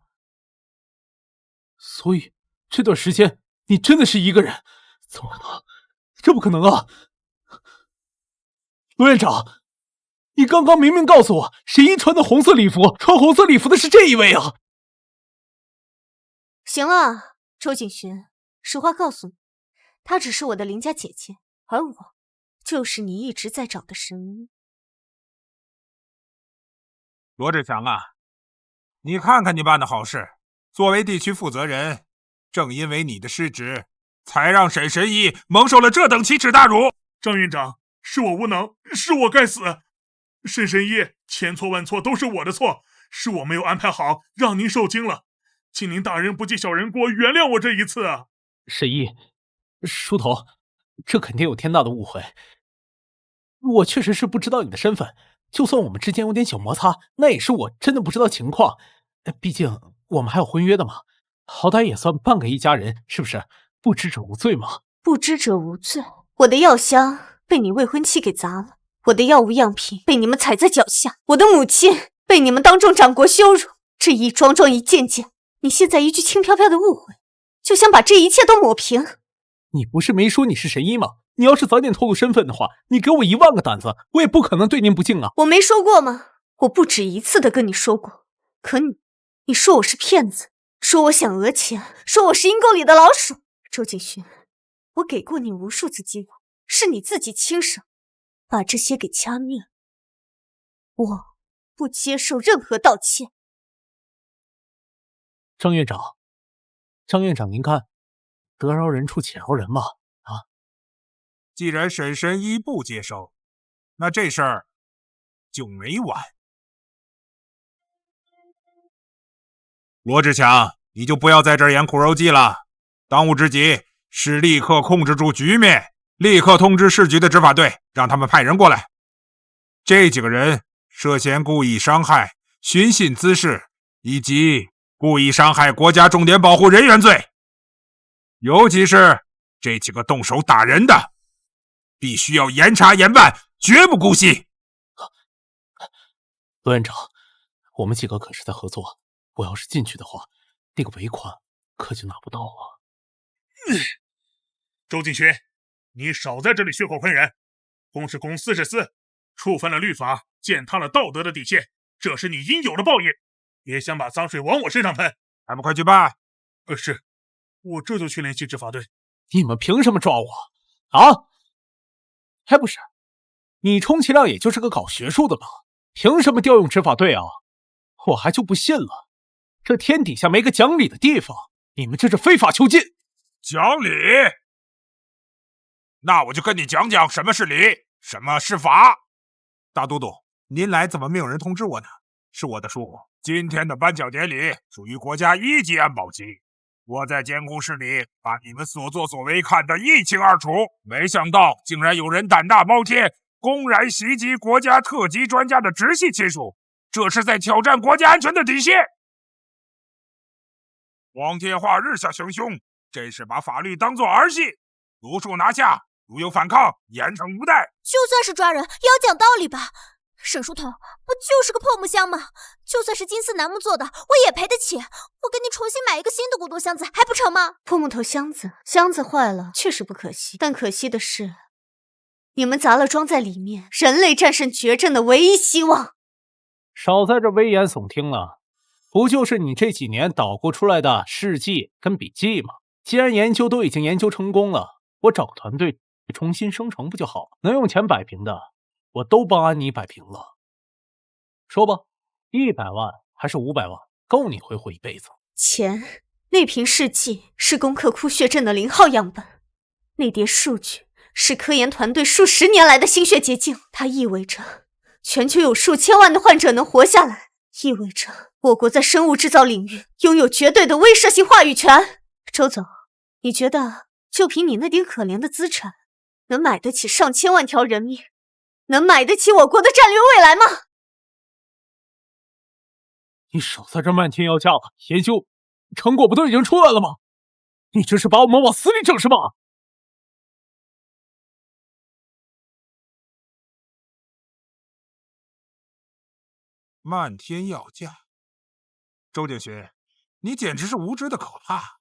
Speaker 3: 所以这段时间你真的是一个人？怎么可能？这不可能啊！罗院长，你刚刚明明告诉我，神医穿的红色礼服，穿红色礼服的是这一位啊！
Speaker 2: 行了，周景寻，实话告诉你，她只是我的邻家姐姐，而我就是你一直在找的神医。
Speaker 1: 罗志强啊，你看看你办的好事，作为地区负责人，正因为你的失职，才让沈神医蒙受了这等奇耻大辱。
Speaker 10: 张院长，是我无能，是我该死。沈神医，千错万错都是我的错，是我没有安排好，让您受惊了，请您大人不计小人过，原谅我这一次啊。
Speaker 3: 沈医，梳头，这肯定有天大的误会。我确实是不知道你的身份，就算我们之间有点小摩擦，那也是我真的不知道情况。毕竟我们还有婚约的嘛，好歹也算半个一家人，是不是？不知者无罪嘛。
Speaker 2: 不知者无罪。我的药箱被你未婚妻给砸了，我的药物样品被你们踩在脚下，我的母亲被你们当众掌掴羞辱。这一桩桩一件件，你现在一句轻飘飘的误会，就想把这一切都抹平。
Speaker 3: 你不是没说你是神医吗？你要是早点透露身份的话，你给我10000个胆子，我也不可能对您不敬啊！
Speaker 2: 我没说过吗？我不止一次的跟你说过，可你说我是骗子，说我想讹钱，说我是阴沟里的老鼠。周景寻，我给过你无数次机会，是你自己亲手把这些给掐灭。我不接受任何道歉。
Speaker 3: 张院长，您看，得饶人处且饶人嘛。
Speaker 1: 既然沈神医不接受，那这事儿就没完。罗志强，你就不要在这儿演苦肉计了，当务之急是立刻控制住局面，立刻通知市局的执法队，让他们派人过来。这几个人涉嫌故意伤害、寻衅滋事以及故意伤害国家重点保护人员罪，尤其是这几个动手打人的，必须要严查严办，绝不姑息。
Speaker 3: 罗院长，我们几个可是在合作，我要是进去的话，那个尾款可就拿不到啊。
Speaker 10: 周景寻，你少在这里血口喷人，公是公，私是私，触犯了律法，践踏了道德的底线，这是你应有的报应。别想把脏水往我身上喷，
Speaker 1: 还不快去办？
Speaker 10: 是，我这就去联系执法队。
Speaker 3: 你们凭什么抓我啊？还不是，你充其量也就是个搞学术的吧？凭什么调用执法队啊？我还就不信了，这天底下没个讲理的地方，你们这是非法囚禁。
Speaker 1: 讲理？那我就跟你讲讲什么是理，什么是法。大都督，您来怎么没有人通知我呢？是我的疏忽。今天的颁奖典礼属于国家1级安保级，我在监控室里把你们所作所为看得一清二楚，没想到竟然有人胆大包天，公然袭击国家特级专家的直系亲属，这是在挑战国家安全的底线。光天化日下行凶，真是把法律当作儿戏。如数拿下，如有反抗，严惩不贷。
Speaker 4: 就算是抓人，也要讲道理吧。沈书童不就是个破木箱吗？就算是金丝楠木做的，我也赔得起。我给你重新买一个新的古董箱子，还不成吗？
Speaker 2: 破木头箱子坏了，确实不可惜，但可惜的是，你们砸了装在里面人类战胜绝症的唯一希望。
Speaker 3: 少在这危言耸听了，不就是你这几年捣鼓出来的事迹跟笔记吗？既然研究都已经研究成功了，我找个团队重新生成不就好了？能用钱摆平的，我都帮安妮摆平了。说吧，100万还是500万，够你挥霍一辈子？
Speaker 2: 钱那瓶试剂是攻克枯血阵的0号样本，那叠数据是科研团队数10年来的心血结晶，它意味着全球有数千万的患者能活下来，意味着我国在生物制造领域拥有绝对的威慑性话语权。周总，你觉得就凭你那点可怜的资产，能买得起上千万条人命，能买得起我国的战略未来吗？
Speaker 3: 你少在这漫天要价了，研究成果不都已经出来了吗？你这是把我们往死里整是吗？
Speaker 1: 漫天要价，周景勋，你简直是无知的可怕！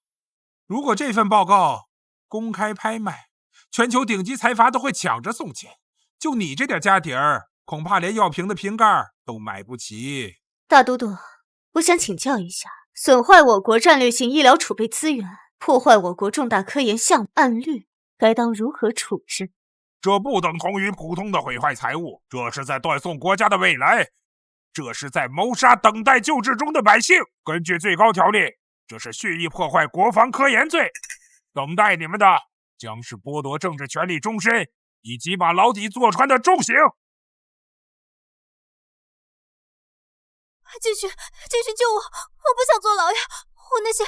Speaker 1: 如果这份报告公开拍卖，全球顶级财阀都会抢着送钱，就你这点家底儿，恐怕连药瓶的瓶盖都买不起。
Speaker 2: 大都督，我想请教一下，损坏我国战略性医疗储备资源，破坏我国重大科研项目，按律该当如何处置？
Speaker 1: 这不等同于普通的毁坏财物，这是在断送国家的未来，这是在谋杀等待救治中的百姓。根据最高条例，这是蓄意破坏国防科研罪，等待你们的将是剥夺政治权利终身，以及把牢底坐穿的重刑。
Speaker 4: 景勋救我！我不想坐牢呀！我那些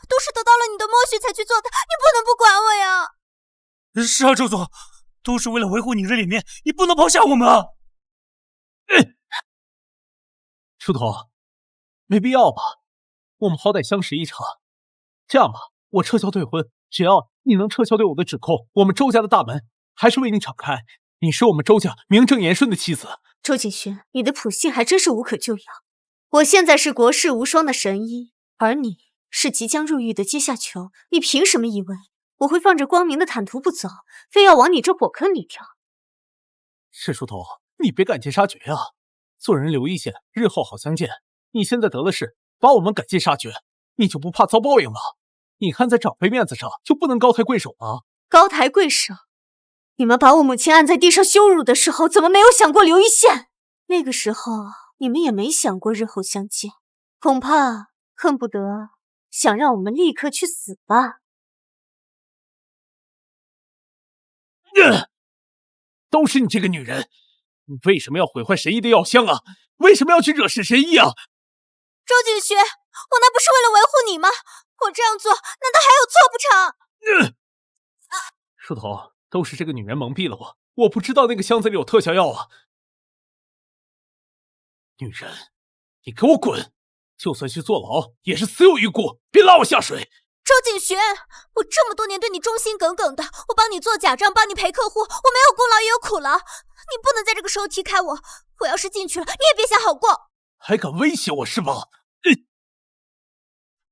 Speaker 4: 都是得到了你的默许才去做的，你不能不管我呀！
Speaker 8: 是啊，周总，都是为了维护你的理念，你不能抛下我们啊！
Speaker 3: 书童，没必要吧？我们好歹相识一场。这样吧，我撤销退婚，只要你能撤销对我的指控，我们周家的大门还是为你敞开。你是我们周家名正言顺的妻子。
Speaker 2: 周景勋，你的谱系还真是无可救药。我现在是国士无双的神医，而你是即将入狱的阶下囚，你凭什么以为我会放着光明的坦途不走，非要往你这火坑里跳？
Speaker 3: 是书童，你别赶尽杀绝啊！做人留一线，日后好相见。你现在得了势，把我们赶尽杀绝，你就不怕遭报应了？你看在长辈面子上，就不能高抬贵手吗？
Speaker 2: 高抬贵手？你们把我母亲按在地上羞辱的时候，怎么没有想过留一线？那个时候你们也没想过日后相见，恐怕恨不得想让我们立刻去死吧。
Speaker 3: 都是你这个女人，你为什么要毁坏神医的药箱啊？为什么要去惹是神医啊？
Speaker 4: 周景勋，我那不是为了维护你吗？我这样做难道还有错不成？
Speaker 3: 书童，都是这个女人蒙蔽了我，我不知道那个箱子里有特效药啊！女人，你给我滚！就算去坐牢，也是死有余辜，别拉我下水！
Speaker 4: 周景勋，我这么多年对你忠心耿耿的，我帮你做假账，帮你陪客户，我没有功劳也有苦劳，你不能在这个时候踢开我。我要是进去了，你也别想好过。
Speaker 3: 还敢威胁我是吗？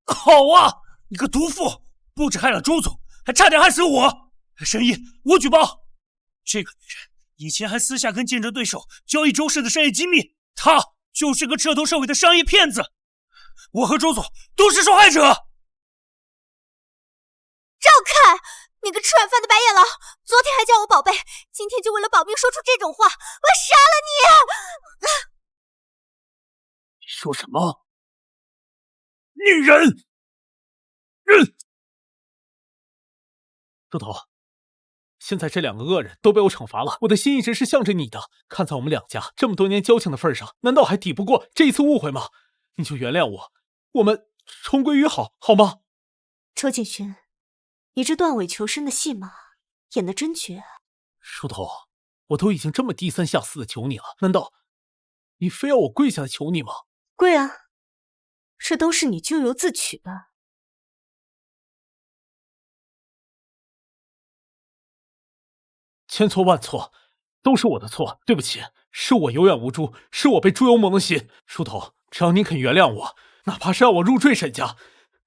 Speaker 8: 好啊，你个毒妇，不止害了周总，还差点害死我！神医，我举报！这个女人以前还私下跟竞争对手交易周氏的商业机密，她就是个彻头彻尾的商业骗子。我和周总都是受害者。
Speaker 4: 让开！你个吃软饭的白眼狼，昨天还叫我宝贝，今天就为了保命说出这种话，我杀了你！
Speaker 3: 你说什么？女人！书童，现在这两个恶人都被我惩罚了，我的心一直是向着你的。看在我们两家这么多年交情的份上，难道还抵不过这一次误会吗？你就原谅我，我们重归于好，好吗？
Speaker 2: 周景勋，你这断尾求生的戏码演得真绝啊！
Speaker 3: 书童，我都已经这么低三下四的求你了，难道你非要我跪下来求你吗？
Speaker 2: 跪啊！这都是你咎由自取的。
Speaker 3: 千错万错，都是我的错，对不起，是我有眼无珠，是我被猪油蒙了心。书童，只要你肯原谅我，哪怕是让我入赘沈家，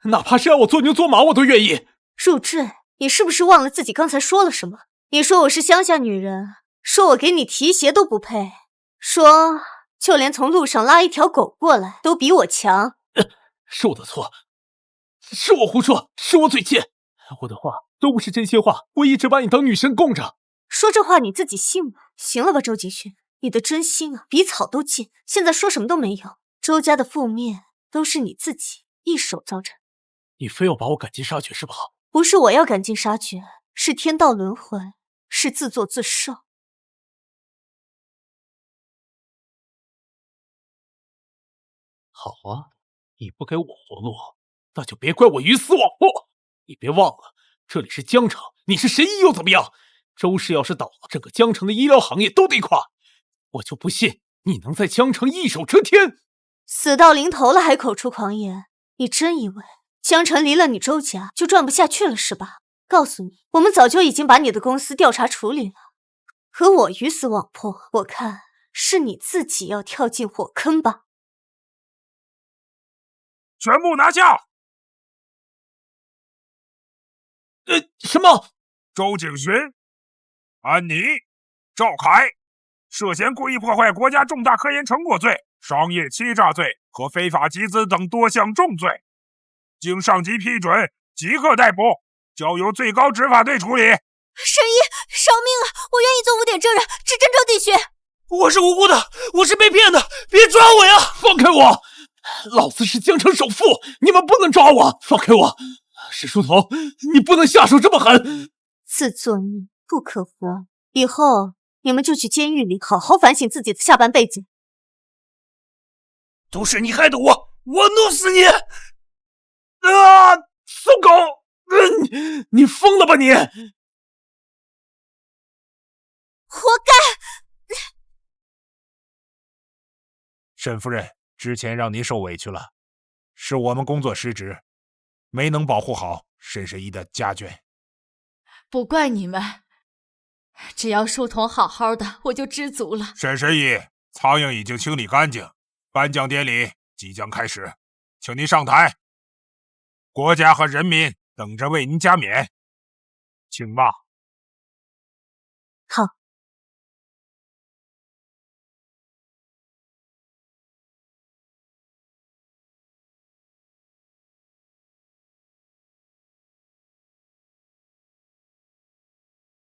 Speaker 3: 哪怕是让我做牛做马，我都愿意。
Speaker 2: 入赘？你是不是忘了自己刚才说了什么？你说我是乡下女人，说我给你提鞋都不配，说就连从路上拉一条狗过来都比我强。
Speaker 3: 是我的错，是我胡说，是我嘴贱，我的话都不是真心话，我一直把你当女神供着。
Speaker 2: 说这话你自己信吗？行了吧，周景勋，你的真心啊比草都贱，现在说什么都没有。周家的覆灭都是你自己一手造成。
Speaker 3: 你非要把我赶尽杀绝是吧？
Speaker 2: 不是我要赶尽杀绝，是天道轮回，是自作自受。
Speaker 3: 好啊，你不给我活路，那就别怪我鱼死网破。你别忘了，这里是江城，你是神医又怎么样？周氏要是倒了，整个江城的医疗行业都得垮。我就不信你能在江城一手遮天。
Speaker 2: 死到临头了还口出狂言，你真以为江城离了你周家就转不下去了是吧？告诉你，我们早就已经把你的公司调查处理了。和我鱼死网破，我看是你自己要跳进火坑吧。
Speaker 1: 全部拿下！
Speaker 3: 什么？
Speaker 1: 周景勋、安妮、赵凯涉嫌故意破坏国家重大科研成果罪、商业欺诈罪和非法集资等多项重罪，经上级批准，即刻逮捕，交由最高执法队处理。
Speaker 4: 神医，饶命啊！我愿意做污点证人，指证周景勋。
Speaker 8: 我是无辜的，我是被骗的，别抓我呀！
Speaker 3: 放开我！老子是江城首富，你们不能抓我！放开我！史书童，你不能下手这么狠！
Speaker 2: 自作孽不可活，以后你们就去监狱里好好反省自己的下半辈子。
Speaker 8: 都是你害的我弄死你！
Speaker 3: 疯狗！你疯了吧你！
Speaker 4: 活该！
Speaker 1: 沈夫人，之前让您受委屈了，是我们工作失职，没能保护好沈神医的家眷。
Speaker 7: 不怪你们，只要书童好好的，我就知足了。
Speaker 1: 沈神医，苍蝇已经清理干净，颁奖典礼即将开始，请您上台。国家和人民等着为您加冕，请吧。
Speaker 2: 好。